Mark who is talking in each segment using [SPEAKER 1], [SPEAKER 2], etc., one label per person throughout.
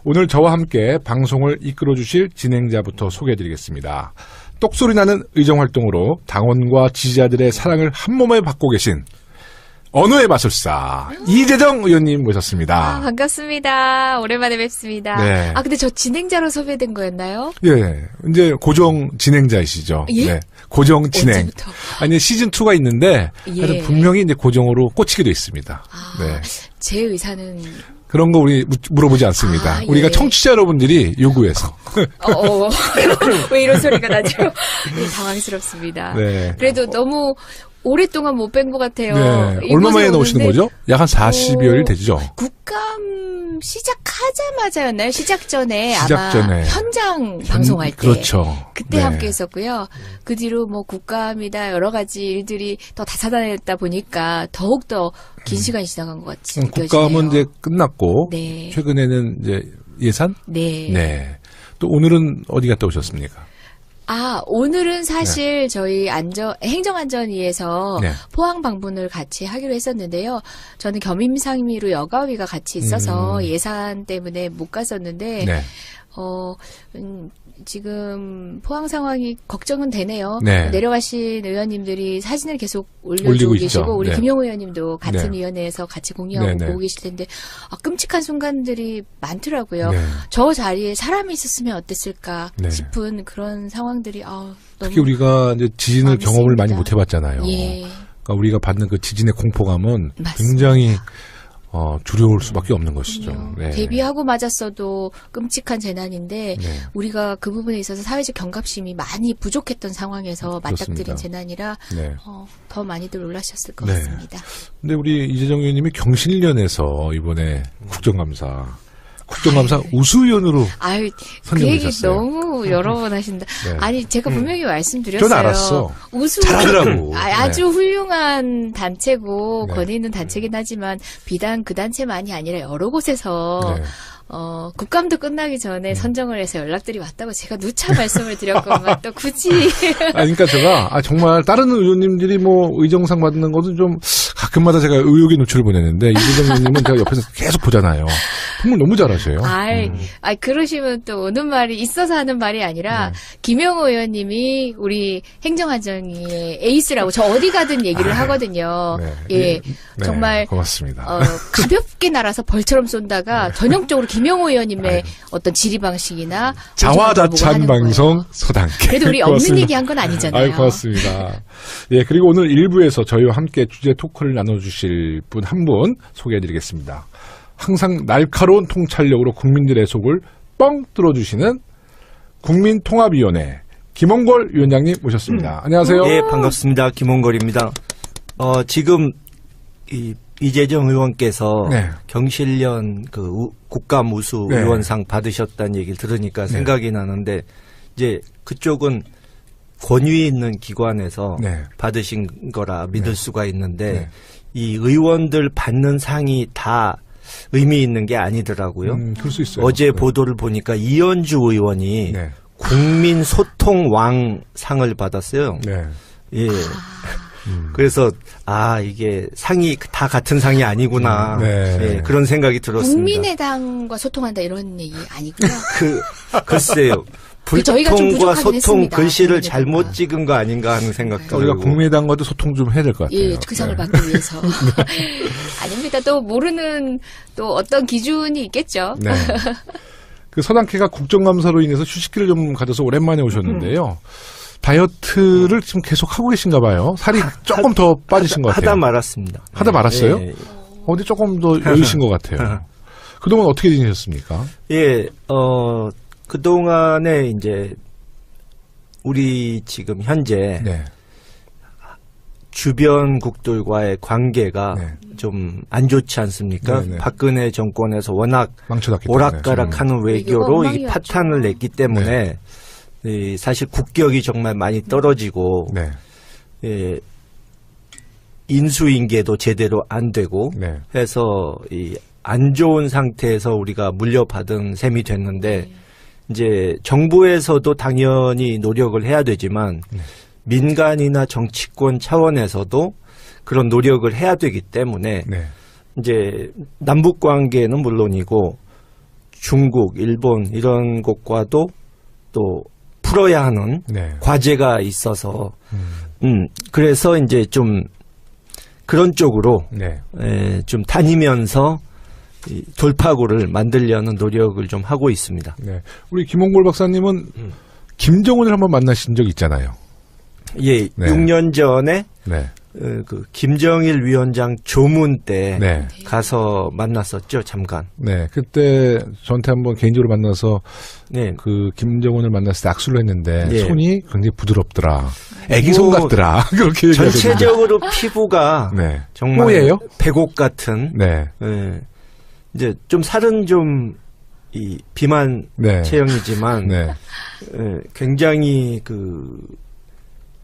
[SPEAKER 1] 오늘 저와 함께 방송을 이끌어 주실 진행자부터 소개해드리겠습니다. 똑소리 나는 의정활동으로 당원과 지지자들의 사랑을 한몸에 받고 계신 언어의 마술사 이재정 의원님 모셨습니다.
[SPEAKER 2] 반갑습니다. 오랜만에 뵙습니다.
[SPEAKER 1] 네.
[SPEAKER 2] 근데 저 진행자로 섭외된 거였나요?
[SPEAKER 1] 예, 이제 고정 진행자이시죠.
[SPEAKER 2] 예?
[SPEAKER 1] 네, 고정 진행.
[SPEAKER 2] 언제부터?
[SPEAKER 1] 아니 시즌2가 있는데
[SPEAKER 2] 예.
[SPEAKER 1] 분명히 이제 고정으로 꽂히게 돼 있습니다. 네.
[SPEAKER 2] 제 의사는
[SPEAKER 1] 그런 거 우리 물어보지 않습니다. 우리가
[SPEAKER 2] 예.
[SPEAKER 1] 청취자 여러분들이 요구해서.
[SPEAKER 2] 왜 이런 소리가 나죠? 네, 당황스럽습니다.
[SPEAKER 1] 네.
[SPEAKER 2] 그래도 너무 오랫동안 못 뵌 것 같아요.
[SPEAKER 1] 네. 얼마 만에 나오시는 거죠? 약 한 40여일 되죠?
[SPEAKER 2] 국감 시작하자마자였나요? 시작 전에
[SPEAKER 1] 시작
[SPEAKER 2] 아마
[SPEAKER 1] 전에.
[SPEAKER 2] 현장 방송할 때.
[SPEAKER 1] 그렇죠.
[SPEAKER 2] 그때
[SPEAKER 1] 네.
[SPEAKER 2] 함께 했었고요. 그 뒤로 뭐 국감이다 여러 가지 일들이 더 다사다난했다 보니까 더욱더 긴 시간이 지나간 것 같이 느껴지네요.
[SPEAKER 1] 국감은 이제 끝났고
[SPEAKER 2] 네.
[SPEAKER 1] 최근에는 이제 예산?
[SPEAKER 2] 네.
[SPEAKER 1] 네. 또 오늘은 어디 갔다 오셨습니까?
[SPEAKER 2] 오늘은 사실 저희 행정안전위에서
[SPEAKER 1] 네.
[SPEAKER 2] 포항 방문을 같이 하기로 했었는데요. 저는 겸임상미로 여가위가 같이 있어서 예산 때문에 못 갔었는데,
[SPEAKER 1] 네.
[SPEAKER 2] 지금 포항 상황이 걱정은 되네요.
[SPEAKER 1] 네.
[SPEAKER 2] 내려가신 의원님들이 사진을 계속
[SPEAKER 1] 올리고
[SPEAKER 2] 올려주고
[SPEAKER 1] 있죠.
[SPEAKER 2] 계시고 우리
[SPEAKER 1] 네.
[SPEAKER 2] 김용호 의원님도 같은
[SPEAKER 1] 네.
[SPEAKER 2] 위원회에서 같이 공유하고
[SPEAKER 1] 네, 네.
[SPEAKER 2] 보고 계실 텐데 끔찍한 순간들이 많더라고요.
[SPEAKER 1] 네.
[SPEAKER 2] 저 자리에 사람이 있었으면 어땠을까
[SPEAKER 1] 네.
[SPEAKER 2] 싶은 그런 상황들이 너무
[SPEAKER 1] 특히 우리가 이제 지진을
[SPEAKER 2] 마음이
[SPEAKER 1] 경험을 많이
[SPEAKER 2] 쓰입니다.
[SPEAKER 1] 못 해봤잖아요.
[SPEAKER 2] 예.
[SPEAKER 1] 그러니까 우리가 받는 그 지진의 공포감은
[SPEAKER 2] 맞습니다.
[SPEAKER 1] 굉장히 두려울 수밖에 없는 것이죠. 네.
[SPEAKER 2] 대비하고 맞았어도 끔찍한 재난인데
[SPEAKER 1] 네.
[SPEAKER 2] 우리가 그 부분에 있어서 사회적 경각심이 많이 부족했던 상황에서 맞닥뜨린
[SPEAKER 1] 그렇습니다.
[SPEAKER 2] 재난이라
[SPEAKER 1] 네.
[SPEAKER 2] 더 많이들 놀라셨을 것
[SPEAKER 1] 네.
[SPEAKER 2] 같습니다.
[SPEAKER 1] 근데 우리 이재정 의원님이 경실련에서 이번에 국정감사 우수위원으로
[SPEAKER 2] 그 얘기
[SPEAKER 1] 선정되셨어요.
[SPEAKER 2] 너무 여러 번 하신다.
[SPEAKER 1] 네.
[SPEAKER 2] 아니, 제가 분명히 말씀드렸어요.
[SPEAKER 1] 전 알았어. 잘하더라고.
[SPEAKER 2] 아주 훌륭한 단체고,
[SPEAKER 1] 네.
[SPEAKER 2] 권위 있는 단체긴 하지만, 비단 그 단체만이 아니라 여러 곳에서,
[SPEAKER 1] 네.
[SPEAKER 2] 국감도 끝나기 전에 선정을 해서 연락들이 왔다고 제가 누차 말씀을 드렸건만 또 굳이.
[SPEAKER 1] 그러니까 제가 정말 다른 의원님들이 뭐 의정상 받는 것은 좀 가끔마다 제가 의혹의 노출을 보냈는데 이재정 의원님은 제가 옆에서 계속 보잖아요. 정말 너무 잘하셔요.
[SPEAKER 2] 그러시면 또 오는 말이 있어서 하는 말이 아니라 김영호 의원님이 우리 행정안전위의 에이스라고 저 어디 가든 얘기를 하거든요.
[SPEAKER 1] 네.
[SPEAKER 2] 예,
[SPEAKER 1] 네,
[SPEAKER 2] 정말
[SPEAKER 1] 고맙습니다.
[SPEAKER 2] 가볍게 날아서 벌처럼 쏜다가 전형적으로 김영호 의원님의 어떤 지리 방식이나
[SPEAKER 1] 자화자찬 방송 서당계.
[SPEAKER 2] 그래도 우리 없는 얘기 한 건 아니잖아요.
[SPEAKER 1] 고맙습니다. 예, 그리고 오늘 1부에서 저희와 함께 주제 토크를 나눠주실 분 한 분 소개해드리겠습니다. 항상 날카로운 통찰력으로 국민들의 속을 뻥 뚫어주시는 국민통합위원회 김홍걸 위원장님 모셨습니다. 안녕하세요.
[SPEAKER 3] 네, 반갑습니다. 김홍걸입니다. 지금 이재정 의원께서
[SPEAKER 1] 네.
[SPEAKER 3] 경실련 국감 우수
[SPEAKER 1] 네.
[SPEAKER 3] 의원상 받으셨다는 얘기를 들으니까 생각이 나는데 이제 그쪽은 권위 있는 기관에서
[SPEAKER 1] 네.
[SPEAKER 3] 받으신 거라 믿을 수가 있는데
[SPEAKER 1] 네.
[SPEAKER 3] 이 의원들 받는 상이 다 의미 있는 게 아니더라고요.
[SPEAKER 1] 그럴 수 있어요.
[SPEAKER 3] 어제
[SPEAKER 1] 네.
[SPEAKER 3] 보도를 보니까 이현주 의원이
[SPEAKER 1] 네.
[SPEAKER 3] 국민 소통 왕 상을 받았어요.
[SPEAKER 1] 네.
[SPEAKER 3] 예. 그래서 이게 상이 다 같은 상이 아니구나.
[SPEAKER 1] 네.
[SPEAKER 3] 예, 그런 생각이 들었습니다.
[SPEAKER 2] 국민의당과 소통한다 이런 얘기 아니고요.
[SPEAKER 3] 글쎄요.
[SPEAKER 2] 저희가 좀
[SPEAKER 3] 불통과
[SPEAKER 2] 부족하긴
[SPEAKER 3] 소통
[SPEAKER 2] 했습니다.
[SPEAKER 3] 글씨를 잘못 찍은 거 아닌가 하는 생각도
[SPEAKER 1] 우리가
[SPEAKER 3] 들고.
[SPEAKER 1] 국민의당과도 소통 좀 해야 될 것 같아요.
[SPEAKER 2] 예, 그 상을
[SPEAKER 1] 네.
[SPEAKER 2] 받기 위해서. 아닙니다. 또 모르는 또 어떤 기준이 있겠죠.
[SPEAKER 1] 네. 그 서당계가 국정감사로 인해서 휴식기를 좀 가져서 오랜만에 오셨는데요. 다이어트를 지금 계속 하고 계신가 봐요. 살이 조금 더 빠지신 것 같아요.
[SPEAKER 3] 하다 말았습니다.
[SPEAKER 1] 하다 말았어요?
[SPEAKER 3] 예,
[SPEAKER 1] 어디 조금 더 여유신 것 같아요. 그동안 어떻게 지내셨습니까?
[SPEAKER 3] 예, 그동안에 이제 우리 지금 현재
[SPEAKER 1] 네.
[SPEAKER 3] 주변국들과의 관계가
[SPEAKER 1] 네.
[SPEAKER 3] 좀 안 좋지 않습니까?
[SPEAKER 1] 네네.
[SPEAKER 3] 박근혜 정권에서 워낙
[SPEAKER 1] 망쳐놨기 때문에.
[SPEAKER 3] 오락가락하는
[SPEAKER 2] 외교가
[SPEAKER 3] 외교로
[SPEAKER 2] 엉망이었죠.
[SPEAKER 3] 이 파탄을 냈기 때문에 이 사실 국격이 정말 많이 떨어지고
[SPEAKER 1] 네.
[SPEAKER 3] 예, 인수인계도 제대로 안 되고
[SPEAKER 1] 네.
[SPEAKER 3] 해서 이 안 좋은 상태에서 우리가 물려받은 셈이 됐는데 이제 정부에서도 당연히 노력을 해야 되지만 민간이나 정치권 차원에서도 그런 노력을 해야 되기 때문에
[SPEAKER 1] 네.
[SPEAKER 3] 이제 남북 관계는 물론이고 중국, 일본 이런 곳과도 또 풀어야 하는
[SPEAKER 1] 네.
[SPEAKER 3] 과제가 있어서 그래서 이제 좀 그런 쪽으로
[SPEAKER 1] 네.
[SPEAKER 3] 좀 다니면서 이 돌파구를 만들려는 노력을 좀 하고 있습니다.
[SPEAKER 1] 네. 우리 김홍골 박사님은 김정은을 한번 만나신 적 있잖아요.
[SPEAKER 3] 예,
[SPEAKER 1] 네.
[SPEAKER 3] 6년 전에
[SPEAKER 1] 네.
[SPEAKER 3] 그 김정일 위원장 조문 때
[SPEAKER 1] 네.
[SPEAKER 3] 가서 만났었죠, 잠깐.
[SPEAKER 1] 네. 그때 저한테 한번 개인적으로 만나서
[SPEAKER 3] 네.
[SPEAKER 1] 그 김정은을 만났을 때 악수를 했는데
[SPEAKER 3] 예.
[SPEAKER 1] 손이 굉장히 부드럽더라. 애기 손
[SPEAKER 3] 뭐
[SPEAKER 1] 같더라. 그렇게 얘기하셨는데.
[SPEAKER 3] 전체적으로 피부가
[SPEAKER 1] 네.
[SPEAKER 3] 정말
[SPEAKER 1] 뽀예요?
[SPEAKER 3] 백옥 같은
[SPEAKER 1] 네.
[SPEAKER 3] 예. 이제 좀 살은 좀 이 비만
[SPEAKER 1] 네.
[SPEAKER 3] 체형이지만
[SPEAKER 1] 네.
[SPEAKER 3] 예, 굉장히 그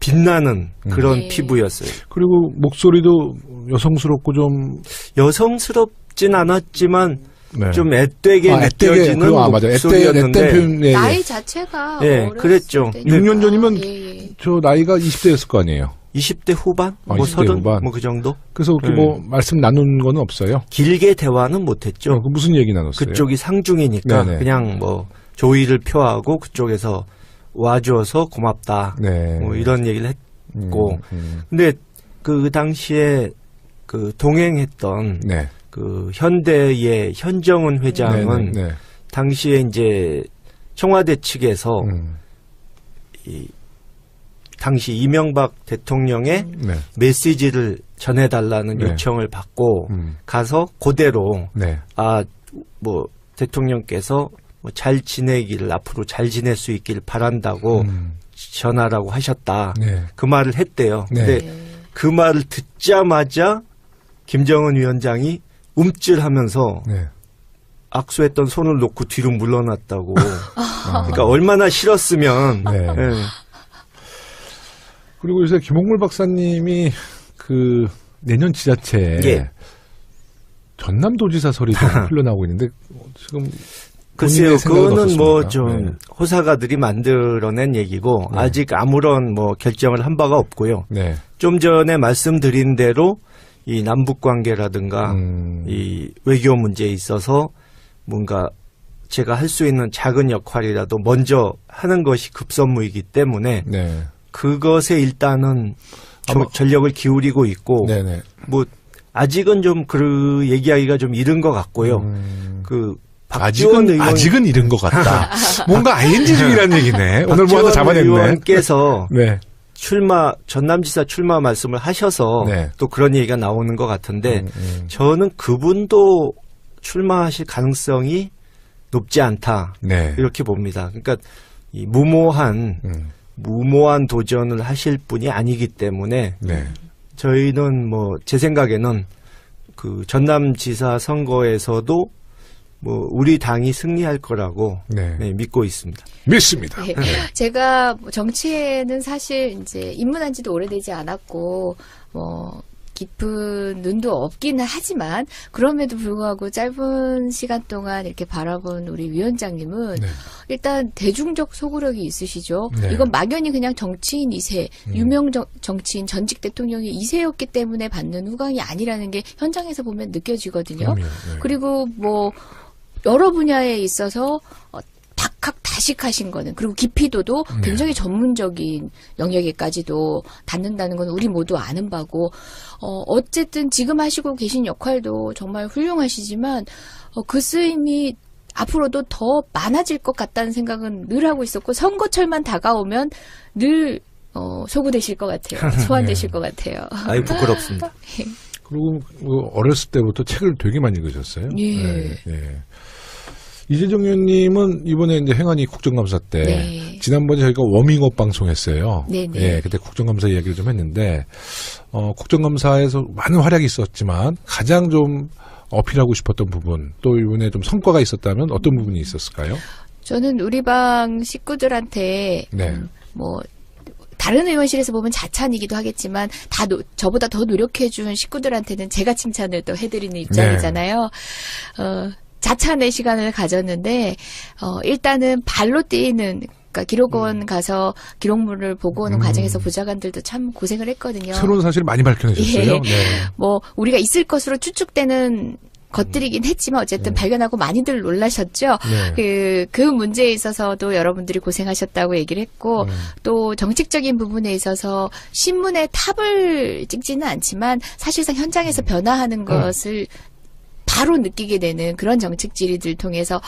[SPEAKER 3] 빛나는 그런
[SPEAKER 2] 네.
[SPEAKER 3] 피부였어요.
[SPEAKER 1] 그리고 목소리도 여성스럽고 좀
[SPEAKER 3] 여성스럽진 않았지만
[SPEAKER 1] 네.
[SPEAKER 3] 좀 앳되게
[SPEAKER 1] 앳되게,
[SPEAKER 3] 느껴지는
[SPEAKER 1] 그거 맞아.
[SPEAKER 3] 목소리였는데
[SPEAKER 1] 앳된 표현, 예, 예.
[SPEAKER 2] 나이 자체가
[SPEAKER 3] 예,
[SPEAKER 2] 어렸을
[SPEAKER 3] 그랬죠.
[SPEAKER 2] 때
[SPEAKER 1] 6년 전이면
[SPEAKER 2] 예, 예.
[SPEAKER 1] 저 나이가 20대였을 거 아니에요.
[SPEAKER 3] 20대 후반,
[SPEAKER 1] 아,
[SPEAKER 3] 뭐
[SPEAKER 1] 20대
[SPEAKER 3] 30,
[SPEAKER 1] 후반.
[SPEAKER 3] 뭐 그 정도.
[SPEAKER 1] 그래서 이렇게 뭐 말씀 나눈 건 없어요.
[SPEAKER 3] 길게 대화는 못했죠.
[SPEAKER 1] 그 무슨 얘기 나눴어요?
[SPEAKER 3] 그쪽이 상중이니까
[SPEAKER 1] 네네.
[SPEAKER 3] 그냥 뭐 조의를 표하고 그쪽에서 와줘서 고맙다.
[SPEAKER 1] 네.
[SPEAKER 3] 뭐 이런 얘기를 했고.
[SPEAKER 1] 음.
[SPEAKER 3] 근데 그 당시에 그 동행했던
[SPEAKER 1] 네.
[SPEAKER 3] 그 현대의 현정은 회장은
[SPEAKER 1] 네.
[SPEAKER 3] 당시에 이제 청와대 측에서 이 당시 이명박 대통령의
[SPEAKER 1] 네.
[SPEAKER 3] 메시지를 전해달라는
[SPEAKER 1] 네.
[SPEAKER 3] 요청을 받고
[SPEAKER 1] 음.
[SPEAKER 3] 가서 그대로
[SPEAKER 1] 네.
[SPEAKER 3] 뭐 대통령께서 뭐 잘 지내기를 앞으로 잘 지낼 수 있길 바란다고 전하라고 하셨다.
[SPEAKER 1] 네.
[SPEAKER 3] 그 말을 했대요.
[SPEAKER 1] 네.
[SPEAKER 3] 근데 그 말을 듣자마자 김정은 위원장이 움찔하면서
[SPEAKER 1] 네.
[SPEAKER 3] 악수했던 손을 놓고 뒤로 물러났다고. 그러니까 얼마나 싫었으면.
[SPEAKER 1] 네.
[SPEAKER 3] 예.
[SPEAKER 1] 그리고 요새 김홍물 박사님이 그 내년 지자체에
[SPEAKER 3] 예.
[SPEAKER 1] 전남도지사 설이 좀 흘러나오고 있는데 지금
[SPEAKER 3] 글쎄요,
[SPEAKER 1] 본인의 생각은
[SPEAKER 3] 그거는 뭐
[SPEAKER 1] 어떻습니까?
[SPEAKER 3] 좀
[SPEAKER 1] 네.
[SPEAKER 3] 호사가들이 만들어낸 얘기고
[SPEAKER 1] 네.
[SPEAKER 3] 아직 아무런 뭐 결정을 한 바가 없고요.
[SPEAKER 1] 네.
[SPEAKER 3] 좀 전에 말씀드린 대로 이 남북 관계라든가 이 외교 문제에 있어서 뭔가 제가 할 수 있는 작은 역할이라도 먼저 하는 것이 급선무이기 때문에
[SPEAKER 1] 네.
[SPEAKER 3] 그것에 일단은
[SPEAKER 1] 아마-
[SPEAKER 3] 전력을 기울이고 있고
[SPEAKER 1] 네네.
[SPEAKER 3] 뭐 아직은 좀 그 얘기하기가 좀 이른 것 같고요. 그 박지원 의원
[SPEAKER 1] 아직은 이른 것 같다. 뭔가 ING 중이라는 얘기네. 오늘 뭐 하나
[SPEAKER 3] 박지원
[SPEAKER 1] 잡아냈네.
[SPEAKER 3] 의원께서
[SPEAKER 1] 네.
[SPEAKER 3] 전남지사 출마 말씀을 하셔서
[SPEAKER 1] 네.
[SPEAKER 3] 또 그런 얘기가 나오는 것 같은데 저는 그분도 출마하실 가능성이 높지 않다.
[SPEAKER 1] 네.
[SPEAKER 3] 이렇게 봅니다. 그러니까 이 무모한 도전을 하실 분이 아니기 때문에
[SPEAKER 1] 네.
[SPEAKER 3] 저희는 뭐 제 생각에는 그 전남지사 선거에서도 뭐 우리 당이 승리할 거라고
[SPEAKER 1] 네.
[SPEAKER 3] 네, 믿고 있습니다.
[SPEAKER 1] 믿습니다.
[SPEAKER 2] 네. 제가 뭐 정치에는 사실 이제 입문한 지도 오래되지 않았고, 뭐, 깊은 눈도 없기는 하지만, 그럼에도 불구하고 짧은 시간 동안 이렇게 바라본 우리 위원장님은
[SPEAKER 1] 네.
[SPEAKER 2] 일단 대중적 소구력이 있으시죠.
[SPEAKER 1] 네.
[SPEAKER 2] 이건 막연히 그냥 정치인 2세, 유명 정치인 전직 대통령이 2세였기 때문에 받는 후광이 아니라는 게 현장에서 보면 느껴지거든요.
[SPEAKER 1] 그럼요. 네.
[SPEAKER 2] 그리고 뭐, 여러 분야에 있어서 다식하신 거는 그리고 깊이도도 굉장히 전문적인 영역에까지도 닿는다는 건 우리 모두 아는 바고 어쨌든 지금 하시고 계신 역할도 정말 훌륭하시지만 그 쓰임이 앞으로도 더 많아질 것 같다는 생각은 늘 하고 있었고 선거철만 다가오면 늘 소구되실 것 같아요. 소환되실 것 같아요.
[SPEAKER 3] 아유 부끄럽습니다.
[SPEAKER 1] 그리고 뭐 어렸을 때부터 책을 되게 많이 읽으셨어요.
[SPEAKER 2] 예.
[SPEAKER 1] 네. 네. 이재정 의원님은 이번에 이제 행안위 국정감사 때
[SPEAKER 2] 네.
[SPEAKER 1] 지난번에 저희가 워밍업 방송했어요.
[SPEAKER 2] 네네.
[SPEAKER 1] 예, 그때 국정감사 이야기를 좀 했는데 국정감사에서 많은 활약이 있었지만 가장 좀 어필하고 싶었던 부분 또 이번에 좀 성과가 있었다면 어떤 부분이 있었을까요?
[SPEAKER 2] 저는 우리 방 식구들한테
[SPEAKER 1] 네.
[SPEAKER 2] 뭐 다른 의원실에서 보면 자찬이기도 하겠지만 저보다 더 노력해준 식구들한테는 제가 칭찬을 또 해드리는 입장이잖아요. 자찬의 시간을 가졌는데 일단은 발로 뛰는 그러니까 기록원 가서 기록물을 보고 오는 과정에서 보좌관들도 참 고생을 했거든요.
[SPEAKER 1] 새로운 사실을 많이 밝혀내셨어요.
[SPEAKER 2] 예.
[SPEAKER 1] 네.
[SPEAKER 2] 뭐 우리가 있을 것으로 추측되는 겉들이긴 했지만 어쨌든 발견하고 많이들 놀라셨죠.
[SPEAKER 1] 네.
[SPEAKER 2] 그 문제에 있어서도 여러분들이 고생하셨다고 얘기를 했고 또 정책적인 부분에 있어서 신문에 탑을 찍지는 않지만 사실상 현장에서 변화하는 것을 바로 느끼게 되는 그런 정책 질의들 통해서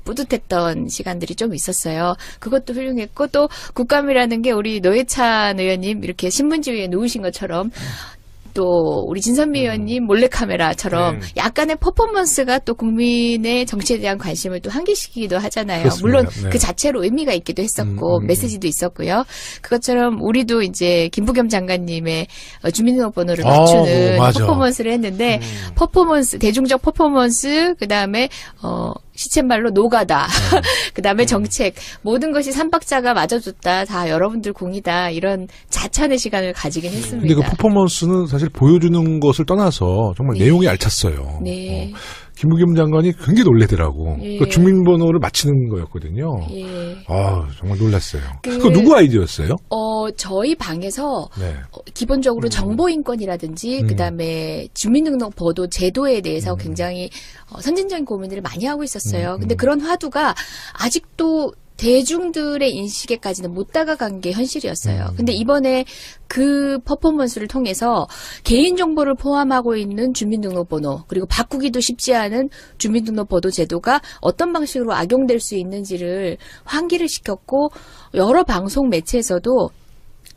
[SPEAKER 2] 뿌듯했던 시간들이 좀 있었어요. 그것도 훌륭했고 또 국감이라는 게 우리 노회찬 의원님 이렇게 신문지 위에 누우신 것처럼 또 우리 진선미 의원님 몰래카메라처럼 약간의 퍼포먼스가 또 국민의 정치에 대한 관심을 또 환기시키기도 하잖아요.
[SPEAKER 1] 그렇습니다.
[SPEAKER 2] 물론
[SPEAKER 1] 네.
[SPEAKER 2] 그 자체로 의미가 있기도 했었고 메시지도 있었고요. 그것처럼 우리도 이제 김부겸 장관님의 주민등록번호를 맞추는
[SPEAKER 1] 맞아.
[SPEAKER 2] 퍼포먼스를 했는데 퍼포먼스 대중적 퍼포먼스 그다음에 시쳇말로 노가다. 그다음에 정책 모든 것이 삼박자가 맞아줬다. 다 여러분들 공이다. 이런 자찬의 시간을 가지긴 했습니다.
[SPEAKER 1] 근데 그 퍼포먼스는 사실 보여주는 것을 떠나서 정말
[SPEAKER 2] 네.
[SPEAKER 1] 내용이 알찼어요.
[SPEAKER 2] 네.
[SPEAKER 1] 김부겸 장관이 굉장히 놀래더라고.
[SPEAKER 2] 예.
[SPEAKER 1] 그 주민번호를 맞히는 거였거든요.
[SPEAKER 2] 예.
[SPEAKER 1] 정말 놀랐어요.
[SPEAKER 2] 그-
[SPEAKER 1] 그거 누구 아이디어였어요?
[SPEAKER 2] 저희 방에서
[SPEAKER 1] 네.
[SPEAKER 2] 기본적으로 정보인권이라든지 그다음에 주민등록번호 제도에 대해서 굉장히 선진적인 고민들을 많이 하고 있었어요. 근데 그런 화두가 아직도 대중들의 인식에까지는 못 다가간 게 현실이었어요. 근데 이번에 그 퍼포먼스를 통해서 개인정보를 포함하고 있는 주민등록번호 그리고 바꾸기도 쉽지 않은 주민등록번호 제도가 어떤 방식으로 악용될 수 있는지를 환기를 시켰고 여러 방송 매체에서도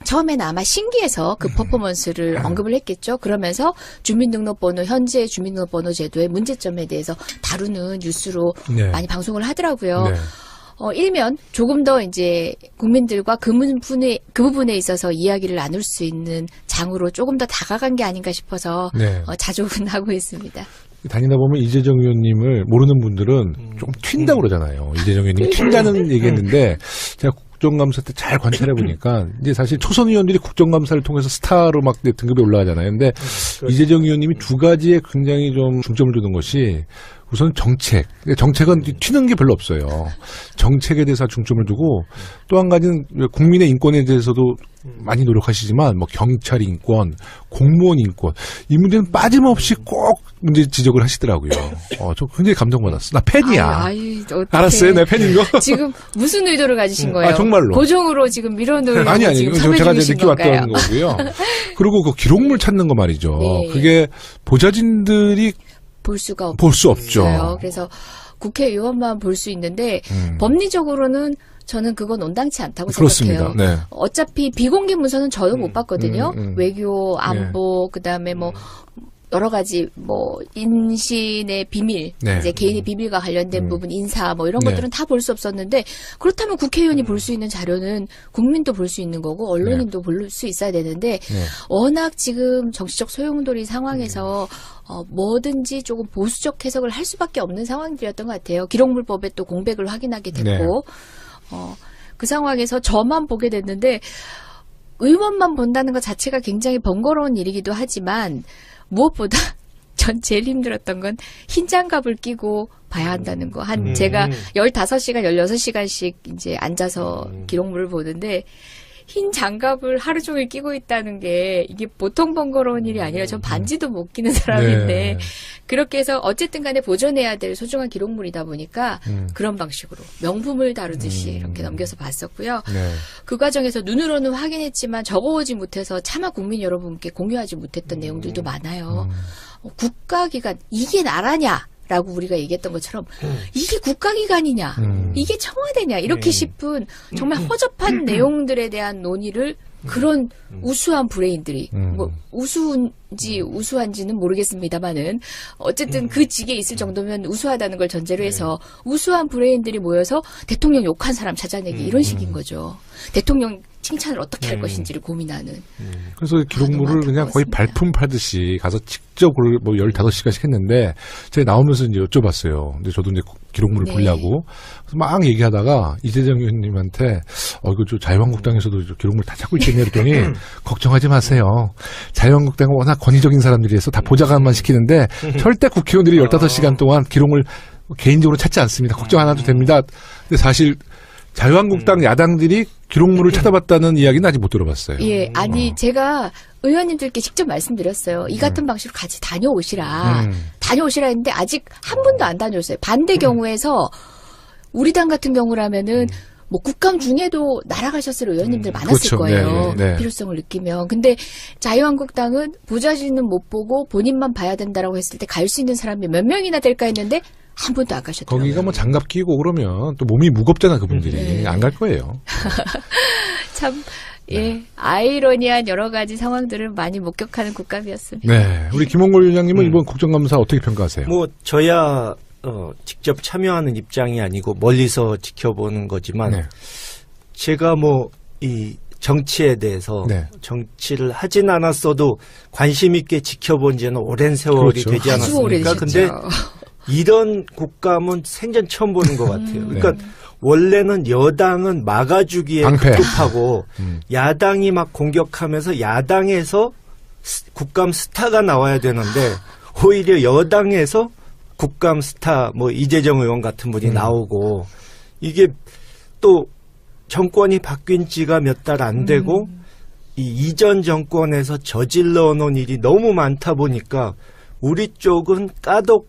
[SPEAKER 2] 처음에는 아마 신기해서 그 퍼포먼스를 언급을 했겠죠. 그러면서 주민등록번호, 현재 주민등록번호 제도의 문제점에 대해서 다루는 뉴스로
[SPEAKER 1] 네.
[SPEAKER 2] 많이 방송을 하더라고요.
[SPEAKER 1] 네.
[SPEAKER 2] 일면 조금 더 이제 국민들과 그 부분에 있어서 이야기를 나눌 수 있는 장으로 조금 더 다가간 게 아닌가 싶어서
[SPEAKER 1] 네.
[SPEAKER 2] 자족은 하고 있습니다.
[SPEAKER 1] 다니다 보면 이재정 의원님을 모르는 분들은 조금 튄다고 그러잖아요. 이재정 의원님이 튄다는 얘기했는데 제가 국정감사 때 잘 관찰해 보니까 이제 사실 초선 의원들이 국정감사를 통해서 스타로 막 등급에 올라가잖아요. 근데 이재정 의원님이 두 가지에 굉장히 좀 중점을 두는 것이 우선 정책. 정책은 튀는 게 별로 없어요. 정책에 대해서 중점을 두고 또 한 가지는 국민의 인권에 대해서도 많이 노력하시지만 뭐 경찰 인권, 공무원 인권 이 문제는 빠짐없이 꼭 문제 지적을 하시더라고요. 저 굉장히 감동받았어. 나 팬이야.
[SPEAKER 2] 어떡해.
[SPEAKER 1] 알았어요, 내 팬인 거.
[SPEAKER 2] 지금 무슨 의도를 가지신 거예요?
[SPEAKER 1] 정말로.
[SPEAKER 2] 고정으로 지금 밀어넣으려고
[SPEAKER 1] 아니,
[SPEAKER 2] 지금
[SPEAKER 1] 제가
[SPEAKER 2] 섭외
[SPEAKER 1] 이제
[SPEAKER 2] 중이신
[SPEAKER 1] 느껴왔던
[SPEAKER 2] 건가요?
[SPEAKER 1] 거고요. 그리고 그 기록물 찾는 거 말이죠.
[SPEAKER 2] 네.
[SPEAKER 1] 그게 보좌진들이
[SPEAKER 2] 볼 수가
[SPEAKER 1] 볼 수 없죠.
[SPEAKER 2] 없어요. 그래서 국회의원만 볼 수 있는데 법리적으로는 저는 그건 온당치 않다고
[SPEAKER 1] 그렇습니다.
[SPEAKER 2] 생각해요.
[SPEAKER 1] 네.
[SPEAKER 2] 어차피 비공개 문서는 저도 못 봤거든요. 외교, 안보, 그다음에 뭐 여러 가지 뭐 인신의 비밀,
[SPEAKER 1] 네.
[SPEAKER 2] 이제 개인의 비밀과 관련된 부분, 인사 뭐 이런
[SPEAKER 1] 네.
[SPEAKER 2] 것들은 다 볼 수 없었는데 그렇다면 국회의원이 볼 수 있는 자료는 국민도 볼 수 있는 거고 언론인도 볼 수 있어야 되는데
[SPEAKER 1] 네.
[SPEAKER 2] 워낙 지금 정치적 소용돌이 상황에서 뭐든지 조금 보수적 해석을 할 수밖에 없는 상황들이었던 것 같아요. 기록물법에 또 공백을 확인하게 됐고 그 상황에서 저만 보게 됐는데 의원만 본다는 것 자체가 굉장히 번거로운 일이기도 하지만 무엇보다 전 제일 힘들었던 건 흰 장갑을 끼고 봐야 한다는 거. 제가 15시간, 16시간씩 이제 앉아서 기록물을 보는데 흰 장갑을 하루 종일 끼고 있다는 게 이게 보통 번거로운 일이 아니라 전 반지도 못 끼는 사람인데
[SPEAKER 1] 네.
[SPEAKER 2] 그렇게 해서 어쨌든 간에 보존해야 될 소중한 기록물이다 보니까 그런 방식으로 명품을 다루듯이 이렇게 넘겨서 봤었고요.
[SPEAKER 1] 네.
[SPEAKER 2] 그 과정에서 눈으로는 확인했지만 적어오지 못해서 차마 국민 여러분께 공유하지 못했던 내용들도 많아요. 국가기관 이게 나라냐? 라고 우리가 얘기했던 것처럼 이게 국가기관이냐 이게 청와대냐 이렇게 싶은 정말 허접한 내용들에 대한 논의를 그런 우수한 브레인들이 뭐 우수한지 우수한지는 모르겠습니다만은 어쨌든 그 직에 있을 정도면 우수하다는 걸 전제로 해서 우수한 브레인들이 모여서 대통령 욕한 사람 찾아내기 이런 식인 거죠. 대통령 칭찬을 어떻게 할 것인지를 고민하는.
[SPEAKER 1] 그래서 기록물을
[SPEAKER 2] 너무
[SPEAKER 1] 그냥 거의
[SPEAKER 2] 안타까웠습니다.
[SPEAKER 1] 발품 팔듯이 가서 직접 뭐 15시간씩 했는데 제가 나오면서 이제 여쭤봤어요. 근데 저도 이제 기록물을
[SPEAKER 2] 네.
[SPEAKER 1] 보려고 그래서 막 얘기하다가 이재정 의원님한테 이거 저 자유한국당에서도 저 기록물 다 찾고 있겠네 그랬더니 걱정하지 마세요. 자유한국당은 워낙 권위적인 사람들이어서 다 보좌관만 시키는데 절대 국회의원들이 15시간 동안 기록물 개인적으로 찾지 않습니다. 걱정 안 해도 됩니다. 근데 사실 자유한국당 야당들이 기록물을 찾아봤다는 이야기는 아직 못 들어봤어요.
[SPEAKER 2] 예, 아니 제가 의원님들께 직접 말씀드렸어요. 이 같은 방식으로 같이 다녀오시라. 다녀오시라 했는데 아직 한 분도 안 다녀오셨어요. 반대 경우에서 우리 당 같은 경우라면은 뭐 국감 중에도 날아가셨을 의원님들 많았을
[SPEAKER 1] 그렇죠.
[SPEAKER 2] 거예요.
[SPEAKER 1] 네.
[SPEAKER 2] 필요성을 느끼면. 근데 자유한국당은 보좌진은 못 보고 본인만 봐야 된다라고 했을 때 갈 수 있는 사람이 몇 명이나 될까 했는데 한 분도 안 가셨더라고요.
[SPEAKER 1] 거기가 뭐 장갑 끼고 그러면 또 몸이 무겁잖아 그분들이.
[SPEAKER 2] 네.
[SPEAKER 1] 안 갈 거예요.
[SPEAKER 2] 참, 예, 아이러니한 여러 가지 상황들을 많이 목격하는 국감이었습니다.
[SPEAKER 1] 네. 우리 김홍걸 위원장님은 이번 국정감사 어떻게 평가하세요?
[SPEAKER 3] 뭐 저야 직접 참여하는 입장이 아니고 멀리서 지켜보는 거지만
[SPEAKER 1] 네.
[SPEAKER 3] 제가 뭐 이 정치에 대해서
[SPEAKER 1] 네.
[SPEAKER 3] 정치를 하진 않았어도 관심 있게 지켜본 지는 오랜 세월이
[SPEAKER 1] 그렇죠.
[SPEAKER 3] 되지
[SPEAKER 2] 아주
[SPEAKER 3] 않았습니까?
[SPEAKER 2] 오래되셨죠.
[SPEAKER 3] 근데 이런 국감은 생전 처음 보는 것 같아요. 그러니까
[SPEAKER 1] 네.
[SPEAKER 3] 원래는 여당은 막아주기에
[SPEAKER 1] 방패.
[SPEAKER 3] 급급하고 야당이 막 공격하면서 야당에서 국감 스타가 나와야 되는데 오히려 여당에서 국감 스타 뭐 이재정 의원 같은 분이 나오고 이게 또 정권이 바뀐 지가 몇 달 안 되고 이 이전 정권에서 저질러 놓은 일이 너무 많다 보니까 우리 쪽은 까도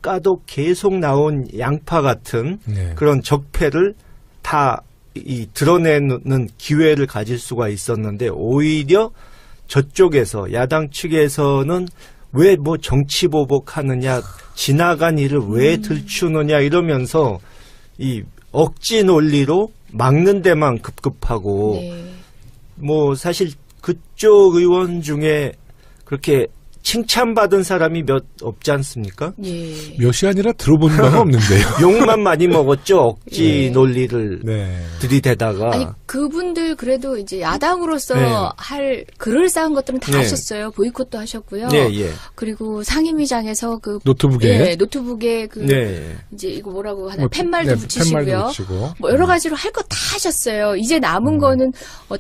[SPEAKER 3] 계속 나온 양파 같은
[SPEAKER 1] 네.
[SPEAKER 3] 그런 적폐를 다 이 드러내는 기회를 가질 수가 있었는데 오히려 저쪽에서 야당 측에서는 왜 뭐 정치 보복하느냐 지나간 일을 왜 들추느냐 이러면서 이 억지 논리로 막는 데만 급급하고
[SPEAKER 2] 네.
[SPEAKER 3] 뭐 사실 그쪽 의원 중에 그렇게 칭찬받은 사람이 몇 없지 않습니까?
[SPEAKER 2] 예.
[SPEAKER 1] 몇이 아니라 들어본 바가 없는데요.
[SPEAKER 3] 욕만 많이 먹었죠. 억지
[SPEAKER 2] 예.
[SPEAKER 3] 논리를
[SPEAKER 1] 네.
[SPEAKER 3] 들이대다가.
[SPEAKER 2] 아니 그분들 그래도 이제 야당으로서
[SPEAKER 3] 네.
[SPEAKER 2] 할 그럴싸한 것들은 다
[SPEAKER 3] 네.
[SPEAKER 2] 하셨어요. 보이콧도 하셨고요.
[SPEAKER 3] 예, 예.
[SPEAKER 2] 그리고 상임위장에서 그
[SPEAKER 1] 노트북에
[SPEAKER 2] 예, 노트북에 그
[SPEAKER 3] 네.
[SPEAKER 2] 이제 이거 뭐라고 하나
[SPEAKER 1] 뭐,
[SPEAKER 2] 팻말도
[SPEAKER 1] 네,
[SPEAKER 2] 붙이시고요.
[SPEAKER 1] 팻말도 붙이고.
[SPEAKER 2] 뭐 여러 가지로 할 거 다 하셨어요. 이제 남은 거는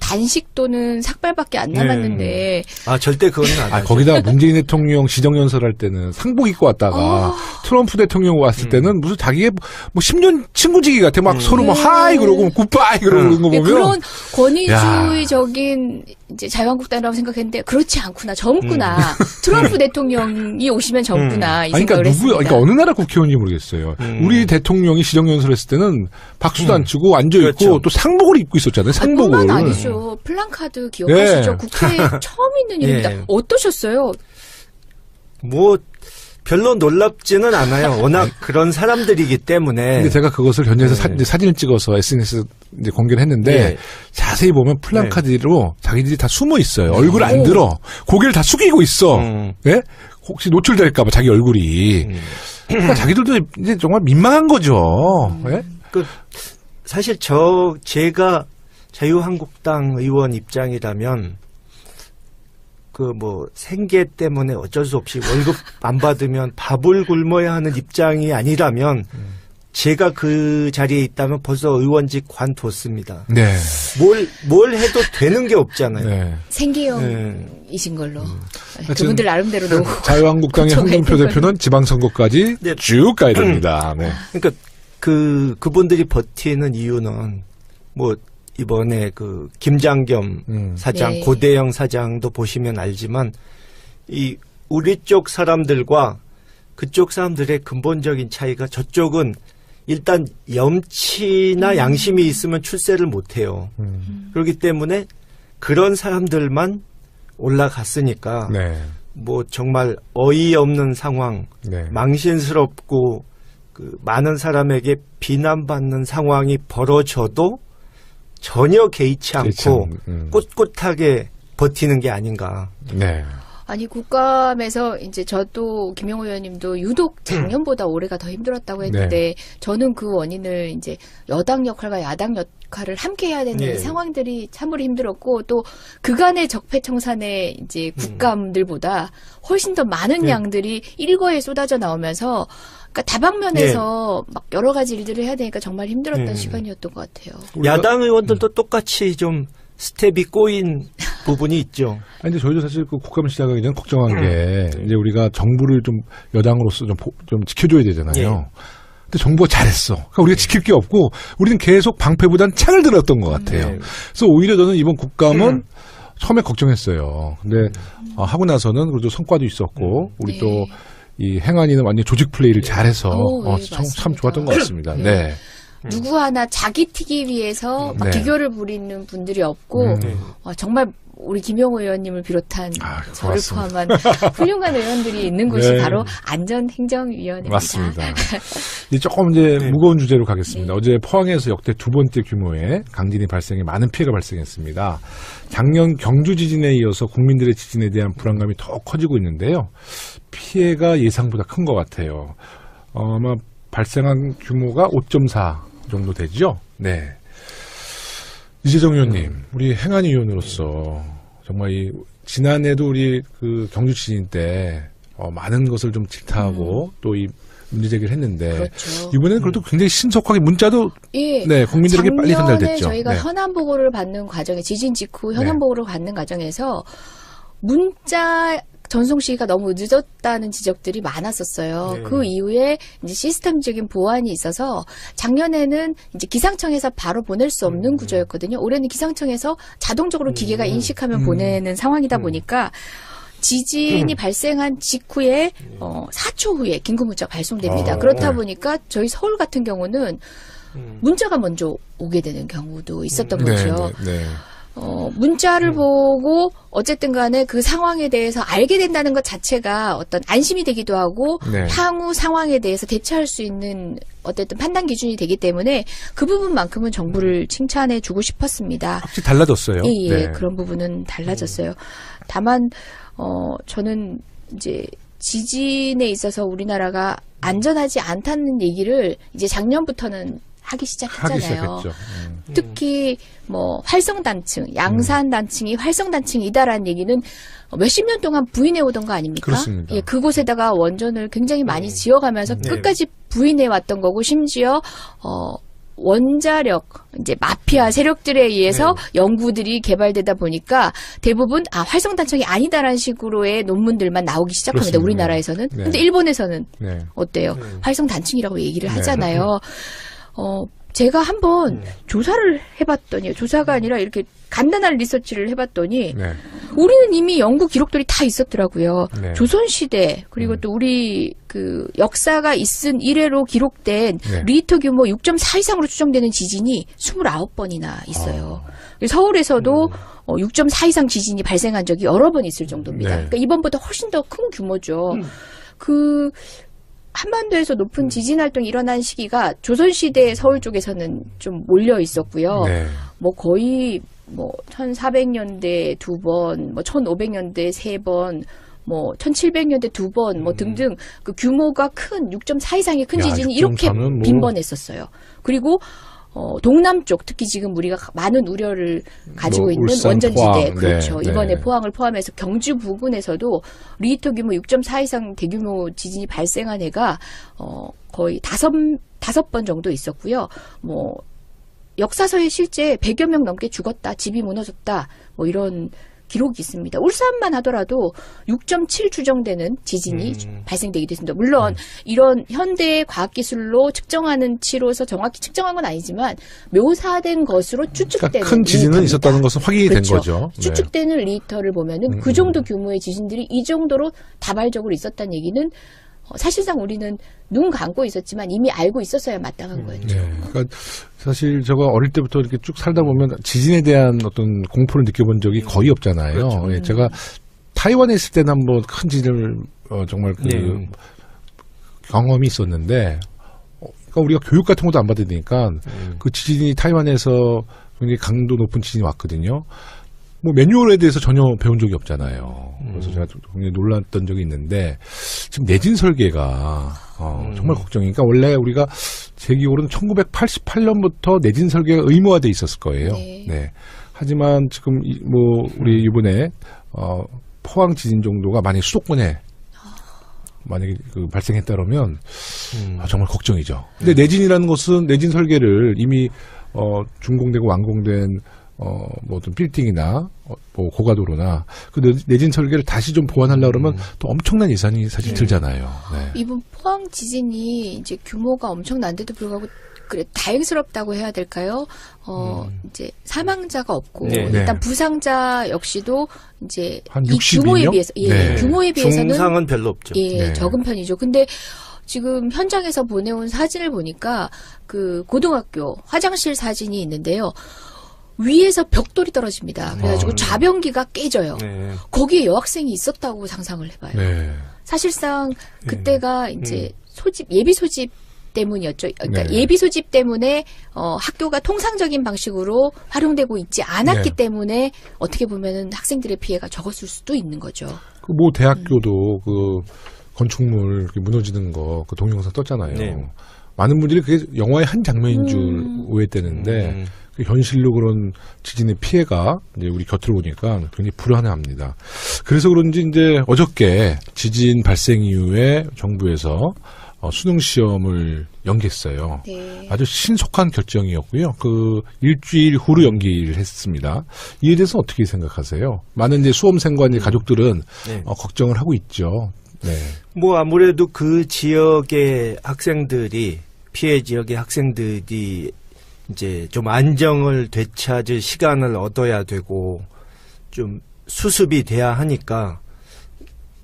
[SPEAKER 2] 단식 또는 삭발밖에 안 남았는데
[SPEAKER 3] 아, 절대 그건 안
[SPEAKER 1] 아,
[SPEAKER 3] 하죠.
[SPEAKER 1] 거기다 문재인 대통령 시정연설할 때는 상복 입고 왔다가 트럼프 대통령 왔을 때는 무슨 자기의 뭐 10년 친구지기 같아. 막 서로 뭐
[SPEAKER 2] 네.
[SPEAKER 1] 하이 그러고 굿바이 그러는 거
[SPEAKER 2] 예,
[SPEAKER 1] 보면
[SPEAKER 2] 그런 권위주의적인 이제 자유한국당이라고 생각했는데 그렇지 않구나. 젊구나. 트럼프 대통령이 오시면 젊구나. 이
[SPEAKER 1] 아니,
[SPEAKER 2] 생각을
[SPEAKER 1] 그러니까
[SPEAKER 2] 했습니다.
[SPEAKER 1] 그러니까 어느 나라 국회의원인지 모르겠어요. 우리 대통령이 시정연설했을 때는 박수도 안 치고 앉아 있고
[SPEAKER 3] 그렇죠.
[SPEAKER 1] 또 상복을 입고 있었잖아요. 상복을.
[SPEAKER 2] 뿐만 아니죠. 플랜카드 기억하시죠?
[SPEAKER 1] 네.
[SPEAKER 2] 국회에 처음 있는 일입니다.
[SPEAKER 3] 예.
[SPEAKER 2] 어떠셨어요?
[SPEAKER 3] 뭐 별로 놀랍지는 않아요. 워낙 그런 사람들이기 때문에.
[SPEAKER 1] 근데 제가 그것을 현지에서
[SPEAKER 3] 네.
[SPEAKER 1] 이제 사진을 찍어서 SNS 이제 공개를 했는데
[SPEAKER 3] 네.
[SPEAKER 1] 자세히 보면 플랜카드로 자기들이 다 숨어 있어요. 얼굴 안
[SPEAKER 2] 오.
[SPEAKER 1] 들어. 고개를 다 숙이고 있어.
[SPEAKER 3] 음.
[SPEAKER 1] 예? 혹시 노출될까봐 자기 얼굴이. 그러니까 자기들도 이제 정말 민망한 거죠. 예?
[SPEAKER 3] 그 사실 제가 자유한국당 의원 입장이라면 그 뭐 생계 때문에 어쩔 수 없이 월급 안 받으면 밥을 굶어야 하는 입장이 아니라면 제가 그 자리에 있다면 벌써 의원직 관뒀습니다.
[SPEAKER 1] 네.
[SPEAKER 3] 뭘 해도 되는 게 없잖아요.
[SPEAKER 1] 네.
[SPEAKER 2] 생계형이신 걸로.
[SPEAKER 1] 하여튼
[SPEAKER 2] 그분들 나름대로 너무
[SPEAKER 1] 자유한국당의
[SPEAKER 2] 걱정이
[SPEAKER 1] 홍준표
[SPEAKER 2] 있는
[SPEAKER 1] 대표는 지방선거까지
[SPEAKER 3] 네.
[SPEAKER 1] 쭉 가야 됩니다. 네.
[SPEAKER 3] 그러니까 그분들이 버티는 이유는 뭐 이번에 그 김장겸 사장,
[SPEAKER 2] 네.
[SPEAKER 3] 고대영 사장도 보시면 알지만 이 우리 쪽 사람들과 그쪽 사람들의 근본적인 차이가 저쪽은 일단 염치나 양심이 있으면 출세를 못 해요. 그렇기 때문에 그런 사람들만 올라갔으니까
[SPEAKER 1] 네.
[SPEAKER 3] 뭐 정말 어이없는 상황,
[SPEAKER 1] 네.
[SPEAKER 3] 망신스럽고 그 많은 사람에게 비난받는 상황이 벌어져도 전혀 개의치 않고 꿋꿋하게 버티는 게 아닌가.
[SPEAKER 1] 네.
[SPEAKER 2] 아니 국감에서 이제 저도 김영호 의원님도 유독 작년보다 올해가 더 힘들었다고 했는데 저는 그 원인을 이제 여당 역할과 야당 역할을 함께 해야 되는
[SPEAKER 3] 예.
[SPEAKER 2] 이 상황들이 참으로 힘들었고 또 그간의 적폐청산의 이제 국감들보다 훨씬 더 많은 양들이 일거에 쏟아져 나오면서 그러니까 다방면에서 막 여러 가지 일들을 해야 되니까 정말 힘들었던 시간이었던 것 같아요.
[SPEAKER 3] 야당 의원들도 똑같이 좀 스텝이 꼬인 부분이 있죠.
[SPEAKER 1] 아니, 근데 저희도 사실 그 국감을 시작하기 전에 걱정한 게 이제 우리가 정부를 좀 여당으로서 좀 지켜줘야 되잖아요. 근데 정부가 잘했어. 그러니까 우리가 지킬 게 없고 우리는 계속 방패보단 창을 들었던 것 같아요.
[SPEAKER 3] 네.
[SPEAKER 1] 그래서 오히려 저는 이번 국감은 처음에 걱정했어요. 근데 하고 나서는 그래도 성과도 있었고 우리
[SPEAKER 2] 네.
[SPEAKER 1] 또 이 행안위는 완전 조직 플레이를 잘해서
[SPEAKER 2] 네,
[SPEAKER 1] 참
[SPEAKER 2] 맞습니다.
[SPEAKER 1] 좋았던 것 같습니다.
[SPEAKER 2] 네.
[SPEAKER 1] 네.
[SPEAKER 2] 누구 하나 자기 튀기 위해서 막
[SPEAKER 1] 네.
[SPEAKER 2] 비교를 부리는 분들이 없고
[SPEAKER 3] 네.
[SPEAKER 2] 정말 우리 김영호 의원님을 비롯한 저를
[SPEAKER 1] 고맙습니다.
[SPEAKER 2] 포함한 훌륭한 의원들이 있는 곳이
[SPEAKER 1] 네.
[SPEAKER 2] 바로 안전행정위원회입니다.
[SPEAKER 1] 맞습니다. 이제 조금 이제
[SPEAKER 3] 네.
[SPEAKER 1] 무거운 주제로 가겠습니다. 어제 포항에서 역대 두 번째 규모의 강진이 발생해 많은 피해가 발생했습니다. 작년 경주 지진에 이어서 국민들의 지진에 대한 불안감이 더 커지고 있는데요. 피해가 예상보다 큰 것 같아요. 아마 발생한 규모가 5.4 정도 되죠? 네. 이재정 의원님, 우리 행안위 의원으로서 정말 지난해도 우리 그 경주 지진 때 많은 것을 좀 질타하고 또 이 문제 제기를 했는데
[SPEAKER 2] 그렇죠.
[SPEAKER 1] 이번에는 그래도 굉장히 신속하게 문자도
[SPEAKER 2] 예.
[SPEAKER 1] 네, 국민들에게 빨리
[SPEAKER 2] 작년에
[SPEAKER 1] 전달됐죠.
[SPEAKER 2] 저희가
[SPEAKER 1] 네.
[SPEAKER 2] 현안 보고를 받는 과정에 지진 직후 현안
[SPEAKER 1] 네.
[SPEAKER 2] 보고를 받는 과정에서 문자 전송 시기가 너무 늦었다는 지적들이 많았었어요.
[SPEAKER 3] 네.
[SPEAKER 2] 그 이후에 이제 시스템적인 보완이 있어서 작년에는 이제 기상청에서 바로 보낼 수 없는 구조였거든요. 올해는 기상청에서 자동적으로 기계가 인식하면 보내는 상황이다 보니까 지진이 발생한 직후에 4초 후에 긴급 문자가 발송됩니다. 그렇다
[SPEAKER 1] 네.
[SPEAKER 2] 보니까 저희 서울 같은 경우는 문자가 먼저 오게 되는 경우도 있었던
[SPEAKER 1] 네,
[SPEAKER 2] 거죠.
[SPEAKER 1] 네, 네.
[SPEAKER 2] 문자를 보고 어쨌든 간에 그 상황에 대해서 알게 된다는 것 자체가 어떤 안심이 되기도 하고
[SPEAKER 1] 네.
[SPEAKER 2] 향후 상황에 대해서 대처할 수 있는 어쨌든 판단 기준이 되기 때문에 그 부분만큼은 정부를 칭찬해 주고 싶었습니다.
[SPEAKER 1] 확실히 달라졌어요.
[SPEAKER 2] 예, 예.
[SPEAKER 1] 네.
[SPEAKER 2] 그런 부분은 달라졌어요. 다만, 저는 이제 지진에 있어서 우리나라가 안전하지 않다는 얘기를 이제 작년부터는 하기 시작했잖아요.
[SPEAKER 1] 하기 시작했죠.
[SPEAKER 2] 특히 뭐 활성단층, 양산단층이 활성단층이다라는 얘기는 몇십 년 동안 부인해 오던 거 아닙니까?
[SPEAKER 1] 그렇습니다.
[SPEAKER 2] 예, 그곳에다가 원전을 굉장히 많이 지어가면서
[SPEAKER 3] 네.
[SPEAKER 2] 끝까지 부인해 왔던 거고 심지어 원자력 이제 마피아 세력들에 의해서 연구들이 개발되다 보니까 대부분 활성단층이 아니다라는 식으로의 논문들만 나오기 시작합니다.
[SPEAKER 1] 그렇습니다.
[SPEAKER 2] 우리나라에서는.
[SPEAKER 1] 네.
[SPEAKER 2] 근데 일본에서는
[SPEAKER 1] 네.
[SPEAKER 2] 어때요? 활성단층이라고 얘기를
[SPEAKER 1] 네.
[SPEAKER 2] 하잖아요. 제가 한번 조사를 해봤더니 조사가 아니라 이렇게 간단한 리서치를 해봤더니
[SPEAKER 1] 네.
[SPEAKER 2] 우리는 이미 연구 기록들이 다 있었더라고요.
[SPEAKER 1] 네.
[SPEAKER 2] 조선시대 그리고 또 우리 그 역사가 있은 이래로 기록된
[SPEAKER 1] 네.
[SPEAKER 2] 리히터 규모 6.4 이상으로 추정되는 지진이 29번이나 있어요. 서울에서도 6.4 이상 지진이 발생한 적이 여러 번 있을 정도입니다.
[SPEAKER 1] 네.
[SPEAKER 2] 그러니까 이번보다 훨씬 더 큰 규모죠. 그 한반도에서 높은 지진 활동이 일어난 시기가 조선시대 서울 쪽에서는 좀 몰려 있었고요.
[SPEAKER 1] 네.
[SPEAKER 2] 뭐 거의 뭐 1400년대 2번, 뭐 1500년대 3번, 뭐 1700년대 2번, 뭐 등등 그 규모가 큰 6.4 이상의 큰
[SPEAKER 1] 야,
[SPEAKER 2] 지진이 이렇게
[SPEAKER 1] 6.4는 뭐.
[SPEAKER 2] 빈번했었어요. 그리고 동남쪽 특히 지금 우리가 많은 우려를 가지고
[SPEAKER 1] 뭐
[SPEAKER 2] 있는
[SPEAKER 1] 울산,
[SPEAKER 2] 원전지대
[SPEAKER 1] 포항,
[SPEAKER 2] 그렇죠.
[SPEAKER 1] 네,
[SPEAKER 2] 이번에
[SPEAKER 1] 네.
[SPEAKER 2] 포항을 포함해서 경주 부근에서도 리히터 규모 6.4 이상 대규모 지진이 발생한 해가 거의 다섯 번 정도 있었고요. 뭐 역사서에 실제 100여 명 넘게 죽었다, 집이 무너졌다, 뭐 이런 기록이 있습니다. 울산만 하더라도 6.7 추정되는 지진이 발생되기도 했습니다. 물론 이런 현대의 과학기술로 측정하는 치로서 정확히 측정한 건 아니지만 묘사된 것으로 추측되는
[SPEAKER 1] 그러니까 큰 지진은
[SPEAKER 2] 리히터입니다.
[SPEAKER 1] 있었다는 것은 확인이
[SPEAKER 2] 그렇죠.
[SPEAKER 1] 된 거죠. 네.
[SPEAKER 2] 추측되는 리히터를 보면은 그 정도 규모의 지진들이 이 정도로 다발적으로 있었다는 얘기는 사실상 우리는 눈 감고 있었지만 이미 알고 있었어야 마땅한 거였죠.
[SPEAKER 1] 네. 그러니까 사실 제가 어릴 때부터 이렇게 쭉 살다 보면 지진에 대한 어떤 공포를 느껴본 적이 거의 없잖아요.
[SPEAKER 3] 그렇죠.
[SPEAKER 1] 예, 제가 타이완에 있을 때는 한번 큰 지진을 정말 그
[SPEAKER 3] 네.
[SPEAKER 1] 경험이 있었는데, 그러니까 우리가 교육 같은 것도 안 받으니까 그 지진이 타이완에서 굉장히 강도 높은 지진이 왔거든요. 뭐 매뉴얼에 대해서 전혀 배운 적이 없잖아요. 그래서 제가 굉장히 놀랐던 적이 있는데 지금 내진 설계가 정말 걱정이니까 원래 우리가 제 기억으로는 1988년부터 내진 설계가 의무화돼 있었을 거예요.
[SPEAKER 2] 네.
[SPEAKER 1] 하지만 지금 뭐 우리 이번에 포항 지진 정도가 만약 수도권에 만약에 발생했다 그러면 정말 걱정이죠. 근데 내진이라는 것은 내진 설계를 이미 준공되고 완공된 어떤 빌딩이나 뭐 고가도로나 그 내진 설계를 다시 좀 보완하려고 그러면 또 엄청난 예산이 사실 들잖아요. 네.
[SPEAKER 2] 이번 포항 지진이 이제 규모가 엄청난데도 불구하고 그래 다행스럽다고 해야 될까요? 이제 사망자가 없고
[SPEAKER 3] 네.
[SPEAKER 2] 일단
[SPEAKER 1] 네.
[SPEAKER 2] 부상자 역시도 이제
[SPEAKER 1] 한
[SPEAKER 2] 이
[SPEAKER 1] 62
[SPEAKER 2] 규모에
[SPEAKER 1] 명?
[SPEAKER 2] 비해서
[SPEAKER 1] 네.
[SPEAKER 2] 규모에 비해서는
[SPEAKER 3] 중상은 별로 없죠.
[SPEAKER 2] 예,
[SPEAKER 1] 네.
[SPEAKER 2] 적은 편이죠. 근데 지금 현장에서 보내온 사진을 보니까 그 고등학교 화장실 사진이 있는데요. 위에서 벽돌이 떨어집니다. 그래가지고 좌변기가 깨져요.
[SPEAKER 3] 네.
[SPEAKER 2] 거기에 여학생이 있었다고 상상을 해봐요.
[SPEAKER 1] 네.
[SPEAKER 2] 사실상 그때가 이제 예비 소집 때문이었죠. 그러니까
[SPEAKER 1] 네.
[SPEAKER 2] 예비 소집 때문에 학교가 통상적인 방식으로 활용되고 있지 않았기
[SPEAKER 1] 네.
[SPEAKER 2] 때문에 어떻게 보면은 학생들의 피해가 적었을 수도 있는 거죠.
[SPEAKER 1] 그 모 대학교도 그 건축물 이렇게 무너지는 거 그 동영상 떴잖아요.
[SPEAKER 3] 네.
[SPEAKER 1] 많은 분들이 그게 영화의 한 장면인 줄 오해되는데 그 현실로 그런 지진의 피해가 이제 우리 곁으로 오니까 굉장히 불안해합니다. 그래서 그런지 이제 어저께 지진 발생 이후에 정부에서 수능 시험을 연기했어요.
[SPEAKER 2] 네.
[SPEAKER 1] 아주 신속한 결정이었고요. 그 일주일 후로 연기를 했습니다. 이에 대해서 어떻게 생각하세요? 많은 이제 수험생과 이제 가족들은
[SPEAKER 3] 네.
[SPEAKER 1] 걱정을 하고 있죠. 네.
[SPEAKER 3] 뭐 아무래도 그 지역의 학생들이 피해 지역의 학생들이 이제 좀 안정을 되찾을 시간을 얻어야 되고 좀 수습이 돼야 하니까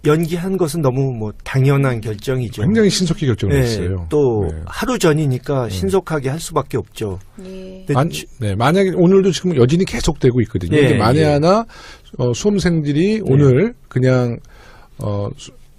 [SPEAKER 3] 연기한 것은 너무 뭐 당연한 결정이죠.
[SPEAKER 1] 굉장히 신속히 결정을
[SPEAKER 3] 네,
[SPEAKER 1] 했어요.
[SPEAKER 3] 또
[SPEAKER 1] 네.
[SPEAKER 3] 하루 전이니까 신속하게 할 수밖에 없죠.
[SPEAKER 2] 네.
[SPEAKER 3] 근데
[SPEAKER 1] 만약에 오늘도 지금 여진이 계속되고 있거든요.
[SPEAKER 3] 예,
[SPEAKER 1] 근데 만에
[SPEAKER 3] 예.
[SPEAKER 1] 하나 수험생들이 오늘 그냥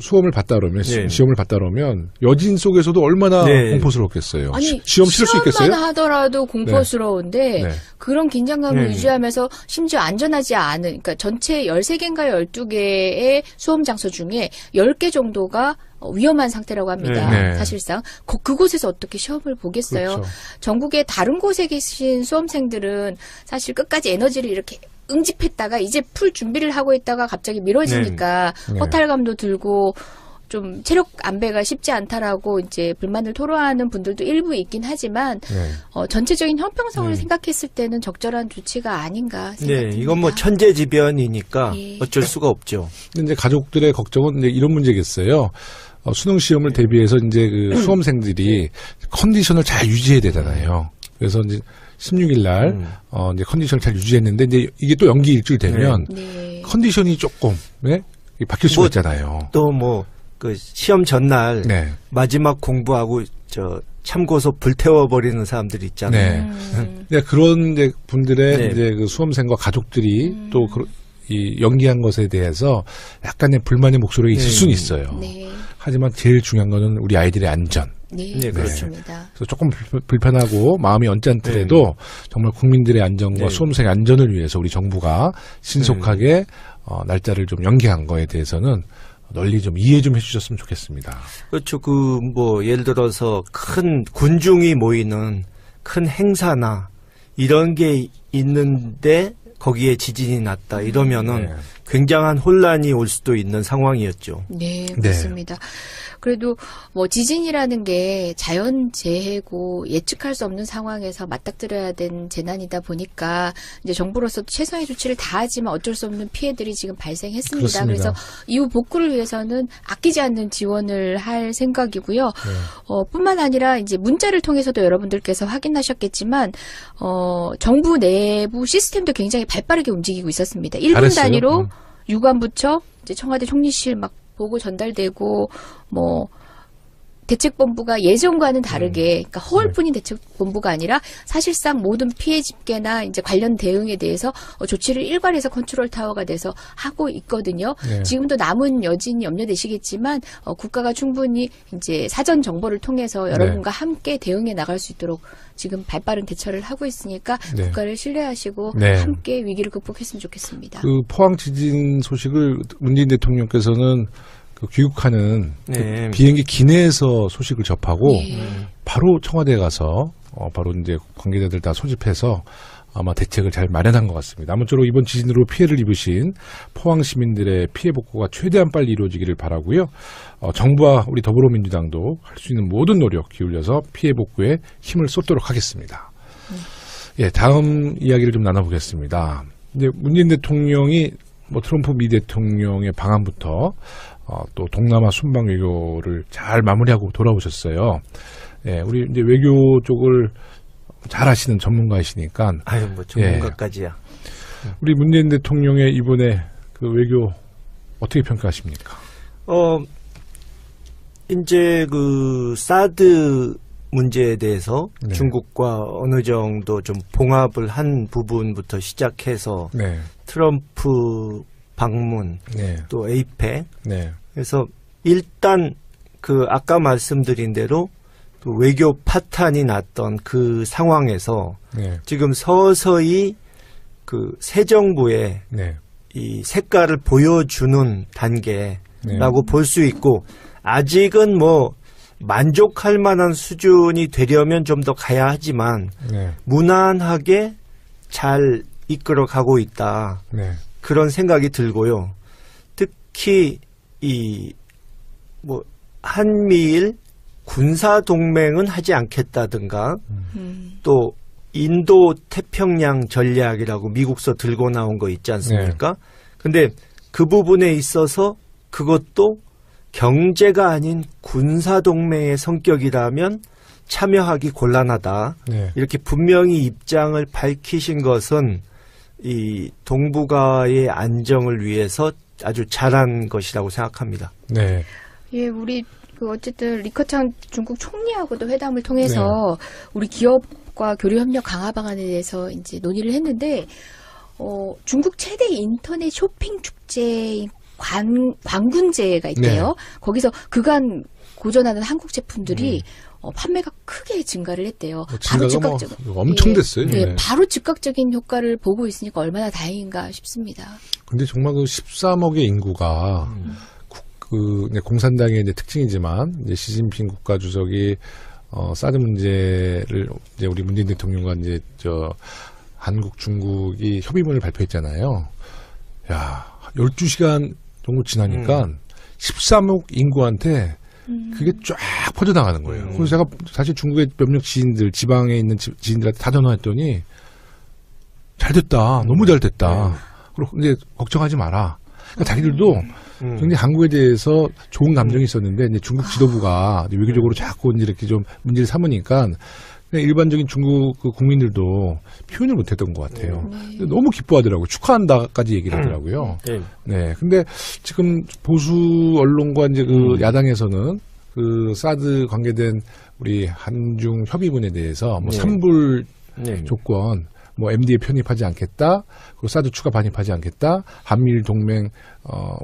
[SPEAKER 1] 수험을 받다 그러면
[SPEAKER 3] 네.
[SPEAKER 1] 시험을 받다 그러면 여진 속에서도 얼마나
[SPEAKER 3] 네.
[SPEAKER 1] 공포스럽겠어요.
[SPEAKER 2] 아니
[SPEAKER 1] 시험 치를 수 있겠어요?
[SPEAKER 2] 시험만 하더라도 공포스러운데
[SPEAKER 1] 네.
[SPEAKER 2] 그런 긴장감을
[SPEAKER 3] 네.
[SPEAKER 2] 유지하면서 심지어 안전하지 않은 그러니까 전체 13개인가 12개의 수험 장소 중에 10개 정도가 위험한 상태라고 합니다.
[SPEAKER 1] 네.
[SPEAKER 2] 사실상 그곳에서 어떻게 시험을 보겠어요.
[SPEAKER 1] 그렇죠.
[SPEAKER 2] 전국의 다른 곳에 계신 수험생들은 사실 끝까지 에너지를 이렇게 응집했다가 이제 풀 준비를 하고 있다가 갑자기 미뤄지니까
[SPEAKER 1] 네.
[SPEAKER 2] 허탈감도 들고 좀 체력 안배가 쉽지 않다라고 이제 불만을 토로하는 분들도 일부 있긴 하지만
[SPEAKER 1] 네.
[SPEAKER 2] 전체적인 형평성을 생각했을 때는 적절한 조치가 아닌가
[SPEAKER 3] 네,
[SPEAKER 2] 생각됩니다.
[SPEAKER 3] 이건 뭐 천재지변이니까
[SPEAKER 2] 예.
[SPEAKER 3] 어쩔 수가 없죠.
[SPEAKER 1] 근데 이제 가족들의 걱정은 이제 이런 문제겠어요. 수능 시험을 대비해서 이제 그 수험생들이 컨디션을 잘 유지해야 되잖아요. 그래서 이제 16일 날 이제 컨디션을 잘 유지했는데 이제 이게 또 연기 일주일 되면
[SPEAKER 2] 네.
[SPEAKER 1] 컨디션이 조금 바뀔 수가
[SPEAKER 3] 뭐
[SPEAKER 1] 있잖아요.
[SPEAKER 3] 또 뭐 그 시험 전날
[SPEAKER 1] 네.
[SPEAKER 3] 마지막 공부하고 저 참고서 불태워버리는 사람들 있잖아요.
[SPEAKER 1] 네. 네, 그런 이제 분들의
[SPEAKER 3] 네.
[SPEAKER 1] 이제 그 수험생과 가족들이 또 이 연기한 것에 대해서 약간의 불만의 목소리가 있을
[SPEAKER 3] 네.
[SPEAKER 1] 수는 있어요.
[SPEAKER 2] 네.
[SPEAKER 1] 하지만 제일 중요한 거는 우리 아이들의 안전.
[SPEAKER 2] 네,
[SPEAKER 3] 네,
[SPEAKER 2] 그렇습니다.
[SPEAKER 1] 그래서 조금 불편하고 마음이 언짢더라도 정말 국민들의 안전과
[SPEAKER 3] 네.
[SPEAKER 1] 수험생의 안전을 위해서 우리 정부가 신속하게 날짜를 좀 연기한 거에 대해서는 널리 좀 이해 좀 해주셨으면 좋겠습니다.
[SPEAKER 3] 그렇죠. 그 뭐 예를 들어서 큰 군중이 모이는 큰 행사나 이런 게 있는데 거기에 지진이 났다 이러면은
[SPEAKER 1] 네.
[SPEAKER 3] 굉장한 혼란이 올 수도 있는 상황이었죠.
[SPEAKER 2] 네, 그렇습니다. 그래도 뭐 지진이라는 게 자연재해고 예측할 수 없는 상황에서 맞닥뜨려야 된 재난이다 보니까 이제 정부로서도 최선의 조치를 다하지만 어쩔 수 없는 피해들이 지금 발생했습니다.
[SPEAKER 1] 그렇습니다.
[SPEAKER 2] 그래서 이후 복구를 위해서는 아끼지 않는 지원을 할 생각이고요. 뿐만 아니라 이제 문자를 통해서도 여러분들께서 확인하셨겠지만 정부 내부 시스템도 굉장히 발빠르게 움직이고 있었습니다. 1분
[SPEAKER 1] 잘했어요.
[SPEAKER 2] 단위로 유관부처, 이제 청와대 총리실 막 보고 전달되고 뭐 대책본부가 예전과는 다르게 그러니까 허울뿐인 대책본부가 아니라 사실상 모든 피해 집계나 이제 관련 대응에 대해서 조치를 일괄해서 컨트롤 타워가 돼서 하고 있거든요.
[SPEAKER 1] 네.
[SPEAKER 2] 지금도 남은 여진이 염려되시겠지만 국가가 충분히 이제 사전 정보를 통해서 여러분과 함께 대응해 나갈 수 있도록 지금 발빠른 대처를 하고 있으니까
[SPEAKER 1] 네.
[SPEAKER 2] 국가를 신뢰하시고
[SPEAKER 1] 네.
[SPEAKER 2] 함께 위기를 극복했으면 좋겠습니다.
[SPEAKER 1] 그 포항 지진 소식을 문재인 대통령께서는 그 귀국하는
[SPEAKER 3] 네.
[SPEAKER 1] 그 비행기 기내에서 소식을 접하고
[SPEAKER 2] 예.
[SPEAKER 1] 바로 청와대에 가서 바로 이제 관계자들 다 소집해서 아마 대책을 잘 마련한 것 같습니다. 아무쪼록 이번 지진으로 피해를 입으신 포항 시민들의 피해 복구가 최대한 빨리 이루어지기를 바라고요. 정부와 우리 더불어민주당도 할 수 있는 모든 노력 기울여서 피해 복구에 힘을 쏟도록 하겠습니다. 예, 다음 이야기를 좀 나눠보겠습니다. 이제 문재인 대통령이 뭐 트럼프 미 대통령의 방한부터 또 동남아 순방 외교를 잘 마무리하고 돌아오셨어요. 예, 우리 이제 외교 쪽을 잘 아시는 전문가이시니까.
[SPEAKER 3] 아유, 뭐 전문가까지야.
[SPEAKER 1] 우리 문재인 대통령의 이번에 그 외교 어떻게 평가하십니까?
[SPEAKER 3] 이제 그 사드 문제에 대해서
[SPEAKER 1] 네.
[SPEAKER 3] 중국과 어느 정도 좀 봉합을 한 부분부터 시작해서
[SPEAKER 1] 네,
[SPEAKER 3] 트럼프 방문
[SPEAKER 1] 네,
[SPEAKER 3] 또 에이펙
[SPEAKER 1] 네,
[SPEAKER 3] 그래서 일단 그 아까 말씀드린 대로 그 외교 파탄이 났던 그 상황에서
[SPEAKER 1] 네,
[SPEAKER 3] 지금 서서히 그 새 정부의
[SPEAKER 1] 네,
[SPEAKER 3] 이 색깔을 보여주는 단계라고
[SPEAKER 1] 네.
[SPEAKER 3] 볼 수 있고 아직은 뭐 만족할 만한 수준이 되려면 좀 더 가야 하지만
[SPEAKER 1] 네,
[SPEAKER 3] 무난하게 잘 이끌어 가고 있다.
[SPEAKER 1] 네,
[SPEAKER 3] 그런 생각이 들고요. 특히 이 뭐 한미일 군사 동맹은 하지 않겠다든가 또 인도 태평양 전략이라고 미국서 들고 나온 거 있지 않습니까? 근데 그 부분에 있어서 그것도 경제가 아닌 군사 동맹의 성격이라면 참여하기 곤란하다.
[SPEAKER 1] 네.
[SPEAKER 3] 이렇게 분명히 입장을 밝히신 것은 이 동북아의 안정을 위해서 아주 잘한 것이라고 생각합니다.
[SPEAKER 1] 네.
[SPEAKER 2] 예, 우리 그 어쨌든 리커창 중국 총리하고도 회담을 통해서 우리 기업과 교류 협력 강화 방안에 대해서 이제 논의를 했는데 중국 최대 인터넷 쇼핑 축제인 광군제가 있대요. 거기서 그간 고전하는 한국 제품들이 판매가 크게 증가를 했대요. 바로 즉각적
[SPEAKER 1] 엄청 됐어요.
[SPEAKER 2] 네,
[SPEAKER 1] 네.
[SPEAKER 2] 바로 즉각적인 효과를 보고 있으니까 얼마나 다행인가 싶습니다.
[SPEAKER 1] 근데 정말 그 13억의 인구가 이제 공산당의 이제 특징이지만 이제 시진핑 국가주석이 사드 문제를 이제 우리 문재인 대통령과 이제 한국 중국이 협의문을 발표했잖아요. 야, 12시간 정도 지나니까 13억 인구한테 그게 쫙 퍼져나가는 거예요. 그래서 제가 사실 중국의 몇몇 지인들, 지방에 있는 지인들한테 다 전화했더니 잘 됐다. 너무 잘 됐다. 그리고 이제 걱정하지 마라. 그러니까 자기들도 굉장히 한국에 대해서 좋은 감정이 있었는데 이제 중국 지도부가 이제 외교적으로 자꾸 이제 이렇게 좀 문제를 삼으니까 그냥 일반적인 중국 그 국민들도 표현을 못했던 것 같아요. 너무 기뻐하더라고요. 축하한다까지 얘기를 하더라고요. 네. 근데 지금 보수 언론과 이제 그 야당에서는 그 사드 관계된 우리 한중 협의문에 대해서 뭐 산불 조건, 뭐 MD에 편입하지 않겠다, 그리고 사드 추가 반입하지 않겠다, 한미일 동맹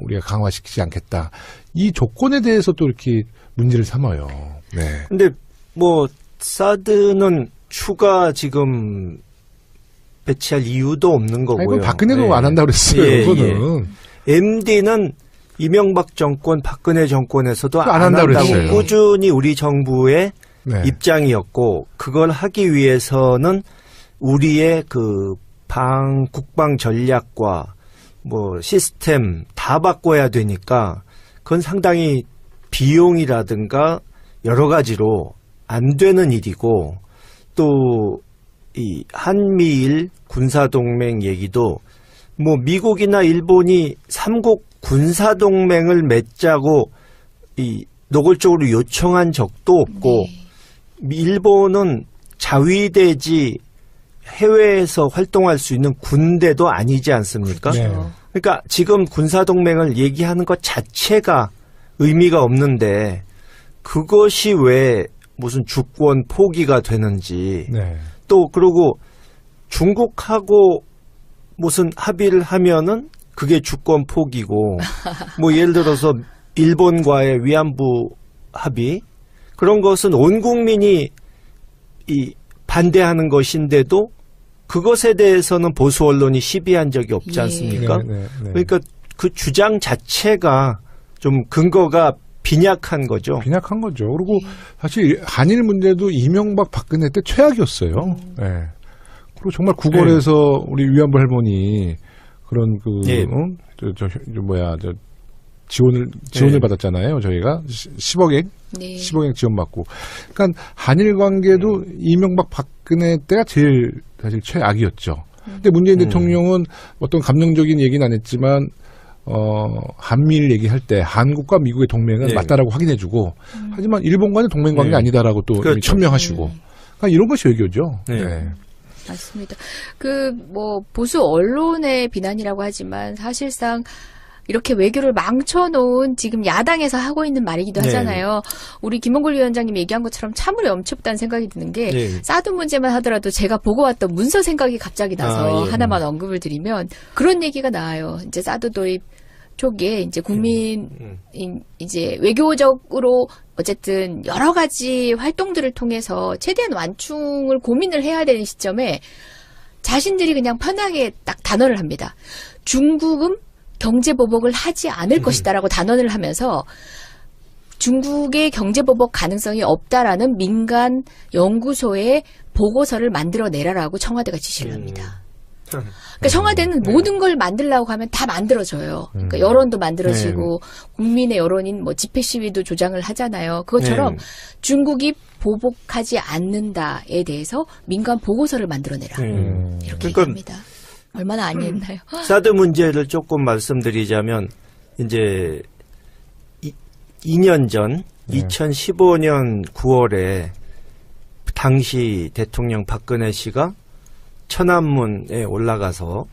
[SPEAKER 1] 우리가 강화시키지 않겠다. 이 조건에 대해서 또 이렇게 문제를 삼아요. 네.
[SPEAKER 3] 근데 뭐 사드는 추가 지금 배치할 이유도 없는 거고요.
[SPEAKER 1] 아니, 박근혜도 안 한다고 그랬어요. 그거는.
[SPEAKER 3] MD는 이명박 정권, 박근혜 정권에서도
[SPEAKER 1] 안
[SPEAKER 3] 안
[SPEAKER 1] 한다고
[SPEAKER 3] 한다고
[SPEAKER 1] 그랬어요.
[SPEAKER 3] 꾸준히 우리 정부의
[SPEAKER 1] 네.
[SPEAKER 3] 입장이었고 그걸 하기 위해서는 우리의 그 국방 전략과 뭐 시스템 다 바꿔야 되니까 그건 상당히 비용이라든가 여러 가지로 안 되는 일이고 또 이 한미일 군사동맹 얘기도 뭐 미국이나 일본이 삼국 군사동맹을 맺자고 이 노골적으로 요청한 적도 없고 일본은 자위대지 해외에서 활동할 수 있는 군대도 아니지 않습니까?
[SPEAKER 1] 네.
[SPEAKER 3] 그러니까 지금 군사동맹을 얘기하는 것 자체가 의미가 없는데 그것이 왜 무슨 주권 포기가 되는지
[SPEAKER 1] 네.
[SPEAKER 3] 또 그리고 중국하고 무슨 합의를 하면은 그게 주권 포기고 뭐 예를 들어서 일본과의 위안부 합의 그런 것은 온 국민이 이 반대하는 것인데도 그것에 대해서는 보수 언론이 시비한 적이 없지 않습니까?
[SPEAKER 1] 네.
[SPEAKER 3] 그러니까 그 주장 자체가 좀 근거가 빈약한 거죠.
[SPEAKER 1] 빈약한 거죠. 그리고 사실 한일 문제도 이명박 박근혜 때 최악이었어요. 네. 그리고 정말 구걸에서 우리 위안부 할머니 그런 지원을 받았잖아요. 저희가 10억엔 10억엔 지원받고. 그러니까 한일 관계도 이명박 박근혜 때가 제일 사실 최악이었죠. 근데 문재인 대통령은 어떤 감정적인 얘기는 안 했지만 한미일 얘기할 때 한국과 미국의 동맹은
[SPEAKER 3] 네.
[SPEAKER 1] 맞다라고 확인해주고 하지만 일본과는 동맹관계
[SPEAKER 3] 네.
[SPEAKER 1] 아니다라고 또
[SPEAKER 3] 그렇죠.
[SPEAKER 1] 이미 천명하시고 그러니까 이런 것이 외교죠.
[SPEAKER 3] 네.
[SPEAKER 1] 네.
[SPEAKER 2] 맞습니다. 보수 언론의 비난이라고 하지만 사실상 이렇게 외교를 망쳐놓은 지금 야당에서 하고 있는 말이기도
[SPEAKER 3] 네.
[SPEAKER 2] 하잖아요. 우리 김mon골 위원장님이 얘기한 것처럼 참으로 엄청다는 생각이 드는 게
[SPEAKER 3] 네.
[SPEAKER 2] 사드 문제만 하더라도 제가 보고 왔던 문서 생각이 갑자기 나서
[SPEAKER 3] 예.
[SPEAKER 2] 하나만 언급을 드리면 그런 얘기가 나와요. 이제 사드 도입 초기에 이제 국민 이제 외교적으로 어쨌든 여러 가지 활동들을 통해서 최대한 완충을 고민을 해야 되는 시점에 자신들이 그냥 편하게 딱 단언을 합니다. 중국은 경제보복을 하지 않을 것이다라고 단언을 하면서 중국의 경제보복 가능성이 없다라는 민간 연구소의 보고서를 만들어내라라고 청와대가 지시를 합니다. 그러니까 청와대는 모든 걸 만들려고 하면 다 만들어져요. 그러니까 여론도 만들어지고 국민의 여론인 집회 시위도 조장을 하잖아요. 그것처럼 중국이 보복하지 않는다에 대해서 민간 보고서를 만들어내라. 이렇게
[SPEAKER 3] 그러니까
[SPEAKER 2] 얘기합니다. 얼마나 아니했나요?
[SPEAKER 3] 사드 문제를 조금 말씀드리자면 이제 2년 전 2015년 9월에 당시 대통령 박근혜 씨가 천안문에 올라가서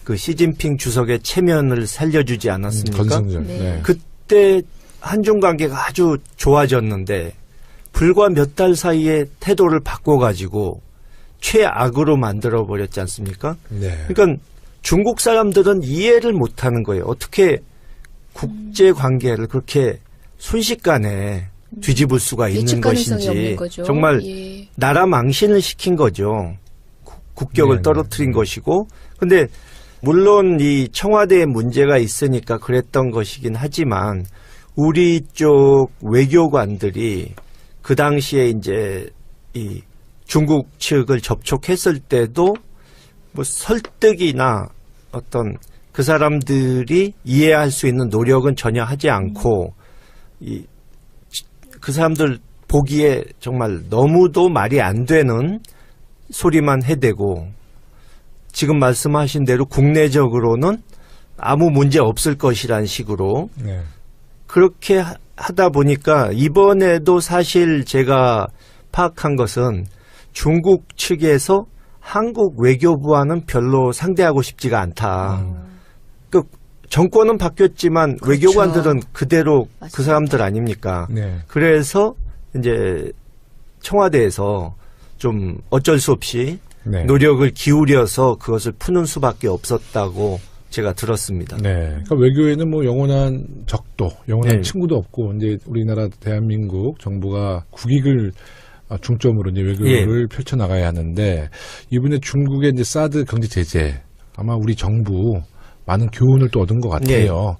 [SPEAKER 3] 그 시진핑 주석의 체면을 살려주지 않았습니까?
[SPEAKER 1] 건승절.
[SPEAKER 2] 네.
[SPEAKER 1] 네.
[SPEAKER 3] 그때 한중 관계가 아주 좋아졌는데 불과 몇 달 사이에 태도를 바꿔가지고 최악으로 만들어버렸지 않습니까?
[SPEAKER 1] 네.
[SPEAKER 3] 그러니까 중국 사람들은 이해를 못하는 거예요. 어떻게 국제 관계를 그렇게 순식간에 뒤집을 수가 있는
[SPEAKER 2] 예측 가능성이
[SPEAKER 3] 것인지
[SPEAKER 2] 없는 거죠.
[SPEAKER 3] 정말
[SPEAKER 2] 예.
[SPEAKER 3] 나라 망신을 시킨 거죠. 국격을
[SPEAKER 1] 네,
[SPEAKER 3] 떨어뜨린 것이고, 근데 물론 이 청와대에 문제가 있으니까 그랬던 것이긴 하지만 우리 쪽 외교관들이 그 당시에 이제 이 중국 측을 접촉했을 때도 설득이나 어떤 그 사람들이 이해할 수 있는 노력은 전혀 하지 않고 그 사람들 보기에 정말 너무도 말이 안 되는 소리만 해대고 지금 말씀하신 대로 국내적으로는 아무 문제 없을 것이란 식으로
[SPEAKER 1] 네.
[SPEAKER 3] 그렇게 하다 보니까 이번에도 사실 제가 파악한 것은 중국 측에서 한국 외교부와는 별로 상대하고 싶지가 않다. 그 정권은 바뀌었지만
[SPEAKER 2] 그렇죠.
[SPEAKER 3] 외교관들은 그대로
[SPEAKER 2] 맞습니다.
[SPEAKER 3] 그 사람들 아닙니까?
[SPEAKER 1] 네.
[SPEAKER 3] 그래서 이제 청와대에서 좀 어쩔 수 없이
[SPEAKER 1] 네.
[SPEAKER 3] 노력을 기울여서 그것을 푸는 수밖에 없었다고 제가 들었습니다.
[SPEAKER 1] 네. 그러니까 외교에는 영원한 적도, 영원한
[SPEAKER 3] 네.
[SPEAKER 1] 친구도 없고, 이제 우리나라 대한민국 정부가 국익을 중점으로 이제 외교를 펼쳐나가야 하는데, 이번에 중국의 이제 사드 경제 제재, 아마 우리 정부 많은 교훈을 또 얻은 것 같아요.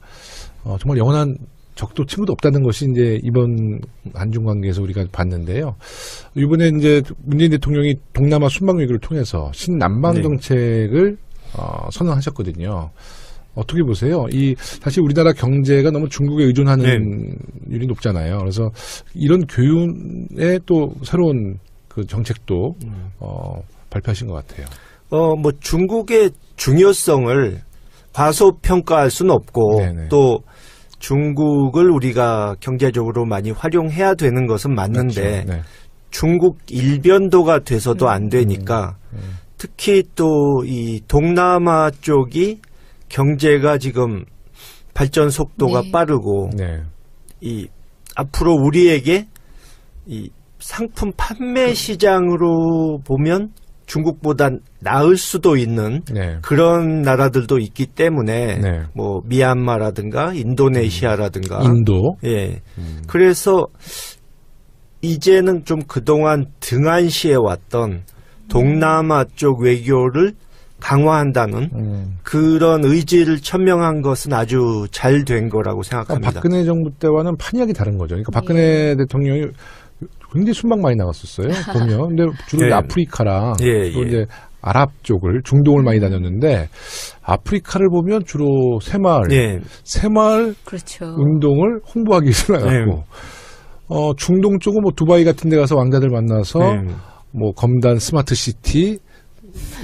[SPEAKER 1] 정말 영원한 적도 친구도 없다는 것이 이제 이번 한중 관계에서 우리가 봤는데요. 이번에 이제 문재인 대통령이 동남아 순방 외교를 통해서 신남방
[SPEAKER 3] 네.
[SPEAKER 1] 정책을 선언하셨거든요. 어떻게 보세요? 사실 우리나라 경제가 너무 중국에 의존하는 일이 높잖아요. 그래서 이런 교훈에 또 새로운 그 정책도 발표하신 것 같아요.
[SPEAKER 3] 중국의 중요성을 과소평가할 수는 없고
[SPEAKER 1] 네네.
[SPEAKER 3] 또 중국을 우리가 경제적으로 많이 활용해야 되는 것은 맞는데
[SPEAKER 1] 그렇죠. 네.
[SPEAKER 3] 중국 일변도가 돼서도 안 되니까 특히 또 이 동남아 쪽이 경제가 지금 발전 속도가
[SPEAKER 2] 네.
[SPEAKER 3] 빠르고
[SPEAKER 1] 네.
[SPEAKER 3] 이 앞으로 우리에게 이 상품 판매 시장으로 보면 중국보다 나을 수도 있는
[SPEAKER 1] 네.
[SPEAKER 3] 그런 나라들도 있기 때문에
[SPEAKER 1] 네.
[SPEAKER 3] 미얀마라든가 인도네시아라든가
[SPEAKER 1] 인도.
[SPEAKER 3] 예. 그래서 이제는 좀 그동안 등한시해 왔던 동남아 쪽 외교를 강화한다는 그런 의지를 천명한 것은 아주 잘 된 거라고 생각합니다.
[SPEAKER 1] 박근혜 정부 때와는 판이하게 다른 거죠. 그러니까 박근혜 대통령이 굉장히 순방 많이 나갔었어요. 보면. 근데 주로
[SPEAKER 3] 예.
[SPEAKER 1] 아프리카랑
[SPEAKER 3] 예,
[SPEAKER 1] 또
[SPEAKER 3] 예.
[SPEAKER 1] 이제 아랍 쪽을 중동을 많이 다녔는데 아프리카를 보면 주로 새마을,
[SPEAKER 3] 예.
[SPEAKER 1] 새마을
[SPEAKER 2] 그렇죠.
[SPEAKER 1] 운동을 홍보하기 위해서 나갔고 중동 쪽은 두바이 같은 데 가서 왕자들 만나서 뭐 검단 스마트 시티,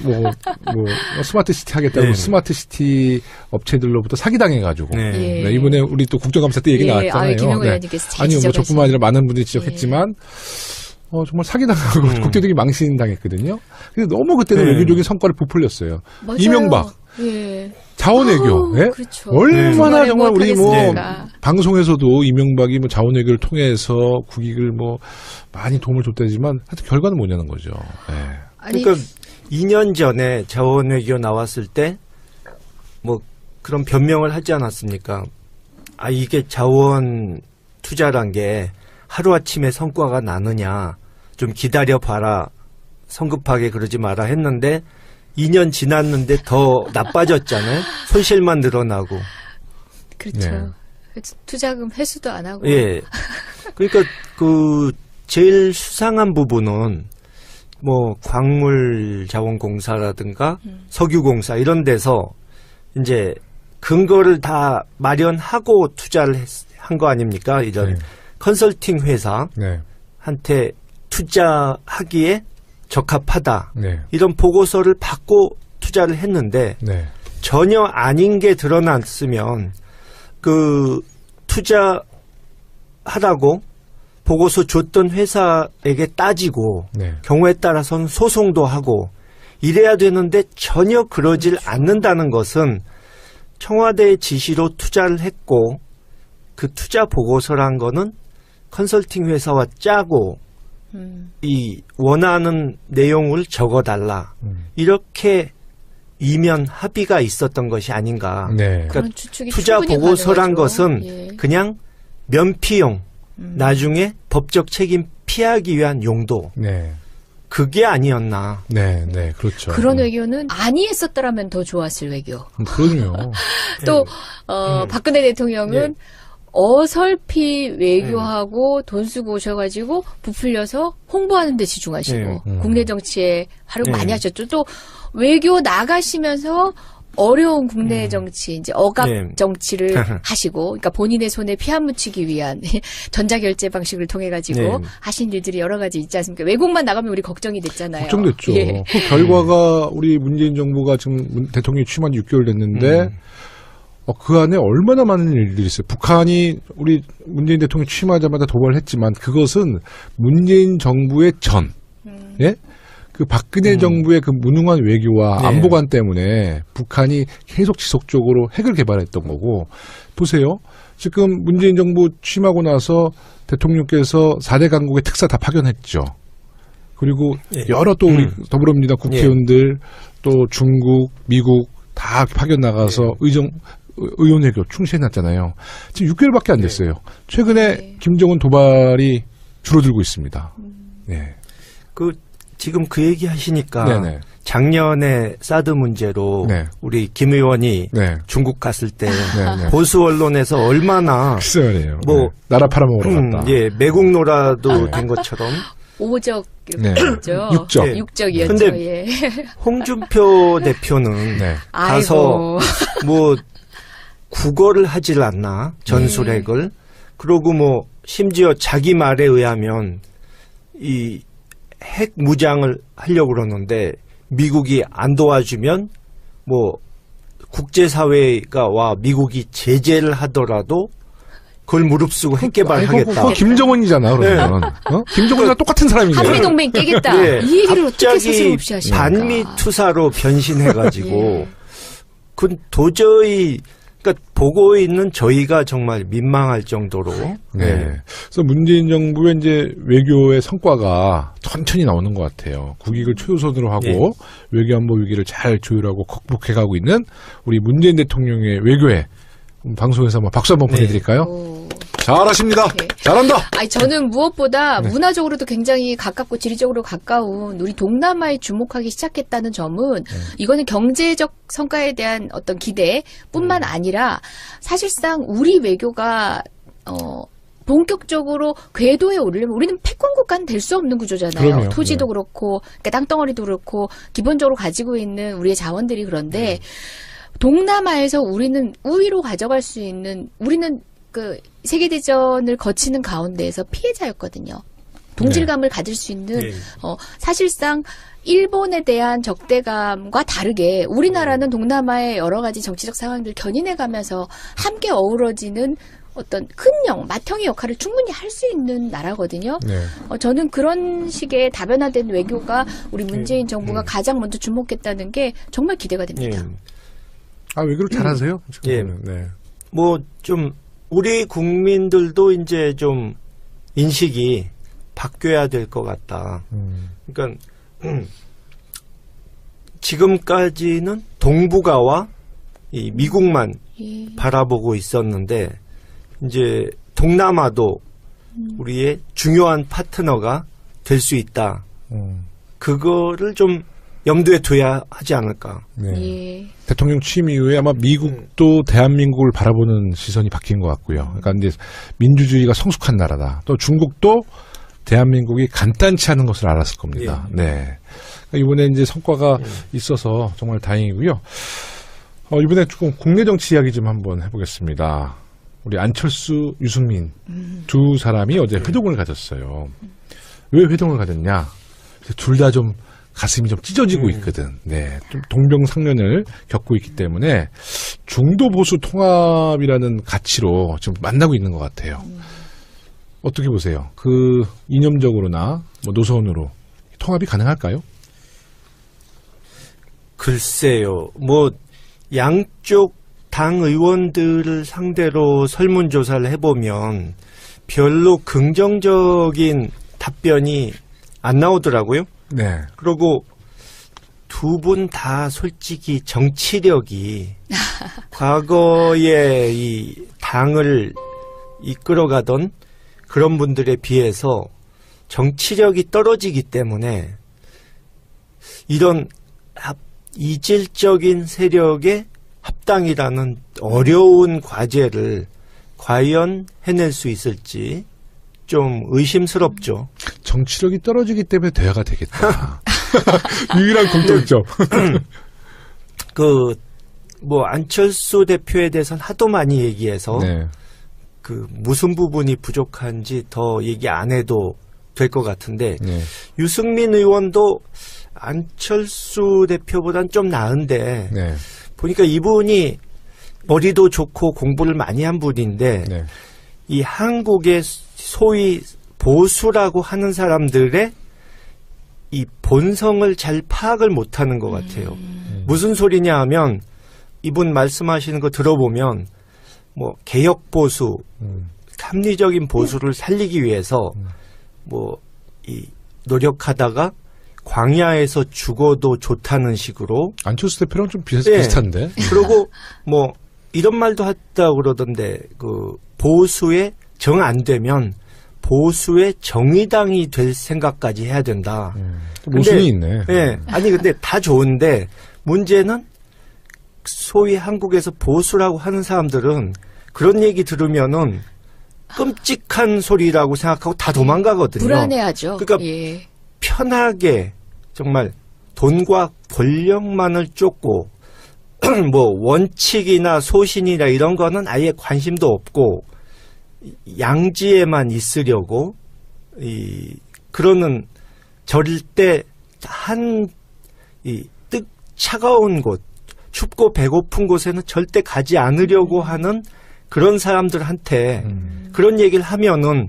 [SPEAKER 1] 뭐 스마트 시티 하겠다고
[SPEAKER 3] 네.
[SPEAKER 1] 스마트 시티 업체들로부터 사기당해가지고.
[SPEAKER 3] 네.
[SPEAKER 2] 예.
[SPEAKER 1] 네, 이번에 우리 또 국정감사 때 얘기 나왔잖아요.
[SPEAKER 2] 김영우
[SPEAKER 1] 네.
[SPEAKER 2] 의원님께서 잘
[SPEAKER 1] 아니요, 뭐
[SPEAKER 2] 지적하신-
[SPEAKER 1] 저뿐만 아니라 많은 분들이 지적했지만, 정말 사기당하고 국대들이 망신당했거든요. 근데 너무 그때는
[SPEAKER 3] 네.
[SPEAKER 1] 외교적인 성과를 부풀렸어요.
[SPEAKER 2] 맞아요.
[SPEAKER 1] 이명박.
[SPEAKER 2] 예.
[SPEAKER 1] 자원외교.
[SPEAKER 2] 아우,
[SPEAKER 1] 예?
[SPEAKER 2] 그렇죠.
[SPEAKER 1] 얼마나
[SPEAKER 2] 네.
[SPEAKER 1] 정말 우리 뭐
[SPEAKER 2] 못하겠습니까?
[SPEAKER 1] 방송에서도 이명박이 뭐 자원외교를 통해서 국익을 뭐 많이 도움을 줬다지만 하여튼 결과는 뭐냐는 거죠. 예.
[SPEAKER 2] 아니,
[SPEAKER 3] 그러니까 2년 전에 자원외교 나왔을 때 뭐 그런 변명을 하지 않았습니까? 아, 이게 자원 투자란 게 하루아침에 성과가 나느냐. 좀 기다려봐라. 성급하게 그러지 마라 했는데 2년 지났는데 더 나빠졌잖아요. 손실만 늘어나고.
[SPEAKER 2] 그렇죠. 투자금 회수도 안 하고.
[SPEAKER 3] 예. 그러니까 그 제일 수상한 부분은 뭐 광물자원공사라든가 석유공사 이런 데서 이제 근거를 다 마련하고 투자를 한 거 아닙니까? 이런
[SPEAKER 1] 네.
[SPEAKER 3] 컨설팅 회사한테
[SPEAKER 1] 네.
[SPEAKER 3] 투자하기에 적합하다.
[SPEAKER 1] 네.
[SPEAKER 3] 이런 보고서를 받고 투자를 했는데
[SPEAKER 1] 네.
[SPEAKER 3] 전혀 아닌 게 드러났으면 그 투자하라고 보고서 줬던 회사에게 따지고
[SPEAKER 1] 네.
[SPEAKER 3] 경우에 따라서는 소송도 하고 이래야 되는데 전혀 그러질 않는다는 것은 청와대의 지시로 투자를 했고 그 투자 보고서란 거는 컨설팅 회사와 짜고 이 원하는 내용을 적어달라. 이렇게 이면 합의가 있었던 것이 아닌가.
[SPEAKER 1] 네.
[SPEAKER 2] 그런 추측이
[SPEAKER 3] 투자
[SPEAKER 2] 충분히
[SPEAKER 3] 보고서란
[SPEAKER 2] 가능하죠.
[SPEAKER 3] 것은
[SPEAKER 2] 예.
[SPEAKER 3] 그냥 면피용, 나중에 법적 책임 피하기 위한 용도.
[SPEAKER 1] 네.
[SPEAKER 3] 그게 아니었나.
[SPEAKER 1] 네. 네. 그렇죠.
[SPEAKER 2] 그런 외교는 아니 했었더라면 더 좋았을 외교.
[SPEAKER 1] 그럼요.
[SPEAKER 2] 또 박근혜 대통령은 어설피 외교하고 돈 쓰고 오셔가지고 부풀려서 홍보하는 데 집중하시고 국내 정치에 활용 많이 하셨죠. 또 외교 나가시면서 어려운 국내 정치, 이제 억압
[SPEAKER 3] 네.
[SPEAKER 2] 정치를 하시고, 그러니까 본인의 손에 피 안 묻히기 위한 전자결제 방식을 통해가지고
[SPEAKER 3] 네.
[SPEAKER 2] 하신 일들이 여러 가지 있지 않습니까? 외국만 나가면 우리 걱정이 됐잖아요.
[SPEAKER 1] 걱정됐죠.
[SPEAKER 2] 예.
[SPEAKER 1] 그 결과가 우리 문재인 정부가 지금 대통령이 취임한 지 6개월 됐는데 그 안에 얼마나 많은 일들이 있어요. 북한이 우리 문재인 대통령이 취임하자마자 도발을 했지만 그것은 문재인 정부의 전, 예? 그 박근혜 정부의 그 무능한 외교와
[SPEAKER 3] 네.
[SPEAKER 1] 안보관 때문에 북한이 계속 지속적으로 핵을 개발했던 거고 보세요. 지금 문재인 정부 취임하고 나서 대통령께서 4대 강국의 특사 다 파견했죠. 그리고
[SPEAKER 3] 예.
[SPEAKER 1] 여러 또 우리 더불어민주당 국회의원들 또 중국, 미국 다 파견 나가서 의원 외교 충실해놨잖아요. 지금 6개월밖에 안 됐어요. 최근에
[SPEAKER 2] 네.
[SPEAKER 1] 김정은 도발이 줄어들고 있습니다. 네.
[SPEAKER 3] 그 지금 그 얘기 하시니까
[SPEAKER 1] 네네.
[SPEAKER 3] 작년에 사드 문제로
[SPEAKER 1] 네.
[SPEAKER 3] 우리 김 의원이
[SPEAKER 1] 네.
[SPEAKER 3] 중국 갔을 때
[SPEAKER 1] 네.
[SPEAKER 3] 보수 언론에서 얼마나
[SPEAKER 1] 글쎄 말이에요.
[SPEAKER 3] 뭐,
[SPEAKER 1] 네. 나라 팔아먹으러 갔다.
[SPEAKER 3] 예, 매국노라도
[SPEAKER 1] 네.
[SPEAKER 3] 된 것처럼
[SPEAKER 2] 오적
[SPEAKER 1] 네.
[SPEAKER 2] 이렇게 했죠.
[SPEAKER 1] 육적.
[SPEAKER 3] 네.
[SPEAKER 2] 육적이었죠.
[SPEAKER 3] 근데
[SPEAKER 2] 예.
[SPEAKER 3] 홍준표 대표는
[SPEAKER 1] 네.
[SPEAKER 3] 가서 뭐 국어를 하질 않나 전술핵을 그러고 뭐 심지어 자기 말에 의하면 이 핵 무장을 하려고 그러는데 미국이 안 도와주면 뭐 국제사회가 와 미국이 제재를 하더라도 그걸 무릅쓰고 핵 개발하겠다.
[SPEAKER 1] 그거 김정은이잖아, 그러면. 어? 김정은이랑 똑같은 사람이네.
[SPEAKER 2] 한미동맹 깨겠다.
[SPEAKER 3] 예,
[SPEAKER 2] 이 얘기를 어떻게
[SPEAKER 3] 갑자기
[SPEAKER 2] 스스럼없이 하십니까?
[SPEAKER 3] 반미 투사로 변신해가지고
[SPEAKER 2] 예.
[SPEAKER 3] 그건 도저히 그러니까 보고 있는 저희가 정말 민망할 정도로
[SPEAKER 1] 네.
[SPEAKER 3] 네.
[SPEAKER 1] 그래서 문재인 정부의 이제 외교의 성과가 천천히 나오는 것 같아요. 국익을 최우선으로 하고
[SPEAKER 3] 네.
[SPEAKER 1] 외교안보 위기를 잘 조율하고 극복해가고 있는 우리 문재인 대통령의 외교에 방송에서 한번 박수 한번
[SPEAKER 3] 네.
[SPEAKER 1] 보내드릴까요?
[SPEAKER 2] 오.
[SPEAKER 1] 잘하십니다.
[SPEAKER 2] 네.
[SPEAKER 1] 잘한다.
[SPEAKER 2] 아니 저는 무엇보다 문화적으로도 굉장히 가깝고 지리적으로 가까운 우리 동남아에 주목하기 시작했다는 점은 이거는 경제적 성과에 대한 어떤 기대뿐만 아니라 사실상 우리 외교가 본격적으로 궤도에 오르려면 우리는 패권 국가는 될 수 없는 구조잖아요.
[SPEAKER 1] 그럼요.
[SPEAKER 2] 토지도
[SPEAKER 1] 네.
[SPEAKER 2] 그렇고 그러니까 땅덩어리도 그렇고 기본적으로 가지고 있는 우리의 자원들이 그런데 동남아에서 우리는 우위로 가져갈 수 있는 우리는 그 세계대전을 거치는 가운데에서 피해자였거든요. 동질감을 가질 수 있는
[SPEAKER 3] 네.
[SPEAKER 2] 사실상 일본에 대한 적대감과 다르게 우리나라는 동남아의 여러 가지 정치적 상황들 견인해가면서 함께 어우러지는 어떤 큰형, 맏형의 역할을 충분히 할 수 있는 나라거든요.
[SPEAKER 1] 네.
[SPEAKER 2] 저는 그런 식의 다변화된 외교가 우리 문재인 정부가 가장 먼저 주목했다는 게 정말 기대가 됩니다.
[SPEAKER 1] 아, 외교를 잘하세요?
[SPEAKER 3] 예.
[SPEAKER 1] 네.
[SPEAKER 3] 뭐 좀 우리 국민들도 이제 좀 인식이 바뀌어야 될 것 같다. 그러니까 지금까지는 동북아와 이 미국만
[SPEAKER 2] 예.
[SPEAKER 3] 바라보고 있었는데 이제 동남아도 우리의 중요한 파트너가 될 수 있다. 그거를 좀 염두에 둬야 하지 않을까.
[SPEAKER 1] 네.
[SPEAKER 2] 예.
[SPEAKER 1] 대통령 취임 이후에 아마 미국도 대한민국을 바라보는 시선이 바뀐 것 같고요. 그러니까 이제 민주주의가 성숙한 나라다. 또 중국도 대한민국이 간단치 않은 것을 알았을 겁니다. 네. 그러니까 이번에 이제 성과가 있어서 정말 다행이고요. 이번에 조금 국내 정치 이야기 좀 한번 해보겠습니다. 우리 안철수, 유승민 두 사람이 어제 회동을 가졌어요. 왜 회동을 가졌냐? 둘 다 좀 가슴이 좀 찢어지고 있거든. 네. 좀 동병상련을 겪고 있기 때문에 중도 보수 통합이라는 가치로 지금 만나고 있는 것 같아요. 어떻게 보세요? 그 이념적으로나 뭐 노선으로 통합이 가능할까요?
[SPEAKER 3] 글쎄요. 뭐 양쪽 당 의원들을 상대로 설문조사를 해보면 별로 긍정적인 답변이 안 나오더라고요.
[SPEAKER 1] 네.
[SPEAKER 3] 그리고 두 분 다 솔직히 정치력이 과거에 이 당을 이끌어가던 그런 분들에 비해서 정치력이 떨어지기 때문에 이런 이질적인 세력의 합당이라는 어려운 과제를 과연 해낼 수 있을지 좀 의심스럽죠.
[SPEAKER 1] 정치력이 떨어지기 때문에 대화가 되겠다. 유일한 공통점.
[SPEAKER 3] 뭐 안철수 대표에 대해서는 하도 많이 얘기해서
[SPEAKER 1] 네.
[SPEAKER 3] 그 무슨 부분이 부족한지 더 얘기 안 해도 될 것 같은데
[SPEAKER 1] 네.
[SPEAKER 3] 유승민 의원도 안철수 대표보단 좀 나은데
[SPEAKER 1] 네.
[SPEAKER 3] 보니까 이분이 머리도 좋고 공부를 많이 한 분인데
[SPEAKER 1] 네.
[SPEAKER 3] 이 한국의 소위 보수라고 하는 사람들의 이 본성을 잘 파악을 못하는 것 같아요. 무슨 소리냐 하면 이분 말씀하시는 거 들어보면 뭐 개혁 보수, 합리적인 보수를 살리기 위해서 뭐 이 노력하다가 광야에서 죽어도 좋다는 식으로
[SPEAKER 1] 안철수 대표랑 좀
[SPEAKER 3] 네.
[SPEAKER 1] 비슷한데.
[SPEAKER 3] 그리고 뭐 이런 말도 했다고 그러던데 그 보수에 정 안 되면 보수의 정의당이 될 생각까지 해야 된다.
[SPEAKER 1] 모순이 있네.
[SPEAKER 3] 네, 아니 근데 다 좋은데 문제는 소위 한국에서 보수라고 하는 사람들은 그런 얘기 들으면은 끔찍한 소리라고 생각하고 다 도망가거든요.
[SPEAKER 2] 불안해하죠.
[SPEAKER 3] 그러니까
[SPEAKER 2] 예.
[SPEAKER 3] 편하게 정말 돈과 권력만을 쫓고 뭐 원칙이나 소신이나 이런 거는 아예 관심도 없고 양지에만 있으려고 그러는 절대 뜨 차가운 곳, 춥고 배고픈 곳에는 절대 가지 않으려고 하는 그런 사람들한테 그런 얘기를 하면은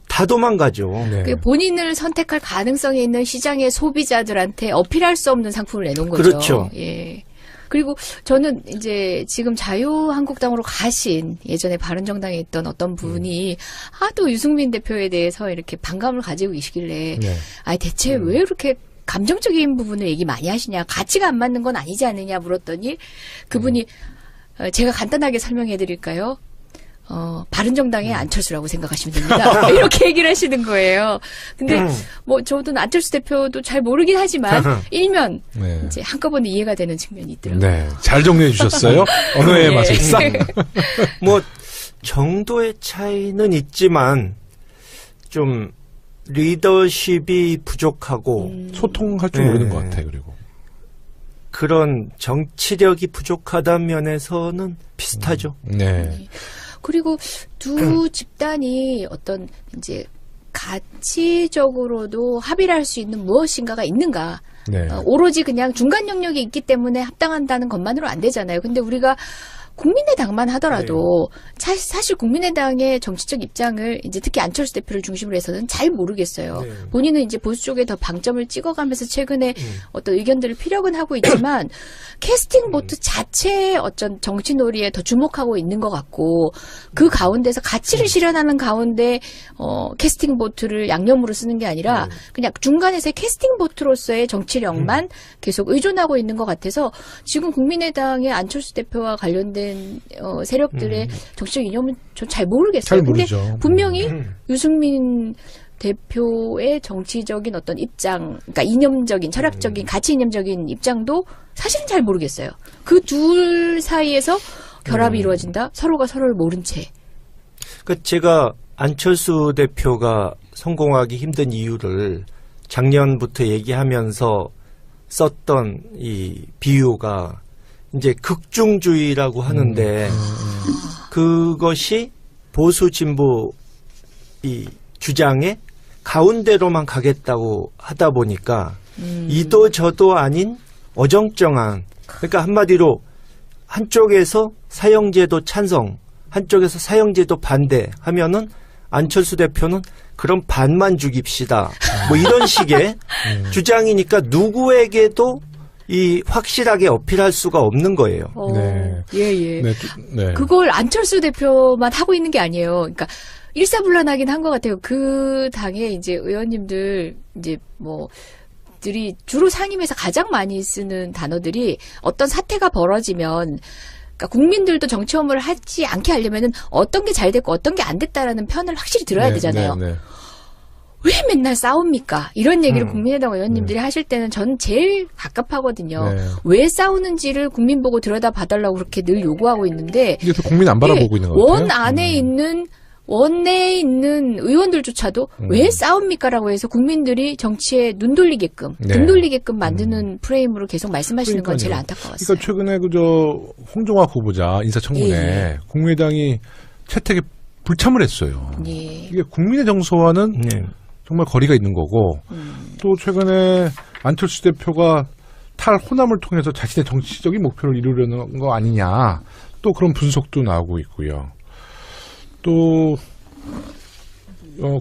[SPEAKER 3] 다 도망가죠.
[SPEAKER 1] 네.
[SPEAKER 2] 그 본인을 선택할 가능성이 있는 시장의 소비자들한테 어필할 수 없는 상품을 내놓은 거죠.
[SPEAKER 3] 그렇죠.
[SPEAKER 2] 예. 그리고 저는 이제 지금 자유한국당으로 가신 예전에 바른정당에 있던 어떤 분이 하도 유승민 대표에 대해서 이렇게 반감을 가지고 계시길래
[SPEAKER 1] 네.
[SPEAKER 2] 대체 왜 이렇게 감정적인 부분을 얘기 많이 하시냐, 가치가 안 맞는 건 아니지 않느냐 물었더니 그분이 제가 간단하게 설명해 드릴까요? 바른정당의 안철수라고 생각하시면 됩니다. 이렇게 얘기를 하시는 거예요. 근데 뭐 저도 안철수 대표도 잘 모르긴 하지만 일면
[SPEAKER 1] 네.
[SPEAKER 2] 이제 한꺼번에 이해가 되는 측면이 있더라고요.
[SPEAKER 1] 네. 잘 정리해 주셨어요. 언어의
[SPEAKER 2] 예.
[SPEAKER 1] 맛을 싹.
[SPEAKER 3] 뭐 정도의 차이는 있지만 좀 리더십이 부족하고
[SPEAKER 1] 소통할 줄
[SPEAKER 3] 네.
[SPEAKER 1] 모르는 것 같아. 그리고.
[SPEAKER 3] 그런 정치력이 부족하다는 면에서는 비슷하죠.
[SPEAKER 1] 네.
[SPEAKER 2] 그리고 두 집단이 어떤 이제 가치적으로도 합의를 할 수 있는 무엇인가가 있는가.
[SPEAKER 1] 네.
[SPEAKER 2] 오로지 그냥 중간 영역이 있기 때문에 합당한다는 것만으로 안 되잖아요. 근데 우리가 국민의당만 하더라도 사실 국민의당의 정치적 입장을 이제 특히 안철수 대표를 중심으로 해서는 잘 모르겠어요.
[SPEAKER 3] 네.
[SPEAKER 2] 본인은 이제 보수 쪽에 더 방점을 찍어가면서 최근에 어떤 의견들을 피력은 하고 있지만 캐스팅 보트 자체의 어떤 정치 놀이에 더 주목하고 있는 것 같고 그 가운데서 가치를 실현하는 가운데 캐스팅 보트를 양념으로 쓰는 게 아니라 그냥 중간에서의 캐스팅 보트로서의 정치력만 계속 의존하고 있는 것 같아서 지금 국민의당의 안철수 대표와 관련된 세력들의 정치적 이념은 전 잘 모르겠어요.
[SPEAKER 1] 잘 모르죠.
[SPEAKER 2] 근데 분명히 유승민 대표의 정치적인 어떤 입장, 그러니까 이념적인, 철학적인, 가치 이념적인 입장도 사실은 잘 모르겠어요. 그 둘 사이에서 결합이 이루어진다? 서로가 서로를 모른 채.
[SPEAKER 3] 그 제가 안철수 대표가 성공하기 힘든 이유를 작년부터 얘기하면서 썼던 이 비유가 이제 극중주의라고 하는데 그것이 보수 진보 이 주장의 가운데로만 가겠다고 하다 보니까 이도 저도 아닌 어정쩡한, 그러니까 한마디로 한쪽에서 사형제도 찬성, 한쪽에서 사형제도 반대하면은 안철수 대표는 그럼 반만 죽입시다. 뭐 이런 식의 주장이니까 누구에게도 이 확실하게 어필할 수가 없는 거예요.
[SPEAKER 1] 네.
[SPEAKER 2] 예.
[SPEAKER 1] 네. 네.
[SPEAKER 2] 그걸 안철수 대표만 하고 있는 게 아니에요. 그러니까 일사불란하긴 한 것 같아요. 그 당의 이제 의원님들 이제 들이 주로 상임에서 가장 많이 쓰는 단어들이 어떤 사태가 벌어지면 그러니까 국민들도 정치 업무를 하지 않게 하려면은 어떤 게 잘 됐고 어떤 게 안 됐다라는 편을 확실히 들어야 되잖아요.
[SPEAKER 1] 네.
[SPEAKER 2] 왜 맨날 싸웁니까? 이런 얘기를 국민의당 의원님들이 하실 때는 저는 제일 갑갑하거든요.
[SPEAKER 1] 네.
[SPEAKER 2] 왜 싸우는지를 국민 보고 들여다 봐달라고 그렇게 늘 요구하고 있는데
[SPEAKER 1] 이게 또 국민 안 바라보고 있는 것 같아요.
[SPEAKER 2] 원 안에 있는 원내에 있는 의원들조차도 왜 싸웁니까라고 해서 국민들이 정치에 눈 돌리게끔 등 돌리게끔 만드는 프레임으로 계속 말씀하시는 건 제일 안타까웠어요.
[SPEAKER 1] 그러니까 최근에 홍종학 후보자 인사청문회 국민의당이 채택에 불참을 했어요.
[SPEAKER 2] 예.
[SPEAKER 1] 이게 국민의 정서와는 정말 거리가 있는 거고 또 최근에 안철수 대표가 탈호남을 통해서 자신의 정치적인 목표를 이루려는 거 아니냐 또 그런 분석도 나오고 있고요. 또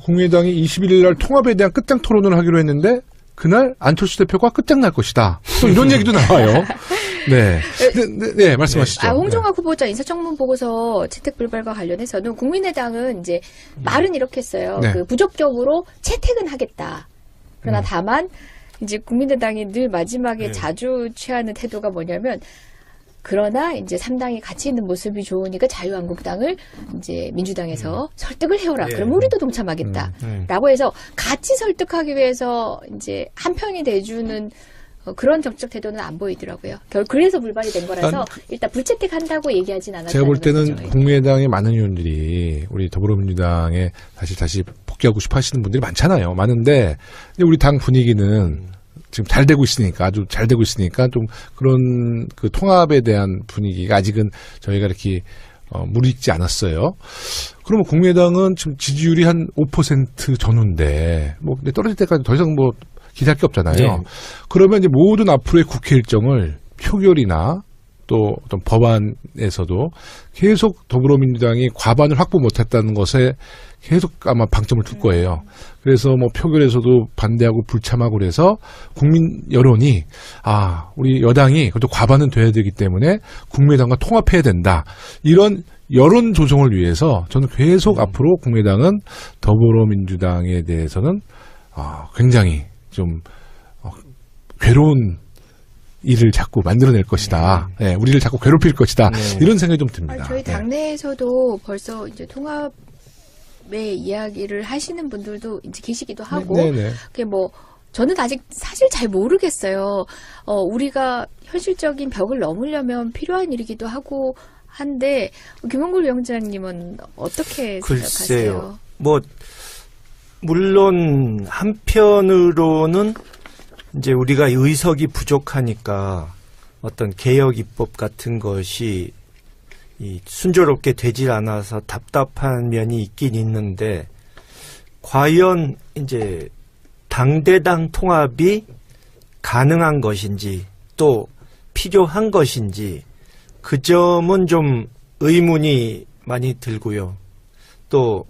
[SPEAKER 1] 국민의당이 21일 날 통합에 대한 끝장 토론을 하기로 했는데 그날 안철수 대표가 끝장날 것이다. 또 이런 얘기도 나와요. 네, 말씀하시죠.
[SPEAKER 2] 홍종학 후보자 인사청문 보고서 채택 불발과 관련해서는 국민의당은 이제 말은 이렇게 했어요. 그 부적격으로 채택은 하겠다. 그러나 다만 이제 국민의당이 늘 마지막에 자주 취하는 태도가 뭐냐면 그러나 이제 3당이 같이 있는 모습이 좋으니까 자유한국당을 이제 민주당에서 설득을 해오라. 그럼 우리도 동참하겠다. 라고 해서 같이 설득하기 위해서 이제 한 편이 돼주는 그런 정치적 태도는 안 보이더라고요. 그래서 불발이 된 거라서 일단 불채택한다고 얘기하진 않았다는
[SPEAKER 1] 제가 볼 때는
[SPEAKER 2] 거죠.
[SPEAKER 1] 국민의당의 많은 의원들이 우리 더불어민주당에 다시 복귀하고 싶어 하시는 분들이 많잖아요. 많은데 우리 당 분위기는 지금 잘 되고 있으니까 아주 잘 되고 있으니까 좀 그런 그 통합에 대한 분위기가 아직은 저희가 이렇게 무르익지 않았어요. 그러면 국민의당은 지금 지지율이 한 5% 전후인데 근데 떨어질 때까지 더 이상 기대할 게 없잖아요. 그러면 이제 모든 앞으로의 국회 일정을 표결이나 또 어떤 법안에서도 계속 더불어민주당이 과반을 확보 못했다는 것에 계속 아마 방점을 둘 거예요. 그래서 표결에서도 반대하고 불참하고 그래서 국민 여론이 우리 여당이 그래도 과반은 돼야 되기 때문에 국민의당과 통합해야 된다. 이런 여론 조정을 위해서 저는 계속 앞으로 국민의당은 더불어민주당에 대해서는 굉장히 좀 괴로운 일을 자꾸 만들어낼 것이다. 네, 우리를 자꾸 괴롭힐 것이다. 이런 생각이 좀 듭니다.
[SPEAKER 2] 저희 당내에서도 벌써 이제 통합의 이야기를 하시는 분들도 이제 계시기도 하고, 그게 저는 아직 사실 잘 모르겠어요. 우리가 현실적인 벽을 넘으려면 필요한 일이기도 하고 한데, 김원걸 위원장님은 어떻게 생각하세요?
[SPEAKER 3] 물론 한편으로는 이제 우리가 의석이 부족하니까 어떤 개혁 입법 같은 것이 순조롭게 되질 않아서 답답한 면이 있긴 있는데 과연 이제 당대당 통합이 가능한 것인지 또 필요한 것인지 그 점은 좀 의문이 많이 들고요. 또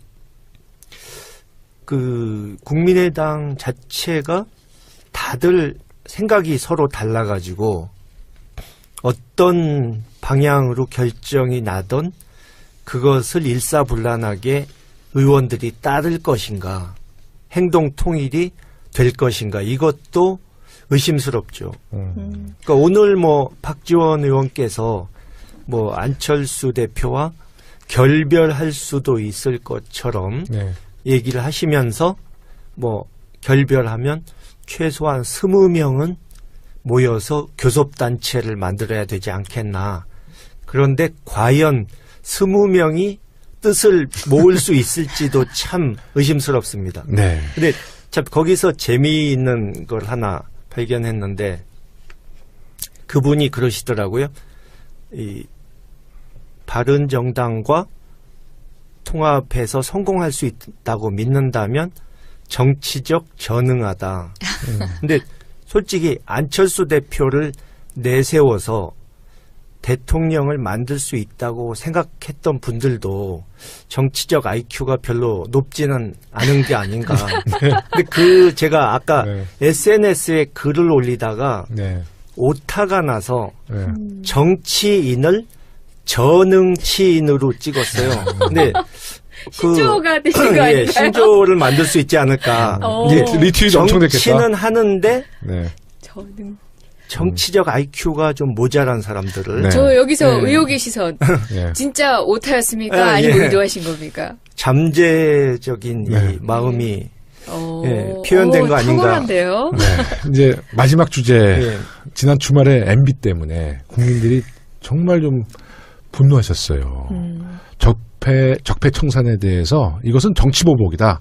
[SPEAKER 3] 그 국민의당 자체가 다들 생각이 서로 달라가지고 어떤 방향으로 결정이 나던 그것을 일사불란하게 의원들이 따를 것인가, 행동 통일이 될 것인가, 이것도 의심스럽죠. 그러니까 오늘 뭐 박지원 의원께서 뭐 안철수 대표와 결별할 수도 있을 것처럼
[SPEAKER 1] 네.
[SPEAKER 3] 얘기를 하시면서 뭐 결별하면 최소한 20명은 모여서 교섭단체를 만들어야 되지 않겠나. 그런데 과연 20명이 뜻을 모을 수 있을지도 참 의심스럽습니다.
[SPEAKER 1] 네.
[SPEAKER 3] 근데 참 거기서 재미있는 걸 하나 발견했는데 그분이 그러시더라고요. 이 바른정당과 통합해서 성공할 수 있다고 믿는다면 정치적 전능하다. 근데 솔직히 안철수 대표를 내세워서 대통령을 만들 수 있다고 생각했던 분들도 정치적 IQ가 별로 높지는 않은 게 아닌가. 근데 제가 아까
[SPEAKER 1] 네.
[SPEAKER 3] SNS에 글을 올리다가
[SPEAKER 1] 네.
[SPEAKER 3] 오타가 나서
[SPEAKER 1] 네.
[SPEAKER 3] 정치인을 전응치인으로 찍었어요. 근데
[SPEAKER 2] 신조어가 되신 거 아닌가요?
[SPEAKER 3] 신조어를 만들 수 있지 않을까.
[SPEAKER 2] 네,
[SPEAKER 1] 리트윗 엄청 됐겠다.
[SPEAKER 3] 정치는 하는데
[SPEAKER 1] 네.
[SPEAKER 2] 저는
[SPEAKER 3] 정치적 IQ가 좀 모자란 사람들을
[SPEAKER 1] 네.
[SPEAKER 2] 저 여기서
[SPEAKER 3] 네.
[SPEAKER 2] 의혹의 시선.
[SPEAKER 1] 네.
[SPEAKER 2] 진짜 오타였습니까?
[SPEAKER 3] 아,
[SPEAKER 2] 아니면
[SPEAKER 3] 예.
[SPEAKER 2] 의도하신 겁니까?
[SPEAKER 3] 잠재적인
[SPEAKER 1] 네.
[SPEAKER 3] 이 마음이
[SPEAKER 2] 어,
[SPEAKER 3] 예, 표현된 거 아닌가.
[SPEAKER 2] 탁월한데요?
[SPEAKER 1] 네. 이제 마지막 주제.
[SPEAKER 3] 예.
[SPEAKER 1] 지난 주말에 MB 때문에 국민들이 정말 좀 분노하셨어요. 적폐 청산에 대해서 이것은 정치보복이다.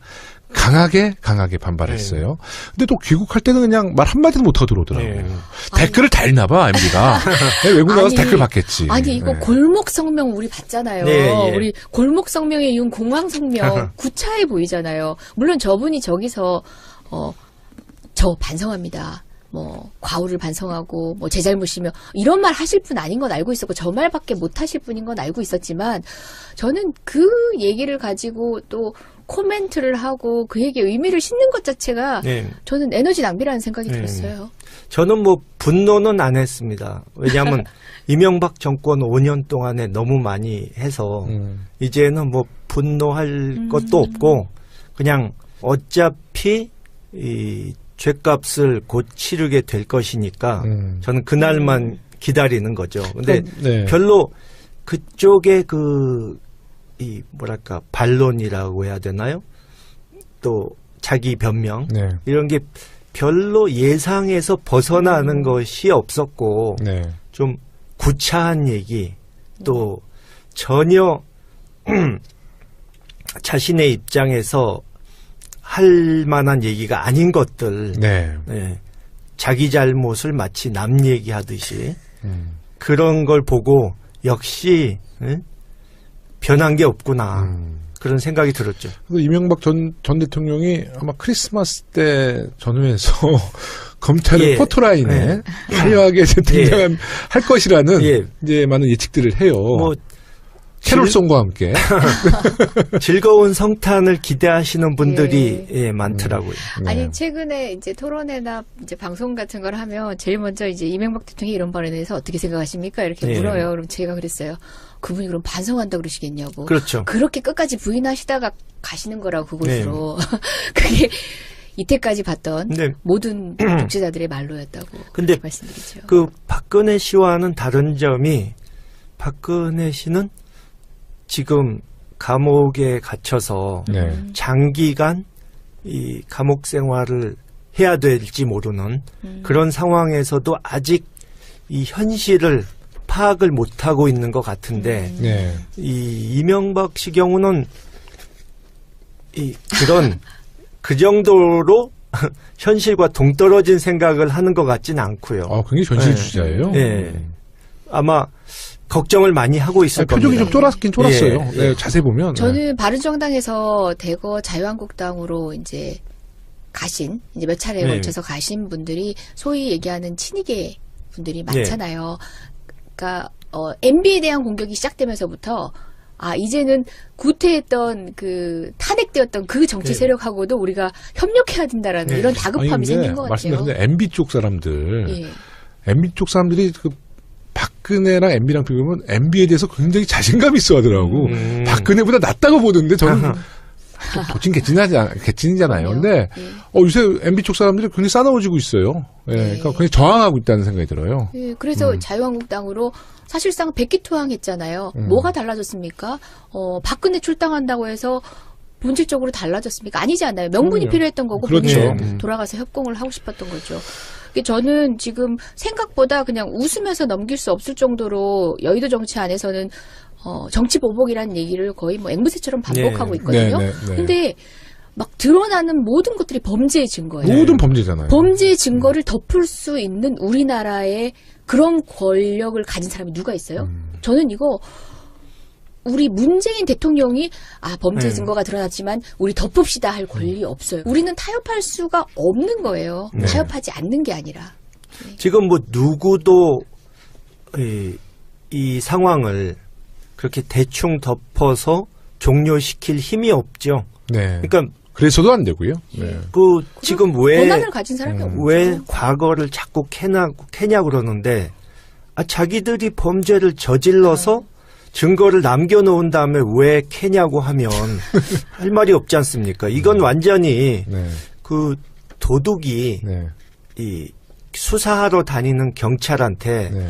[SPEAKER 1] 강하게 반발했어요. 근데 또 귀국할 때는 그냥 말 한마디도 못하고 들어오더라고요.
[SPEAKER 3] 네.
[SPEAKER 1] 댓글을 다 읽나봐, MB가. 외국 나가서
[SPEAKER 2] 아니,
[SPEAKER 1] 댓글 받겠지.
[SPEAKER 2] 아니 이거
[SPEAKER 1] 네.
[SPEAKER 2] 골목 성명 우리 봤잖아요.
[SPEAKER 3] 네, 예.
[SPEAKER 2] 우리 골목 성명에 이은 공항 성명 구차해 보이잖아요. 물론 저분이 저기서 저 반성합니다. 뭐 과오를 반성하고 뭐 제 잘못이며 이런 말 하실 분 아닌 건 알고 있었고 저 말밖에 못 하실 분인 건 알고 있었지만 저는 그 얘기를 가지고 또 코멘트를 하고 그 얘기에 의미를 싣는 것 자체가
[SPEAKER 3] 네.
[SPEAKER 2] 저는 에너지 낭비라는 생각이
[SPEAKER 3] 네.
[SPEAKER 2] 들었어요.
[SPEAKER 3] 저는 뭐 분노는 안 했습니다. 왜냐하면 이명박 정권 5년 동안에 너무 많이 해서 이제는 뭐 분노할 것도 없고 그냥 어차피 이 죄값을 곧 치르게 될 것이니까 저는 그날만 기다리는 거죠. 근데
[SPEAKER 1] 네.
[SPEAKER 3] 별로 그쪽에 이 뭐랄까 반론이라고 해야 되나요? 또 자기 변명
[SPEAKER 1] 네.
[SPEAKER 3] 이런 게 별로 예상에서 벗어나는 것이 없었고
[SPEAKER 1] 네.
[SPEAKER 3] 좀 구차한 얘기 또 전혀 자신의 입장에서 할 만한 얘기가 아닌 것들
[SPEAKER 1] 네.
[SPEAKER 3] 네, 자기 잘못을 마치 남 얘기하듯이 그런 걸 보고 역시 변한 게 없구나 그런 생각이 들었죠.
[SPEAKER 1] 이명박 전 대통령이 아마 크리스마스 때 전후에서 검찰의
[SPEAKER 3] 예.
[SPEAKER 1] 포토라인에
[SPEAKER 3] 예.
[SPEAKER 1] 화려하게 등장할 할 것이라는
[SPEAKER 3] 예.
[SPEAKER 1] 이제 많은 예측들을 해요.
[SPEAKER 3] 뭐
[SPEAKER 1] 캐롤송과 함께.
[SPEAKER 3] 즐거운 성탄을 기대하시는 분들이 예, 많더라고요.
[SPEAKER 1] 네.
[SPEAKER 2] 아니 최근에 이제 토론회나 이제 방송 같은 걸 하면 제일 먼저 이제 이명박 대통령이 이런 발언에 대해서 어떻게 생각하십니까? 이렇게
[SPEAKER 3] 네.
[SPEAKER 2] 물어요. 그럼 제가 그랬어요. 그분이 그럼 반성한다 그러시겠냐고.
[SPEAKER 3] 그렇죠.
[SPEAKER 2] 그렇게 끝까지 부인하시다가 가시는 거라고 그곳으로. 그게 이때까지 봤던
[SPEAKER 3] 근데
[SPEAKER 2] 모든 독재자들의 말로였다고
[SPEAKER 3] 근데
[SPEAKER 2] 말씀드리죠.
[SPEAKER 3] 그 박근혜 씨와는 다른 점이 박근혜 씨는 지금 감옥에 갇혀서
[SPEAKER 1] 네.
[SPEAKER 3] 장기간 이 감옥 생활을 해야 될지 모르는 그런 상황에서도 아직 이 현실을 파악을 못하고 있는 것 같은데
[SPEAKER 1] 네.
[SPEAKER 3] 이 이명박 씨 경우는 그런 그 정도로 현실과 동떨어진 생각을 하는 것 같지는 않고요.
[SPEAKER 1] 굉장히 현실주의자예요.
[SPEAKER 3] 네. 아마 걱정을 많이 하고 있을
[SPEAKER 1] 표정이
[SPEAKER 3] 겁니다.
[SPEAKER 1] 좀 쫄았긴 쫄았어요.
[SPEAKER 3] 예, 예.
[SPEAKER 1] 네, 자세히 보면.
[SPEAKER 2] 저는 바른정당에서 대거 자유한국당으로 이제 가신, 이제 몇 차례에
[SPEAKER 3] 네.
[SPEAKER 2] 걸쳐서 가신 분들이 소위 얘기하는 친이계 분들이 많잖아요. 그러니까, MB에 대한 공격이 시작되면서부터 이제는 구태했던 탄핵되었던 그 정치
[SPEAKER 3] 네.
[SPEAKER 2] 세력하고도 우리가 협력해야 된다라는
[SPEAKER 3] 네.
[SPEAKER 2] 이런 다급함이
[SPEAKER 1] 근데
[SPEAKER 2] 생긴 것 같아요.
[SPEAKER 1] 말씀하셨는데 MB 쪽 사람들,
[SPEAKER 2] 예.
[SPEAKER 1] MB 쪽 사람들이 박근혜랑 MB랑 비교하면 MB에 대해서 굉장히 자신감이 있어 하더라고. 박근혜보다 낫다고 보는데 저는 도친 개찐이잖아요. 근데
[SPEAKER 2] 예.
[SPEAKER 1] 요새 MB 쪽 사람들이 굉장히 싸나워지고 있어요. 예, 그러니까 굉장히 저항하고 있다는 생각이 들어요.
[SPEAKER 2] 예, 그래서 자유한국당으로 사실상 백기투항했잖아요. 뭐가 달라졌습니까? 박근혜 출당한다고 해서 본질적으로 달라졌습니까? 아니지 않나요? 명분이
[SPEAKER 1] 그럼요.
[SPEAKER 2] 필요했던 거고
[SPEAKER 1] 그렇죠.
[SPEAKER 2] 본인은 돌아가서 협공을 하고 싶었던 거죠. 저는 지금 생각보다 그냥 웃으면서 넘길 수 없을 정도로 여의도 정치 안에서는 정치 보복이라는 얘기를 거의 뭐 앵무새처럼 반복하고
[SPEAKER 3] 네.
[SPEAKER 2] 있거든요.
[SPEAKER 1] 네, 네.
[SPEAKER 2] 근데 막 드러나는 모든 것들이 범죄의 증거예요.
[SPEAKER 1] 모든 범죄잖아요.
[SPEAKER 2] 범죄의 증거를 덮을 수 있는 우리나라의 그런 권력을 가진 사람이 누가 있어요? 저는 이거 우리 문재인 대통령이 범죄
[SPEAKER 3] 네.
[SPEAKER 2] 증거가 드러났지만 우리 덮읍시다 할 권리 없어요. 우리는 타협할 수가 없는 거예요.
[SPEAKER 3] 네.
[SPEAKER 2] 타협하지 않는 게 아니라.
[SPEAKER 3] 지금 뭐 누구도 이 상황을 그렇게 대충 덮어서 종료시킬 힘이 없죠.
[SPEAKER 1] 네.
[SPEAKER 3] 그러니까
[SPEAKER 1] 그래서도 안 되고요. 네.
[SPEAKER 3] 지금 왜
[SPEAKER 2] 권한을 가진 사람이 없죠.
[SPEAKER 3] 왜 과거를 자꾸 캐냐 그러는데 자기들이 범죄를 저질러서 증거를 남겨놓은 다음에 왜 캐냐고 하면 할 말이 없지 않습니까? 이건 완전히
[SPEAKER 1] 네.
[SPEAKER 3] 도둑이
[SPEAKER 1] 네.
[SPEAKER 3] 이 수사하러 다니는 경찰한테
[SPEAKER 1] 네.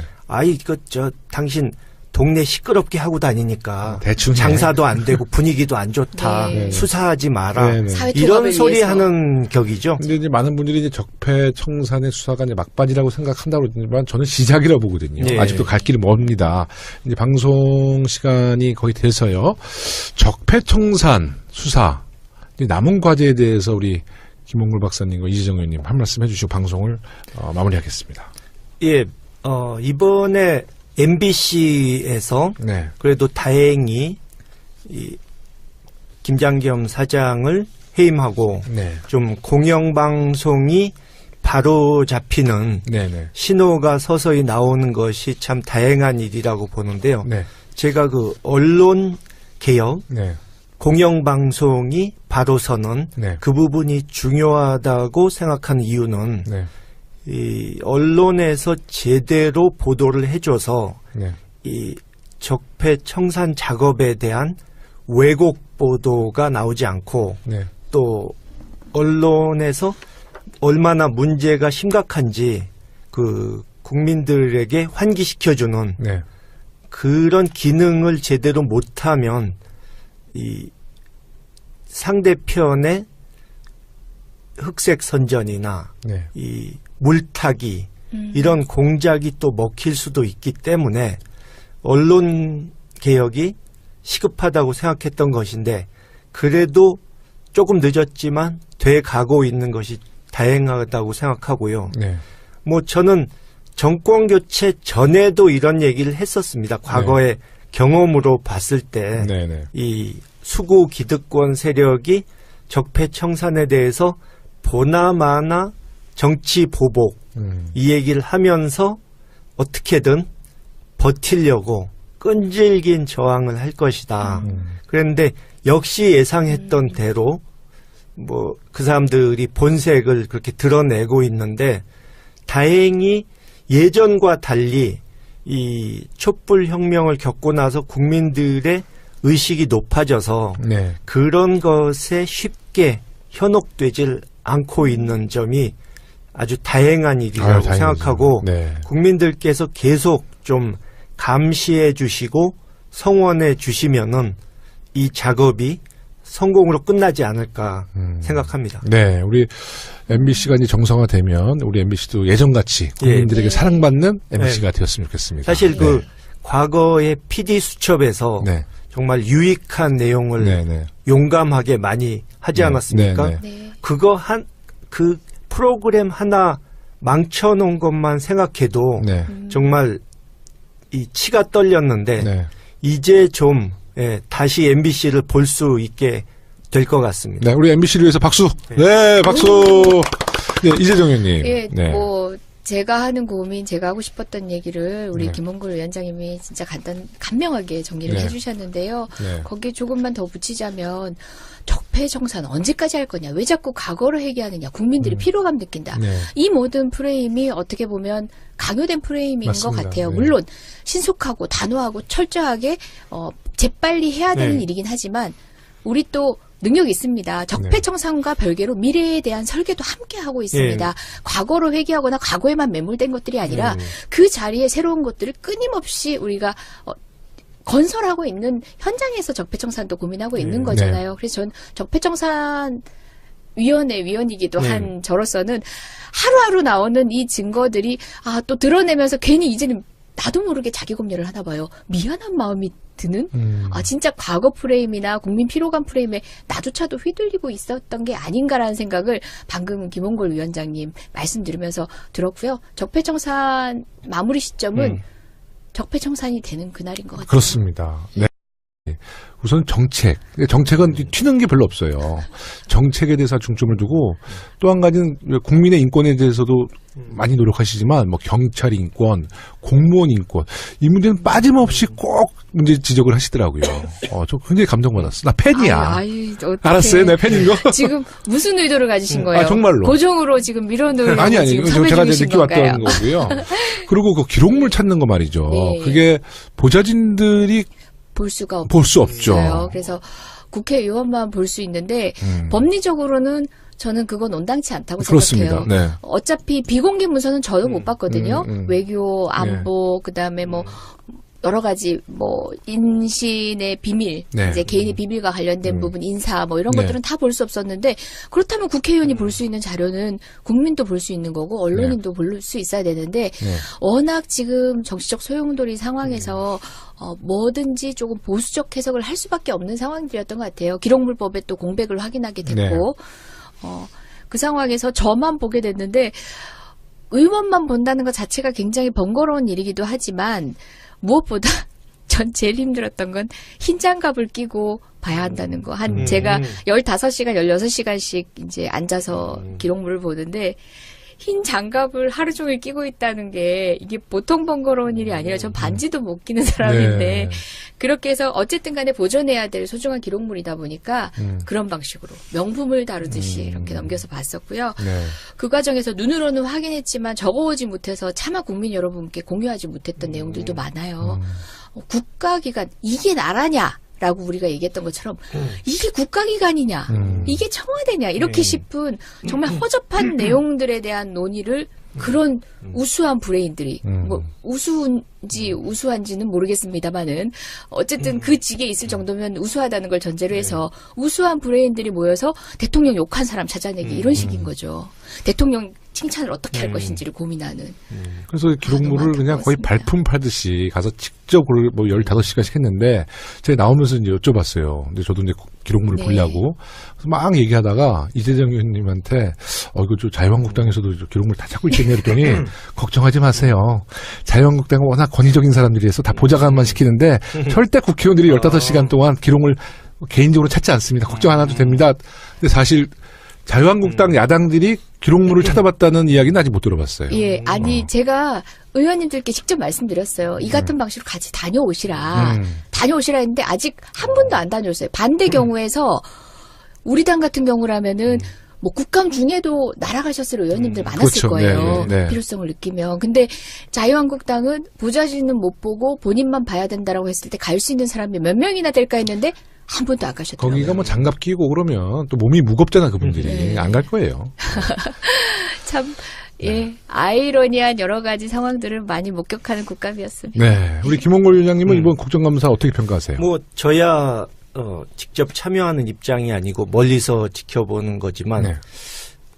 [SPEAKER 3] 당신 동네 시끄럽게 하고 다니니까
[SPEAKER 1] 대충 해.
[SPEAKER 3] 장사도 안 되고 분위기도 안 좋다.
[SPEAKER 2] 네.
[SPEAKER 3] 수사하지 마라.
[SPEAKER 1] 네, 네.
[SPEAKER 2] 사회
[SPEAKER 3] 이런
[SPEAKER 2] 통합을
[SPEAKER 3] 소리
[SPEAKER 2] 위해서.
[SPEAKER 3] 하는 격이죠.
[SPEAKER 1] 근데 이제 많은 분들이 이제 적폐청산의 수사가 이제 막바지라고 생각한다고 그러지만 저는 시작이라고 보거든요.
[SPEAKER 3] 네.
[SPEAKER 1] 아직도 갈 길이 멉니다. 이제 방송 시간이 거의 돼서요. 적폐청산 수사 이제 남은 과제에 대해서 우리 김홍걸 박사님과 이재정 의원님 한 말씀 해주시고 방송을 마무리하겠습니다.
[SPEAKER 3] 예, 이번에 MBC에서
[SPEAKER 1] 네.
[SPEAKER 3] 그래도 다행히 이 김장겸 사장을 해임하고
[SPEAKER 1] 네.
[SPEAKER 3] 좀 공영방송이 바로 잡히는
[SPEAKER 1] 네네.
[SPEAKER 3] 신호가 서서히 나오는 것이 참 다행한 일이라고 보는데요.
[SPEAKER 1] 네.
[SPEAKER 3] 제가 언론 개혁,
[SPEAKER 1] 네.
[SPEAKER 3] 공영방송이 바로 서는
[SPEAKER 1] 네.
[SPEAKER 3] 그 부분이 중요하다고 생각하는 이유는
[SPEAKER 1] 네.
[SPEAKER 3] 이 언론에서 제대로 보도를 해줘서
[SPEAKER 1] 네.
[SPEAKER 3] 이 적폐 청산 작업에 대한 왜곡 보도가 나오지 않고
[SPEAKER 1] 네.
[SPEAKER 3] 또 언론에서 얼마나 문제가 심각한지 국민들에게 환기시켜주는
[SPEAKER 1] 네.
[SPEAKER 3] 그런 기능을 제대로 못하면 이 상대편의 흑색 선전이나
[SPEAKER 1] 네.
[SPEAKER 3] 이 물타기 이런 공작이 또 먹힐 수도 있기 때문에 언론 개혁이 시급하다고 생각했던 것인데 그래도 조금 늦었지만 돼 가고 있는 것이 다행하다고 생각하고요.
[SPEAKER 1] 네.
[SPEAKER 3] 뭐 저는 정권 교체 전에도 이런 얘기를 했었습니다. 과거의 경험으로 봤을 때
[SPEAKER 1] 네네.
[SPEAKER 3] 이 수구 기득권 세력이 적폐 청산에 대해서 보나마나 정치 보복 이 얘기를 하면서 어떻게든 버티려고 끈질긴 저항을 할 것이다. 그런데 역시 예상했던 대로 뭐 그 사람들이 본색을 그렇게 드러내고 있는데 다행히 예전과 달리 이 촛불 혁명을 겪고 나서 국민들의 의식이 높아져서
[SPEAKER 1] 네.
[SPEAKER 3] 그런 것에 쉽게 현혹되질 않고 있는 점이 아주 다행한 일이라고
[SPEAKER 1] 다행이죠.
[SPEAKER 3] 생각하고
[SPEAKER 1] 네.
[SPEAKER 3] 국민들께서 계속 좀 감시해 주시고 성원해 주시면은 이 작업이 성공으로 끝나지 않을까 생각합니다.
[SPEAKER 1] 네, 우리 MBC가 이제 정상화되면 우리 MBC도 예전같이 국민들에게
[SPEAKER 2] 네.
[SPEAKER 1] 사랑받는 MBC가 되었으면 좋겠습니다.
[SPEAKER 3] 사실
[SPEAKER 1] 네.
[SPEAKER 3] 과거의 PD 수첩에서
[SPEAKER 1] 네.
[SPEAKER 3] 정말 유익한 내용을
[SPEAKER 1] 네, 네.
[SPEAKER 3] 용감하게 많이 하지
[SPEAKER 1] 네,
[SPEAKER 3] 않았습니까?
[SPEAKER 1] 네,
[SPEAKER 2] 네.
[SPEAKER 3] 그 프로그램 하나 망쳐놓은 것만 생각해도
[SPEAKER 1] 네.
[SPEAKER 3] 정말 이 치가 떨렸는데
[SPEAKER 1] 네.
[SPEAKER 3] 이제 좀 다시 MBC를 볼 수 있게 될 것 같습니다.
[SPEAKER 1] 네, 우리 MBC를 위해서 박수. 네, 박수. 네, 이재정 의원님.
[SPEAKER 2] 예,
[SPEAKER 1] 네.
[SPEAKER 2] 뭐 제가 하는 고민, 제가 하고 싶었던 얘기를 우리
[SPEAKER 1] 네.
[SPEAKER 2] 김홍걸 위원장님이 진짜 간명하게 정리를
[SPEAKER 1] 네.
[SPEAKER 2] 해주셨는데요.
[SPEAKER 1] 네.
[SPEAKER 2] 거기에 조금만 더 붙이자면 적폐청산 언제까지 할 거냐? 왜 자꾸 과거를 회귀하느냐? 국민들이 피로감 느낀다.
[SPEAKER 1] 네.
[SPEAKER 2] 이 모든 프레임이 어떻게 보면 강요된 프레임인
[SPEAKER 1] 맞습니다.
[SPEAKER 2] 것 같아요.
[SPEAKER 1] 네.
[SPEAKER 2] 물론 신속하고 단호하고 철저하게 재빨리 해야 되는
[SPEAKER 3] 네.
[SPEAKER 2] 일이긴 하지만 우리 또 능력이 있습니다. 적폐청산과 별개로 미래에 대한 설계도 함께 하고 있습니다. 과거로 회귀하거나 과거에만 매몰된 것들이 아니라 그 자리에 새로운 것들을 끊임없이 우리가 건설하고 있는 현장에서 적폐청산도 고민하고 있는 거잖아요. 그래서 전 적폐청산 위원회 위원이기도 한 저로서는 하루하루 나오는 이 증거들이 또 드러내면서 괜히 이제는 나도 모르게 자기 검열을 하나 봐요. 미안한 마음이 드는? 진짜 과거 프레임이나 국민 피로감 프레임에 나조차도 휘둘리고 있었던 게 아닌가라는 생각을 방금 김홍걸 위원장님 말씀 들으면서 들었고요. 적폐청산 마무리 시점은 적폐청산이 되는 그날인 것 같아요.
[SPEAKER 1] 그렇습니다. 네. 우선 정책은 튀는 게 별로 없어요. 정책에 대해서 중점을 두고 또 한 가지는 국민의 인권에 대해서도 많이 노력하시지만 뭐 경찰 인권, 공무원 인권 이 문제는 빠짐없이 꼭 문제 지적을 하시더라고요. 저 굉장히 감동받았어. 나 팬이야. 알았어요, 내 팬인 거.
[SPEAKER 2] 지금 무슨 의도를 가지신 거예요?
[SPEAKER 1] 정말로.
[SPEAKER 2] 고정으로 지금 밀어넣으려고
[SPEAKER 1] 아니
[SPEAKER 2] 지금
[SPEAKER 1] 제가 이제
[SPEAKER 2] 중이신
[SPEAKER 1] 느껴왔던
[SPEAKER 2] 건가요?
[SPEAKER 1] 거고요. 그리고 그 기록물 찾는 거 말이죠.
[SPEAKER 2] 네.
[SPEAKER 1] 그게 보좌진들이
[SPEAKER 2] 볼 수가
[SPEAKER 1] 볼 수 없죠.
[SPEAKER 2] 없어요. 그래서 국회의원만 볼 수 있는데 법리적으로는 저는 그건 온당치 않다고
[SPEAKER 1] 그렇습니다.
[SPEAKER 2] 생각해요.
[SPEAKER 1] 네.
[SPEAKER 2] 어차피 비공개 문서는 저도 못 봤거든요. 외교, 안보, 그다음에 뭐 여러 가지 뭐 인신의 비밀,
[SPEAKER 1] 네.
[SPEAKER 2] 이제 개인의 비밀과 관련된 부분, 인사 뭐 이런
[SPEAKER 1] 네.
[SPEAKER 2] 것들은 다 볼 수 없었는데 그렇다면 국회의원이 볼 수 있는 자료는 국민도 볼 수 있는 거고 언론인도 볼 수 있어야 되는데 워낙 지금 정치적 소용돌이 상황에서 뭐든지 조금 보수적 해석을 할 수밖에 없는 상황들이었던 것 같아요. 기록물법에 또 공백을 확인하게 됐고 그 상황에서 저만 보게 됐는데 의원만 본다는 것 자체가 굉장히 번거로운 일이기도 하지만 무엇보다 전 제일 힘들었던 건 흰 장갑을 끼고 봐야 한다는 거. 제가 15시간, 16시간씩 이제 앉아서 기록물을 보는데 흰 장갑을 하루 종일 끼고 있다는 게 이게 보통 번거로운 일이 아니라 전 반지도 못 끼는 사람인데
[SPEAKER 1] 네.
[SPEAKER 2] 그렇게 해서 어쨌든 간에 보존해야 될 소중한 기록물이다 보니까 그런 방식으로 명품을 다루듯이 이렇게 넘겨서 봤었고요.
[SPEAKER 1] 네.
[SPEAKER 2] 그 과정에서 눈으로는 확인했지만 적어오지 못해서 차마 국민 여러분께 공유하지 못했던 내용들도 많아요. 국가기관 이게 나라냐? 라고 우리가 얘기했던 것처럼 이게 국가기관이냐 이게 청와대냐 이렇게 싶은 정말 허접한 내용들에 대한 논의를 그런 우수한 브레인들이 뭐 우수한지 우수한지는 모르겠습니다만은 어쨌든 그 직에 있을 정도면 우수하다는 걸 전제로 해서 우수한 브레인들이 모여서 대통령 욕한 사람 찾아내기 이런 식인 거죠. 대통령 칭찬을 어떻게 할 것인지를 고민하는.
[SPEAKER 1] 그래서 기록물을 그냥 거의 발품 팔듯이 가서 직접 뭐 15시간씩 했는데 제가 나오면서 이제 여쭤봤어요. 근데 저도 이제 기록물을 보려고. 그래서 막 얘기하다가 이재정 의원님한테 이거 좀 자유한국당에서도 기록물 다 찾고 있겠네 그랬더니 걱정하지 마세요. 자유한국당은 워낙 권위적인 사람들이라서 다 보좌관만 시키는데 절대 국회의원들이 15시간 동안 기록물 개인적으로 찾지 않습니다. 걱정 안 해도 됩니다. 근데 사실 자유한국당 야당들이 기록물을 찾아봤다는 이야기는 아직 못 들어봤어요.
[SPEAKER 2] 예, 아니 제가 의원님들께 직접 말씀드렸어요. 이 같은 방식으로 같이 다녀오시라. 다녀오시라 했는데 아직 한 분도 안 다녀오셨어요. 반대 경우에서 우리 당 같은 경우라면은 뭐 국감 중에도 날아가셨을 의원님들 많았을
[SPEAKER 1] 그렇죠.
[SPEAKER 2] 거예요.
[SPEAKER 1] 네.
[SPEAKER 2] 필요성을 느끼면. 근데 자유한국당은 보좌진은 못 보고 본인만 봐야 된다라고 했을 때 갈 수 있는 사람이 몇 명이나 될까 했는데 한 분도 안 가셨더라고요.
[SPEAKER 1] 거기가 뭐 장갑 끼고 그러면 또 몸이 무겁잖아 그분들이. 안 갈 거예요.
[SPEAKER 2] 참 예, 아이러니한 여러 가지 상황들을 많이 목격하는 국감이었습니다.
[SPEAKER 1] 네, 우리 김홍걸 위원장님은 이번 국정감사 어떻게 평가하세요?
[SPEAKER 3] 뭐 저야 직접 참여하는 입장이 아니고 멀리서 지켜보는 거지만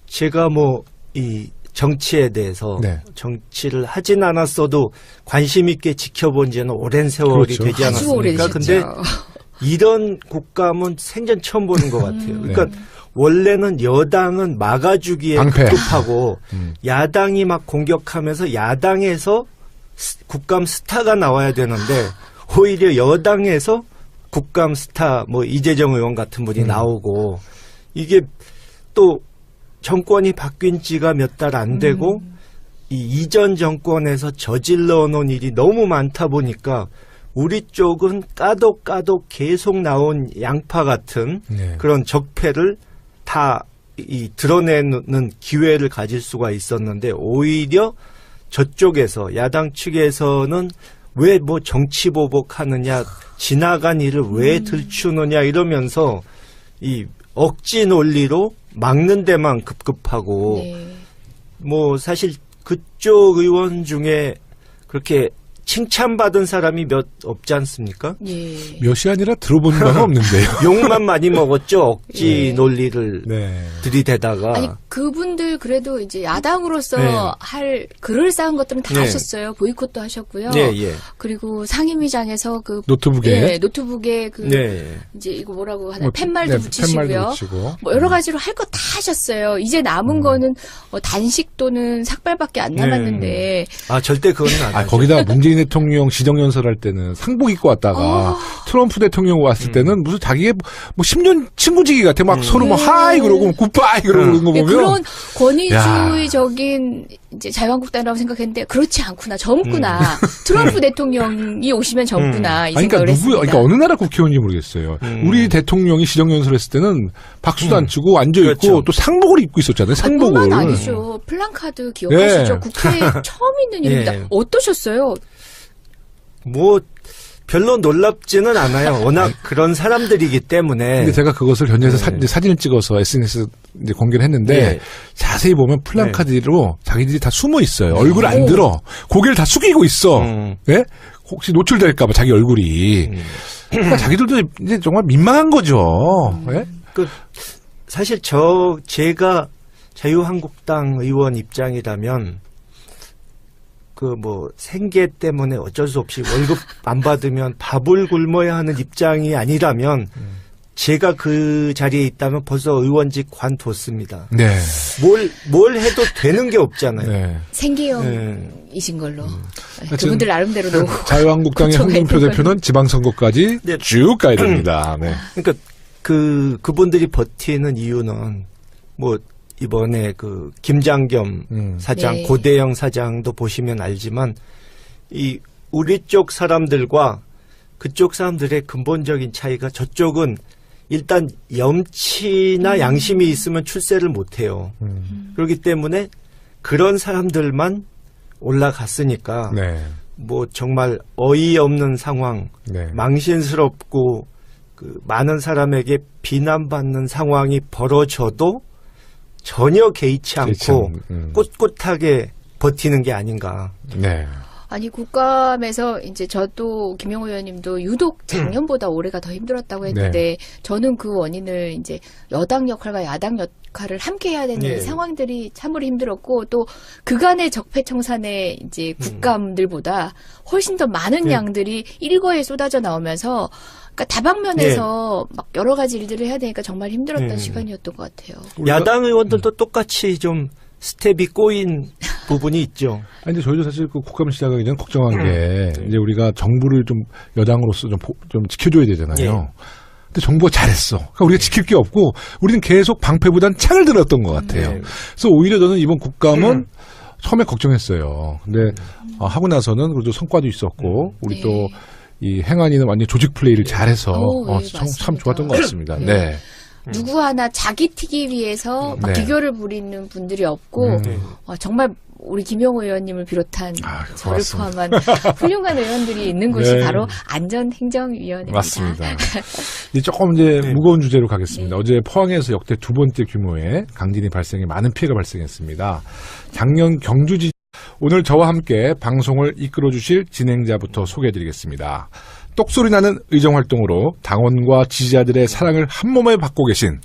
[SPEAKER 3] 제가 뭐 이 정치에 대해서 정치를 하진 않았어도 관심 있게 지켜본 지는 오랜 세월이 되지 않았습니까? 근데 이런 국감은 생전 처음 보는 것 같아요. 그러니까 원래는 여당은 막아주기에 급급하고 야당이 막 공격하면서 야당에서 국감 스타가 나와야 되는데 오히려 여당에서 국감 스타 뭐 이재정 의원 같은 분이 나오고 이게 또 정권이 바뀐 지가 몇 달 안 되고 이 이전 정권에서 저질러 놓은 일이 너무 많다 보니까 우리 쪽은 까도 계속 나온 양파 같은
[SPEAKER 1] 네.
[SPEAKER 3] 그런 적폐를 다 이 드러내는 기회를 가질 수가 있었는데 오히려 저쪽에서 야당 측에서는 왜 뭐 정치 보복하느냐 지나간 일을 왜 들추느냐 이러면서 이 억지 논리로 막는 데만 급급하고
[SPEAKER 2] 네.
[SPEAKER 3] 뭐 사실 그쪽 의원 중에 그렇게 칭찬받은 사람이 몇 없지 않습니까?
[SPEAKER 2] 예.
[SPEAKER 1] 몇이 아니라 들어본 바가 없는데요.
[SPEAKER 3] 욕만 많이 먹었죠. 억지
[SPEAKER 2] 예.
[SPEAKER 3] 논리를
[SPEAKER 1] 네.
[SPEAKER 3] 들이대다가.
[SPEAKER 2] 아니 그분들 그래도 이제 야당으로서
[SPEAKER 3] 네.
[SPEAKER 2] 할 그럴싸한 것들은 다
[SPEAKER 3] 네.
[SPEAKER 2] 하셨어요. 보이콧도 하셨고요.
[SPEAKER 3] 예, 예.
[SPEAKER 2] 그리고 상임위장에서 그
[SPEAKER 1] 노트북에
[SPEAKER 2] 예, 노트북에 그
[SPEAKER 3] 네.
[SPEAKER 2] 이제 이거 뭐라고 하나
[SPEAKER 1] 뭐,
[SPEAKER 2] 팻말도
[SPEAKER 1] 네,
[SPEAKER 2] 붙이시고요.
[SPEAKER 1] 팻말도 붙이고.
[SPEAKER 2] 뭐 여러 가지로 할 거 다 하셨어요. 이제 남은 거는 단식 또는 삭발밖에 안 남았는데
[SPEAKER 3] 아, 절대 그건 안
[SPEAKER 1] 아,
[SPEAKER 3] 하죠.
[SPEAKER 1] 거기다 문재인 대통령 시정연설 할 때는 상복 입고 왔다가 트럼프 대통령 왔을 때는 무슨 자기의 뭐 10년 친구지기 같아. 막 서로 뭐
[SPEAKER 2] 네.
[SPEAKER 1] 하이 그러고 굿바이 그러고 그런 거
[SPEAKER 2] 예,
[SPEAKER 1] 보면.
[SPEAKER 2] 그런 권위주의적인 이제 자유한국당이라고 생각했는데 그렇지 않구나. 젊구나. 트럼프 대통령이 오시면 젊구나. 이
[SPEAKER 1] 아니,
[SPEAKER 2] 생각을
[SPEAKER 1] 그러니까
[SPEAKER 2] 했습니다.
[SPEAKER 1] 그러니까 어느 나라 국회의원인지 모르겠어요. 우리 대통령이 시정연설 했을 때는 박수도 안 치고 앉아있고
[SPEAKER 3] 그렇죠.
[SPEAKER 1] 또 상복을 입고 있었잖아요. 상복을.
[SPEAKER 2] 뿐만 아니죠. 플랑카드 기억하시죠?
[SPEAKER 1] 네.
[SPEAKER 2] 국회에 처음 있는 일입니다.
[SPEAKER 3] 예.
[SPEAKER 2] 어떠셨어요?
[SPEAKER 3] 뭐 별로 놀랍지는 않아요. 워낙 그런 사람들이기 때문에.
[SPEAKER 1] 근데 제가 그것을 현장에서
[SPEAKER 3] 네.
[SPEAKER 1] 이제 사진을 찍어서 SNS에 이제 공개를 했는데
[SPEAKER 3] 네.
[SPEAKER 1] 자세히 보면 플랜카드로 자기들이 다 숨어 있어요. 얼굴 안
[SPEAKER 2] 오.
[SPEAKER 1] 들어. 고개를 다 숙이고 있어.
[SPEAKER 3] 음.
[SPEAKER 1] 예? 혹시 노출될까봐 자기 얼굴이. 그러니까 자기들도 이제 정말 민망한 거죠. 예?
[SPEAKER 3] 그 사실 제가 자유한국당 의원 입장이라면 그 뭐 생계 때문에 어쩔 수 없이 월급 안 받으면 밥을 굶어야 하는 입장이 아니라면 제가 그 자리에 있다면 벌써 의원직 관뒀습니다.
[SPEAKER 1] 네.
[SPEAKER 3] 뭘 해도 되는 게 없잖아요.
[SPEAKER 1] 네.
[SPEAKER 2] 생계형이신 걸로. 네,
[SPEAKER 1] 하여튼
[SPEAKER 2] 그분들 나름대로 노고.
[SPEAKER 1] 자유한국당의
[SPEAKER 2] 고쳐가
[SPEAKER 1] 홍준표
[SPEAKER 2] 있는
[SPEAKER 1] 대표는 지방선거까지
[SPEAKER 3] 네.
[SPEAKER 1] 쭉 가야 됩니다. 네.
[SPEAKER 3] 그러니까 그분들이 버티는 이유는 뭐 이번에 그 김장겸 사장,
[SPEAKER 2] 네.
[SPEAKER 3] 고대영 사장도 보시면 알지만 이 우리 쪽 사람들과 그쪽 사람들의 근본적인 차이가 저쪽은 일단 염치나 양심이 있으면 출세를 못 해요. 그렇기 때문에 그런 사람들만 올라갔으니까
[SPEAKER 1] 네.
[SPEAKER 3] 뭐 정말 어이없는 상황,
[SPEAKER 1] 네.
[SPEAKER 3] 망신스럽고 그 많은 사람에게 비난받는 상황이 벌어져도 전혀 개의치 않고 꿋꿋하게 버티는 게 아닌가.
[SPEAKER 1] 네.
[SPEAKER 2] 아니 국감에서 이제 저도 김영호 의원님도 유독 작년보다 올해가 더 힘들었다고 했는데 저는 그 원인을 이제 여당 역할과 야당 역할을 함께 해야 되는
[SPEAKER 3] 예.
[SPEAKER 2] 상황들이 참으로 힘들었고 또 그간의 적폐청산의 이제 국감들보다 훨씬 더 많은
[SPEAKER 3] 예.
[SPEAKER 2] 양들이 일거에 쏟아져 나오면서 그러니까 다방면에서 막 여러 가지 일들을 해야 되니까 정말 힘들었던 시간이었던 것 같아요.
[SPEAKER 3] 야당 의원들도 똑같이 좀 스텝이 꼬인 부분이 있죠.
[SPEAKER 1] 아니, 근데 저희도 사실 그 국감 시작하기 전에 걱정한 게 이제 우리가 정부를 좀 여당으로서 좀 지켜줘야 되잖아요.
[SPEAKER 3] 예.
[SPEAKER 1] 근데 정부가 잘했어. 그러니까 우리가 지킬 게 없고 우리는 계속 방패보단 창을 들었던 것 같아요.
[SPEAKER 3] 네.
[SPEAKER 1] 그래서 오히려 저는 이번 국감은 처음에 걱정했어요. 근데 하고 나서는 그래도 성과도 있었고 우리
[SPEAKER 2] 네.
[SPEAKER 1] 또 이 행안위는 완전 조직 플레이를 잘해서
[SPEAKER 2] 네,
[SPEAKER 1] 참
[SPEAKER 2] 맞습니다.
[SPEAKER 1] 좋았던 것 같습니다.
[SPEAKER 2] 네.
[SPEAKER 1] 네.
[SPEAKER 2] 누구 하나 자기 튀기 위해서 막
[SPEAKER 1] 네.
[SPEAKER 2] 기교를 부리는 분들이 없고 정말 우리 김영호 의원님을 비롯한
[SPEAKER 1] 아,
[SPEAKER 2] 저를
[SPEAKER 1] 고맙습니다.
[SPEAKER 2] 포함한 훌륭한 의원들이 있는 곳이
[SPEAKER 1] 네.
[SPEAKER 2] 바로 안전행정위원회입니다.
[SPEAKER 1] 맞습니다. 이제 조금 이제 무거운 주제로 가겠습니다. 어제 포항에서 역대 두 번째 규모의 강진이 발생해 많은 피해가 발생했습니다. 작년 경주지 오늘 저와 함께 방송을 이끌어 주실 진행자부터 소개해드리겠습니다. 똑소리 나는 의정활동으로 당원과 지지자들의 사랑을 한몸에 받고 계신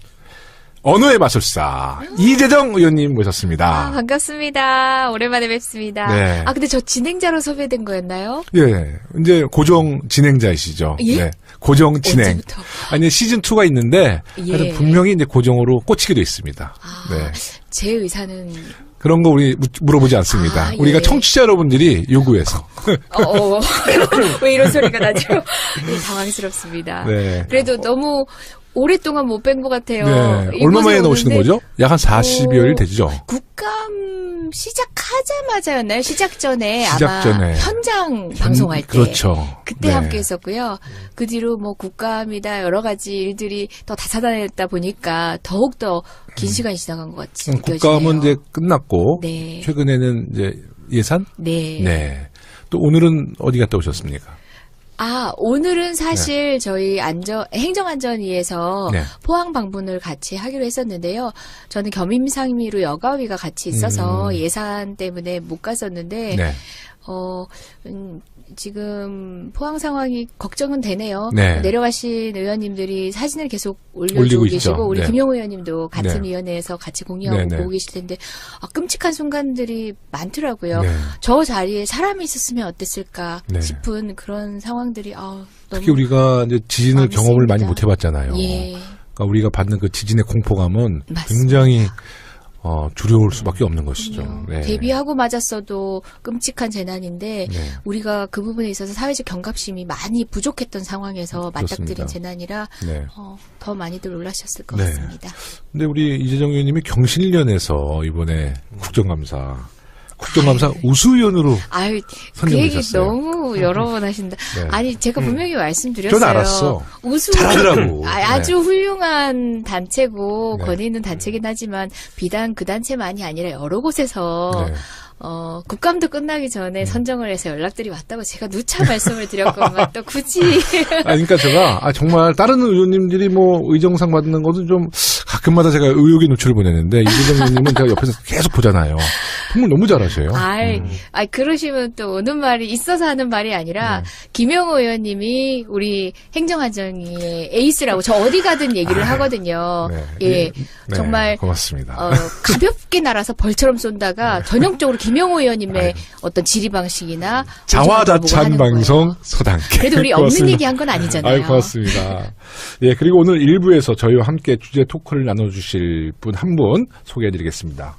[SPEAKER 1] 언어의 마술사 이재정 의원님 모셨습니다.
[SPEAKER 2] 반갑습니다. 오랜만에 뵙습니다.
[SPEAKER 1] 네.
[SPEAKER 2] 근데 저 진행자로 섭외된 거였나요?
[SPEAKER 1] 예, 이제 고정 진행자이시죠.
[SPEAKER 2] 예?
[SPEAKER 1] 네, 고정 진행.
[SPEAKER 2] 언제부터?
[SPEAKER 1] 아니 시즌 2가 있는데
[SPEAKER 2] 예.
[SPEAKER 1] 하여튼 분명히 이제 고정으로 꽂히게 돼 있습니다. 네.
[SPEAKER 2] 제 의사는
[SPEAKER 1] 그런 거 우리 물어보지 않습니다.
[SPEAKER 2] 아, 예.
[SPEAKER 1] 우리가 청취자 여러분들이 요구해서.
[SPEAKER 2] 왜 이런 소리가 나죠? 예, 당황스럽습니다.
[SPEAKER 1] 네.
[SPEAKER 2] 그래도 너무 오랫동안 못 뵌 것 같아요.
[SPEAKER 1] 네.
[SPEAKER 2] 이곳에
[SPEAKER 1] 얼마 만에 나오시는
[SPEAKER 2] 오는데
[SPEAKER 1] 거죠? 약 한 40여일 되죠?
[SPEAKER 2] 국감 시작하자마자였나요? 시작 전에
[SPEAKER 1] 시작
[SPEAKER 2] 아마
[SPEAKER 1] 전에.
[SPEAKER 2] 현장 방송할 때.
[SPEAKER 1] 그렇죠.
[SPEAKER 2] 그때
[SPEAKER 1] 네.
[SPEAKER 2] 함께 했었고요. 그 뒤로 뭐 국감이다 여러 가지 일들이 더 다사다녔다 보니까 더욱더 긴 시간이 지나간 것 같이 느껴지네요.
[SPEAKER 1] 국감은 이제 끝났고
[SPEAKER 2] 네.
[SPEAKER 1] 최근에는 이제 예산?
[SPEAKER 2] 네.
[SPEAKER 1] 네. 또 오늘은 어디 갔다 오셨습니까?
[SPEAKER 2] 오늘은 사실 저희 행정안전위에서
[SPEAKER 1] 네.
[SPEAKER 2] 포항 방문을 같이 하기로 했었는데요. 저는 겸임상임위로 여가위가 같이 있어서 예산 때문에 못 갔었는데,
[SPEAKER 1] 네.
[SPEAKER 2] 지금 포항 상황이 걱정은 되네요.
[SPEAKER 1] 네.
[SPEAKER 2] 내려가신 의원님들이 사진을 계속
[SPEAKER 1] 올리고
[SPEAKER 2] 올려주고
[SPEAKER 1] 있죠.
[SPEAKER 2] 계시고 우리
[SPEAKER 1] 네.
[SPEAKER 2] 김용호 의원님도 같은
[SPEAKER 1] 네.
[SPEAKER 2] 위원회에서 같이 공유하고
[SPEAKER 1] 네, 네.
[SPEAKER 2] 보고 계실 텐데 끔찍한 순간들이 많더라고요.
[SPEAKER 1] 네.
[SPEAKER 2] 저 자리에 사람이 있었으면 어땠을까
[SPEAKER 1] 네.
[SPEAKER 2] 싶은 그런 상황들이 너무
[SPEAKER 1] 특히 우리가 이제 지진을
[SPEAKER 2] 마음이
[SPEAKER 1] 경험을 많이
[SPEAKER 2] 쓰입니다.
[SPEAKER 1] 못 해봤잖아요.
[SPEAKER 2] 예.
[SPEAKER 1] 그러니까 우리가 받는 그 지진의 공포감은
[SPEAKER 2] 맞습니다.
[SPEAKER 1] 굉장히 두려울 수밖에 없는 것이죠. 네.
[SPEAKER 2] 대비하고 맞았어도 끔찍한 재난인데
[SPEAKER 1] 네.
[SPEAKER 2] 우리가 그 부분에 있어서 사회적 경각심이 많이 부족했던 상황에서 맞닥뜨린
[SPEAKER 1] 그렇습니다.
[SPEAKER 2] 재난이라
[SPEAKER 1] 네.
[SPEAKER 2] 더 많이들 놀라셨을 것
[SPEAKER 1] 네.
[SPEAKER 2] 같습니다.
[SPEAKER 1] 근데 우리 이재정 의원님이 경실련에서 이번에 국정감사 우수위원으로
[SPEAKER 2] 아유, 그
[SPEAKER 1] 선정되셨어요.
[SPEAKER 2] 얘기 너무 여러 번 하신다.
[SPEAKER 1] 네.
[SPEAKER 2] 아니, 제가 분명히 말씀드렸어요.
[SPEAKER 1] 전 알았어. 잘하더라고.
[SPEAKER 2] 아주 훌륭한 단체고,
[SPEAKER 1] 네.
[SPEAKER 2] 권위 있는 단체긴 하지만, 비단 그 단체만이 아니라 여러 곳에서,
[SPEAKER 1] 네.
[SPEAKER 2] 국감도 끝나기 전에 선정을 해서 연락들이 왔다고 제가 누차 말씀을 드렸건만 또 굳이.
[SPEAKER 1] 그러니까 제가 정말 다른 의원님들이 뭐 의정상 받는 것은 좀 가끔마다 제가 의혹의 노출을 보내는데 이재정 의원님은 제가 옆에서 계속 보잖아요. 정말 너무 잘하셔요.
[SPEAKER 2] 그러시면 또 오는 말이 있어서 하는 말이 아니라 김영호 의원님이 우리 행정안전위의 에이스라고 저 어디 가든 얘기를 하거든요.
[SPEAKER 1] 네.
[SPEAKER 2] 예,
[SPEAKER 1] 네,
[SPEAKER 2] 정말
[SPEAKER 1] 고맙습니다.
[SPEAKER 2] 가볍게 날아서 벌처럼 쏜다가 전형적으로 김영호 의원님의 어떤 지리 방식이나
[SPEAKER 1] 자화자찬 방송 서당계.
[SPEAKER 2] 그래도 우리
[SPEAKER 1] 고맙습니다.
[SPEAKER 2] 없는 얘기 한 건 아니잖아요.
[SPEAKER 1] 고맙습니다. 예, 그리고 오늘 1부에서 저희와 함께 주제 토크를 나눠주실 분 한 분 소개해드리겠습니다.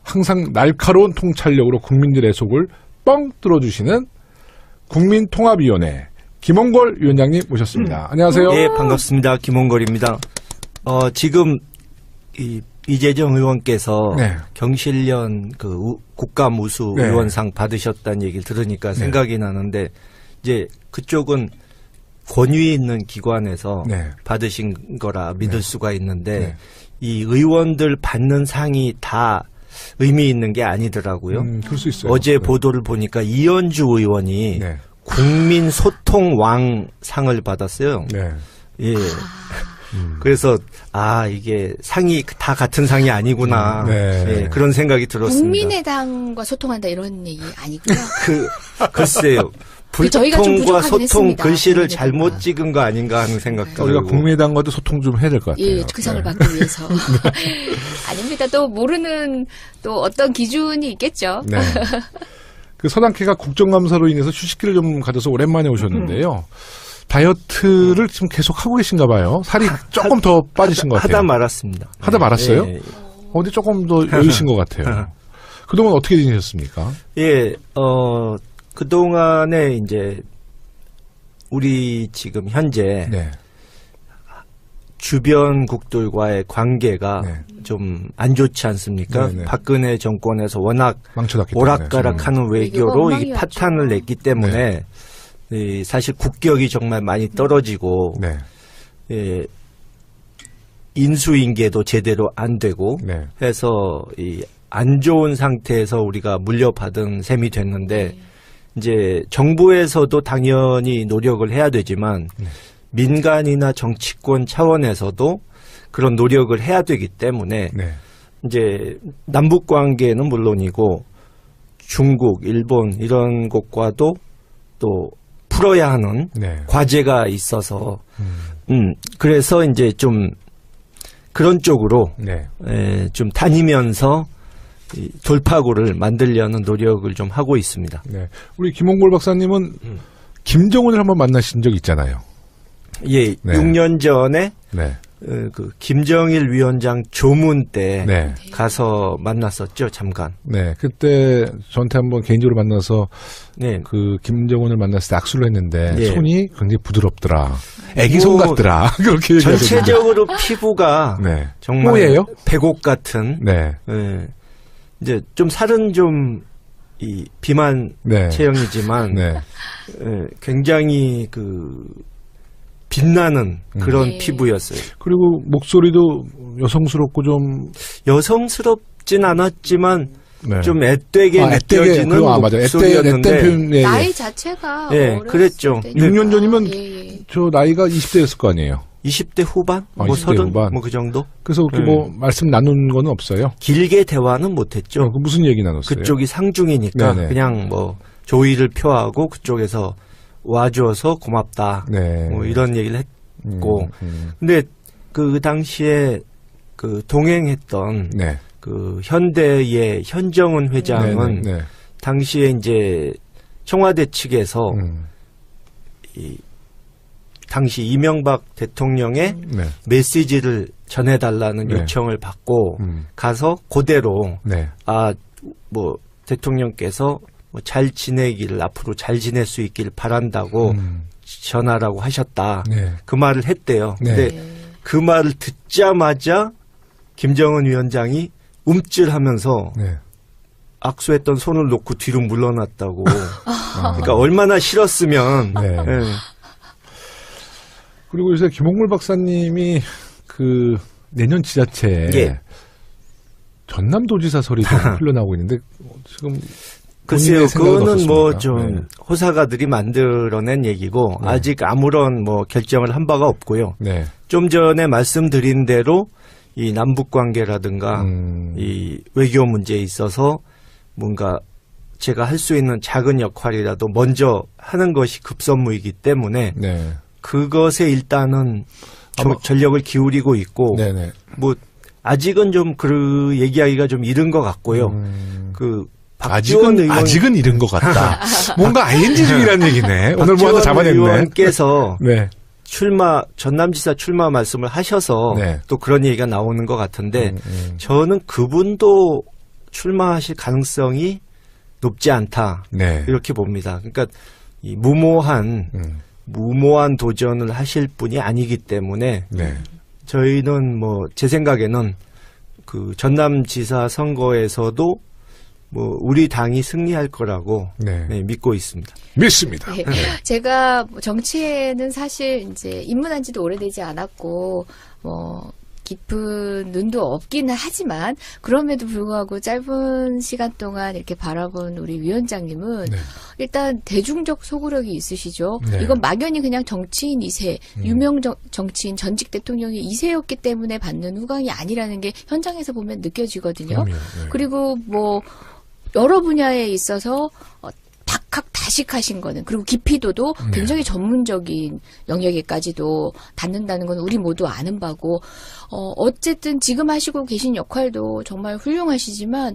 [SPEAKER 1] 항상 날카로운 통찰력으로 국민들의 속을 뻥 뚫어주시는 국민통합위원회 김홍걸 위원장님 모셨습니다. 안녕하세요.
[SPEAKER 3] 예, 반갑습니다. 김홍걸입니다. 지금 이재정 의원께서
[SPEAKER 1] 네.
[SPEAKER 3] 경실련 국감 우수
[SPEAKER 1] 네.
[SPEAKER 3] 의원상 받으셨다는 얘기를 들으니까 생각이 나는데 이제 그쪽은 권위 있는 기관에서
[SPEAKER 1] 네.
[SPEAKER 3] 받으신 거라 믿을 수가 있는데
[SPEAKER 1] 네.
[SPEAKER 3] 이 의원들 받는 상이 다 의미 있는 게 아니더라고요.
[SPEAKER 1] 그럴 수 있어요.
[SPEAKER 3] 어제
[SPEAKER 1] 네.
[SPEAKER 3] 보도를 보니까 이현주 의원이
[SPEAKER 1] 네.
[SPEAKER 3] 국민 소통 왕 상을 받았어요.
[SPEAKER 1] 네.
[SPEAKER 3] 예. 그래서 이게 상이 다 같은 상이 아니구나.
[SPEAKER 1] 네.
[SPEAKER 3] 예, 그런 생각이 들었습니다.
[SPEAKER 2] 국민의당과 소통한다 이런 얘기 아니고요.
[SPEAKER 3] 글쎄요.
[SPEAKER 2] 저희가 좀
[SPEAKER 3] 불통과
[SPEAKER 2] 부족하긴
[SPEAKER 3] 소통
[SPEAKER 2] 했습니다.
[SPEAKER 3] 글씨를
[SPEAKER 2] 국민의당과.
[SPEAKER 3] 잘못 찍은 거 아닌가 하는 생각도
[SPEAKER 1] 우리가
[SPEAKER 3] 들고.
[SPEAKER 1] 국민의당과도 소통 좀 해야 될 것 같아요.
[SPEAKER 2] 예, 그 상을
[SPEAKER 1] 네.
[SPEAKER 2] 받기 위해서. 아닙니다. 또 모르는 또 어떤 기준이 있겠죠.
[SPEAKER 1] 네. 그 서당캐가 국정감사로 인해서 휴식기를 좀 가져서 오랜만에 오셨는데요. 다이어트를 지금 계속 하고 계신가 봐요. 살이 조금 더 빠지신 것 같아요.
[SPEAKER 3] 하다 말았습니다.
[SPEAKER 1] 하다 말았어요?
[SPEAKER 3] 예,
[SPEAKER 1] 근데 조금 더 여유신 것 같아요. 그동안 어떻게 지내셨습니까?
[SPEAKER 3] 예, 그동안에 이제 우리 지금 현재
[SPEAKER 1] 네.
[SPEAKER 3] 주변국들과의 관계가
[SPEAKER 1] 네.
[SPEAKER 3] 좀 안 좋지 않습니까?
[SPEAKER 1] 네, 네.
[SPEAKER 3] 박근혜 정권에서 워낙
[SPEAKER 1] 망쳐놨기 때문에.
[SPEAKER 3] 오락가락하는
[SPEAKER 2] 외교가
[SPEAKER 3] 외교로 이
[SPEAKER 2] 엉망이었죠.
[SPEAKER 3] 파탄을 냈기 때문에 이 사실 국격이 정말 많이 떨어지고
[SPEAKER 1] 네.
[SPEAKER 3] 예, 인수인계도 제대로 안 되고
[SPEAKER 1] 네.
[SPEAKER 3] 해서 이 안 좋은 상태에서 우리가 물려받은 셈이 됐는데 이제 정부에서도 당연히 노력을 해야 되지만 민간이나 정치권 차원에서도 그런 노력을 해야 되기 때문에
[SPEAKER 1] 네.
[SPEAKER 3] 이제 남북 관계는 물론이고 중국, 일본 이런 곳과도 또 풀어야 하는
[SPEAKER 1] 네.
[SPEAKER 3] 과제가 있어서 그래서 이제 좀 그런 쪽으로
[SPEAKER 1] 네.
[SPEAKER 3] 좀 다니면서 이 돌파구를 만들려는 노력을 좀 하고 있습니다.
[SPEAKER 1] 네. 우리 김홍걸 박사님은 김정은을 한번 만나신 적 있잖아요.
[SPEAKER 3] 예,
[SPEAKER 1] 네.
[SPEAKER 3] 6년 전에
[SPEAKER 1] 네.
[SPEAKER 3] 그 김정일 위원장 조문 때
[SPEAKER 1] 네.
[SPEAKER 3] 가서 만났었죠, 잠깐.
[SPEAKER 1] 네. 그때 저한테 한번 개인적으로 만나서
[SPEAKER 3] 네.
[SPEAKER 1] 그 김정은을 만났을 때 악수를 했는데
[SPEAKER 3] 네.
[SPEAKER 1] 손이 굉장히 부드럽더라. 애기 손
[SPEAKER 3] 뭐
[SPEAKER 1] 같더라. 그렇게 얘기하셨는데.
[SPEAKER 3] 전체적으로 피부가
[SPEAKER 1] 네.
[SPEAKER 3] 정말
[SPEAKER 1] 뽀예요?
[SPEAKER 3] 백옥 같은.
[SPEAKER 1] 네.
[SPEAKER 3] 예. 이제 좀 살은 좀 이 비만
[SPEAKER 1] 네.
[SPEAKER 3] 체형이지만
[SPEAKER 1] 네.
[SPEAKER 3] 예, 굉장히 그 빛나는 그런
[SPEAKER 2] 네.
[SPEAKER 3] 피부였어요.
[SPEAKER 1] 그리고 목소리도 여성스럽고 좀
[SPEAKER 3] 여성스럽진 않았지만
[SPEAKER 1] 네.
[SPEAKER 3] 좀 앳되게 느껴지는
[SPEAKER 1] 그거 맞아. 앳된
[SPEAKER 3] 목소리였는데
[SPEAKER 1] 표현. 예,
[SPEAKER 2] 나이
[SPEAKER 1] 예.
[SPEAKER 2] 자체가
[SPEAKER 3] 예,
[SPEAKER 2] 어렸을
[SPEAKER 3] 그랬죠.
[SPEAKER 2] 때
[SPEAKER 1] 6년 전이면
[SPEAKER 2] 예.
[SPEAKER 1] 저 나이가 20대였을 거 아니에요.
[SPEAKER 3] 20대 후반,
[SPEAKER 1] 아,
[SPEAKER 3] 뭐
[SPEAKER 1] 20대
[SPEAKER 3] 30,
[SPEAKER 1] 후반.
[SPEAKER 3] 뭐 그 정도.
[SPEAKER 1] 그래서 그렇게 뭐 말씀 나눈 거는 없어요.
[SPEAKER 3] 길게 대화는 못했죠.
[SPEAKER 1] 그 무슨 얘기 나눴어요?
[SPEAKER 3] 그쪽이 상중이니까
[SPEAKER 1] 네네.
[SPEAKER 3] 그냥 뭐 조의를 표하고 그쪽에서 와줘서 고맙다.
[SPEAKER 1] 네.
[SPEAKER 3] 뭐 이런 얘기를 했고.
[SPEAKER 1] 음.
[SPEAKER 3] 근데 그 당시에 그 동행했던
[SPEAKER 1] 네.
[SPEAKER 3] 그 현대의 현정은 회장은
[SPEAKER 1] 네.
[SPEAKER 3] 당시에 이제 청와대 측에서 이 당시 이명박 대통령의
[SPEAKER 1] 네.
[SPEAKER 3] 메시지를 전해달라는
[SPEAKER 1] 네.
[SPEAKER 3] 요청을 받고
[SPEAKER 1] 음.
[SPEAKER 3] 가서 그대로
[SPEAKER 1] 네.
[SPEAKER 3] 뭐 대통령께서 뭐 잘 지내기를 앞으로 잘 지낼 수 있길 바란다고 전하라고 하셨다.
[SPEAKER 1] 네.
[SPEAKER 3] 그 말을 했대요.
[SPEAKER 1] 네.
[SPEAKER 3] 근데 그 말을 듣자마자 김정은 위원장이 움찔하면서
[SPEAKER 1] 네.
[SPEAKER 3] 악수했던 손을 놓고 뒤로 물러났다고. 그러니까 얼마나 싫었으면.
[SPEAKER 1] 네.
[SPEAKER 3] 예.
[SPEAKER 1] 그리고 요새 김홍물 박사님이 그 내년 지자체에
[SPEAKER 3] 예.
[SPEAKER 1] 전남도지사 설이 좀 흘러나오고 있는데 지금
[SPEAKER 3] 글쎄요,
[SPEAKER 1] 본인의 생각은
[SPEAKER 3] 그거는 뭐
[SPEAKER 1] 어떻습니까?
[SPEAKER 3] 좀
[SPEAKER 1] 네.
[SPEAKER 3] 호사가들이 만들어낸 얘기고
[SPEAKER 1] 네.
[SPEAKER 3] 아직 아무런 뭐 결정을 한 바가 없고요.
[SPEAKER 1] 네.
[SPEAKER 3] 좀 전에 말씀드린 대로 이 남북 관계라든가 이 외교 문제에 있어서 뭔가 제가 할 수 있는 작은 역할이라도 먼저 하는 것이 급선무이기 때문에
[SPEAKER 1] 네.
[SPEAKER 3] 그것에 일단은 전력을 기울이고 있고
[SPEAKER 1] 네네.
[SPEAKER 3] 뭐 아직은 좀 그 얘기하기가 좀 이른 것 같고요. 그 박지원
[SPEAKER 1] 아직은 이른 것 같다. 뭔가 ING 중이라는 얘기네. 오늘 뭐 하나 잡아냈네.
[SPEAKER 3] 의원께서
[SPEAKER 1] 네.
[SPEAKER 3] 전남지사 출마 말씀을 하셔서
[SPEAKER 1] 네.
[SPEAKER 3] 또 그런 얘기가 나오는 것 같은데 저는 그분도 출마하실 가능성이 높지 않다.
[SPEAKER 1] 네.
[SPEAKER 3] 이렇게 봅니다. 그러니까 이 무모한 도전을 하실 분이 아니기 때문에
[SPEAKER 1] 네.
[SPEAKER 3] 저희는 뭐 제 생각에는 그 전남지사 선거에서도 뭐 우리 당이 승리할 거라고
[SPEAKER 1] 네.
[SPEAKER 3] 네, 믿고 있습니다.
[SPEAKER 1] 믿습니다.
[SPEAKER 2] 네. 제가 정치에는 사실 이제 입문한 지도 오래되지 않았고 뭐 깊은 눈도 없기는 하지만 그럼에도 불구하고 짧은 시간 동안 이렇게 바라본 우리 위원장님은
[SPEAKER 1] 네.
[SPEAKER 2] 일단 대중적 소구력이 있으시죠.
[SPEAKER 1] 네.
[SPEAKER 2] 이건 막연히 그냥 정치인 2세, 유명 정치인 전직 대통령이 2세였기 때문에 받는 후광이 아니라는 게 현장에서 보면 느껴지거든요.
[SPEAKER 1] 그럼요. 네.
[SPEAKER 2] 그리고 뭐 여러 분야에 있어서 다식하신 거는 그리고 깊이도도
[SPEAKER 1] 네.
[SPEAKER 2] 굉장히 전문적인 영역에까지도 닿는다는 건 우리 모두 아는 바고 어쨌든 지금 하시고 계신 역할도 정말 훌륭하시지만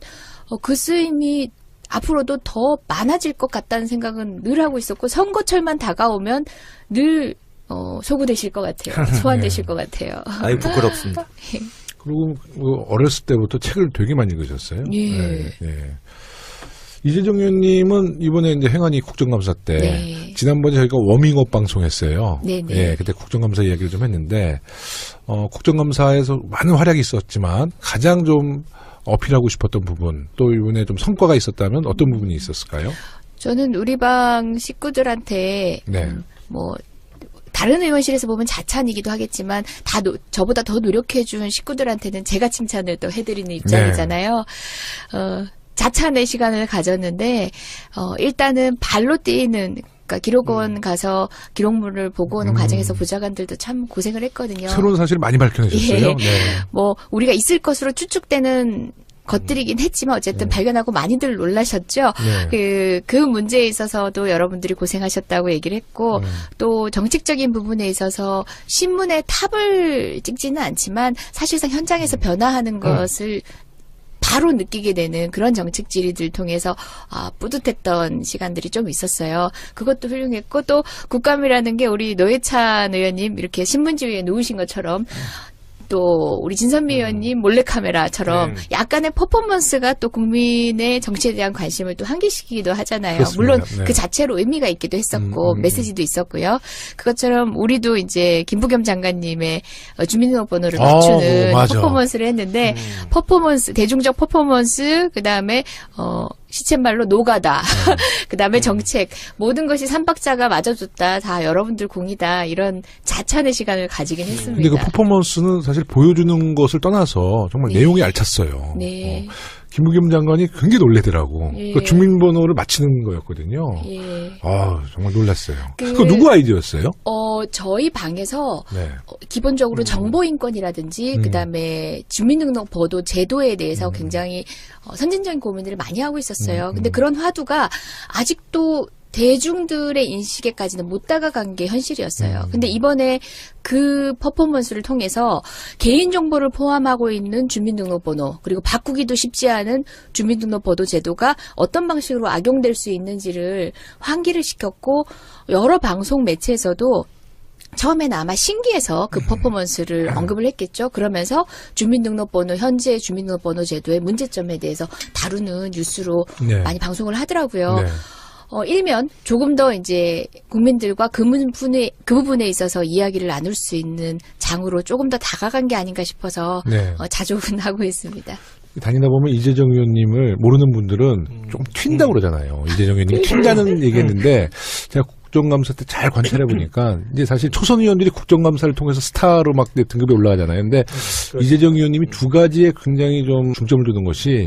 [SPEAKER 2] 그 쓰임이 앞으로도 더 많아질 것 같다는 생각은 늘 하고 있었고 선거철만 다가오면 늘 소구되실 것 같아요. 소환되실 것 같아요.
[SPEAKER 3] 아유 부끄럽습니다.
[SPEAKER 1] 그리고 뭐 어렸을 때부터 책을 되게 많이 읽으셨어요.
[SPEAKER 2] 예.
[SPEAKER 1] 네. 네. 이재정 의원님은 이번에 이제 행안위 국정감사 때
[SPEAKER 2] 네.
[SPEAKER 1] 지난번에 저희가 워밍업 방송했어요.
[SPEAKER 2] 네네.
[SPEAKER 1] 예, 그때 국정감사 이야기를 좀 했는데 국정감사에서 많은 활약이 있었지만 가장 좀 어필하고 싶었던 부분 또 이번에 좀 성과가 있었다면 어떤 부분이 있었을까요?
[SPEAKER 2] 저는 우리 방 식구들한테
[SPEAKER 1] 네.
[SPEAKER 2] 뭐 다른 의원실에서 보면 자찬이기도 하겠지만 저보다 더 노력해준 식구들한테는 제가 칭찬을 또 해드리는 입장이잖아요. 자찬의 시간을 가졌는데 일단은 발로 뛰는 그러니까 기록원 가서 기록물을 보고 오는 과정에서 보좌관들도 참 고생을 했거든요.
[SPEAKER 1] 새로운 사실을 많이 밝혀내셨어요.
[SPEAKER 2] 예.
[SPEAKER 1] 네.
[SPEAKER 2] 뭐 우리가 있을 것으로 추측되는 것들이긴 했지만 어쨌든 발견하고 많이들 놀라셨죠. 그 문제에 있어서도 여러분들이 고생하셨다고 얘기를 했고 또 정책적인 부분에 있어서 신문에 탑을 찍지는 않지만 사실상 현장에서 변화하는 것을 바로 느끼게 되는 그런 정책 질의들 통해서 뿌듯했던 시간들이 좀 있었어요. 그것도 훌륭했고 또 국감이라는 게 우리 노회찬 의원님 이렇게 신문지위에 놓으신 것처럼 또 우리 진선미 의원님 몰래카메라처럼
[SPEAKER 3] 네.
[SPEAKER 2] 약간의 퍼포먼스가 또 국민의 정치에 대한 관심을 또 환기시키기도 하잖아요.
[SPEAKER 1] 그렇습니다.
[SPEAKER 2] 물론
[SPEAKER 1] 네.
[SPEAKER 2] 그 자체로 의미가 있기도 했었고 메시지도 있었고요. 그것처럼 우리도 이제 김부겸 장관님의 주민등록번호를 맞추는
[SPEAKER 1] 맞아.
[SPEAKER 2] 퍼포먼스를 했는데 퍼포먼스, 대중적 퍼포먼스, 그다음에 시쳇말로 노가다, 그다음에 정책, 모든 것이 삼박자가 맞아줬다, 다 여러분들 공이다, 이런 자찬의 시간을 가지긴
[SPEAKER 1] 근데
[SPEAKER 2] 했습니다.
[SPEAKER 1] 그 퍼포먼스는 사실 보여주는 것을 떠나서 정말
[SPEAKER 2] 네.
[SPEAKER 1] 내용이 알찼어요.
[SPEAKER 2] 네.
[SPEAKER 1] 김부겸 장관이 굉장히 놀래더라고.
[SPEAKER 2] 예.
[SPEAKER 1] 그 주민번호를 맞히는 거였거든요.
[SPEAKER 2] 예.
[SPEAKER 1] 아, 정말 놀랐어요.
[SPEAKER 2] 그-
[SPEAKER 1] 그거 누구 아이디어였어요?
[SPEAKER 2] 저희 방에서
[SPEAKER 1] 네.
[SPEAKER 2] 기본적으로 정보인권이라든지 그다음에 주민등록번호 제도에 대해서 굉장히 선진적인 고민들을 많이 하고 있었어요. 근데 그런 화두가 아직도 대중들의 인식에까지는 못 다가간 게 현실이었어요. 근데 이번에 그 퍼포먼스를 통해서 개인정보를 포함하고 있는 주민등록번호, 그리고 바꾸기도 쉽지 않은 주민등록번호 제도가 어떤 방식으로 악용될 수 있는지를 환기를 시켰고, 여러 방송 매체에서도 처음에는 아마 신기해서 그 퍼포먼스를 언급을 했겠죠. 그러면서 주민등록번호, 현재 주민등록번호 제도의 문제점에 대해서 다루는 뉴스로
[SPEAKER 1] 네.
[SPEAKER 2] 많이 방송을 하더라고요.
[SPEAKER 1] 네.
[SPEAKER 2] 일면 조금 더 이제 국민들과 그 부분에 있어서 이야기를 나눌 수 있는 장으로 조금 더 다가간 게 아닌가 싶어서
[SPEAKER 1] 네.
[SPEAKER 2] 자족은 하고 있습니다.
[SPEAKER 1] 다니다 보면 이재정 의원님을 모르는 분들은 조금 튄다고 그러잖아요. 이재정 의원님이 튄다는 얘기했는데 제가 국정감사 때 잘 관찰해 보니까 이제 사실 초선 의원들이 국정감사를 통해서 스타로 막 등급이 올라가잖아요. 근데 이재정 의원님이 두 가지에 굉장히 좀 중점을 두는 것이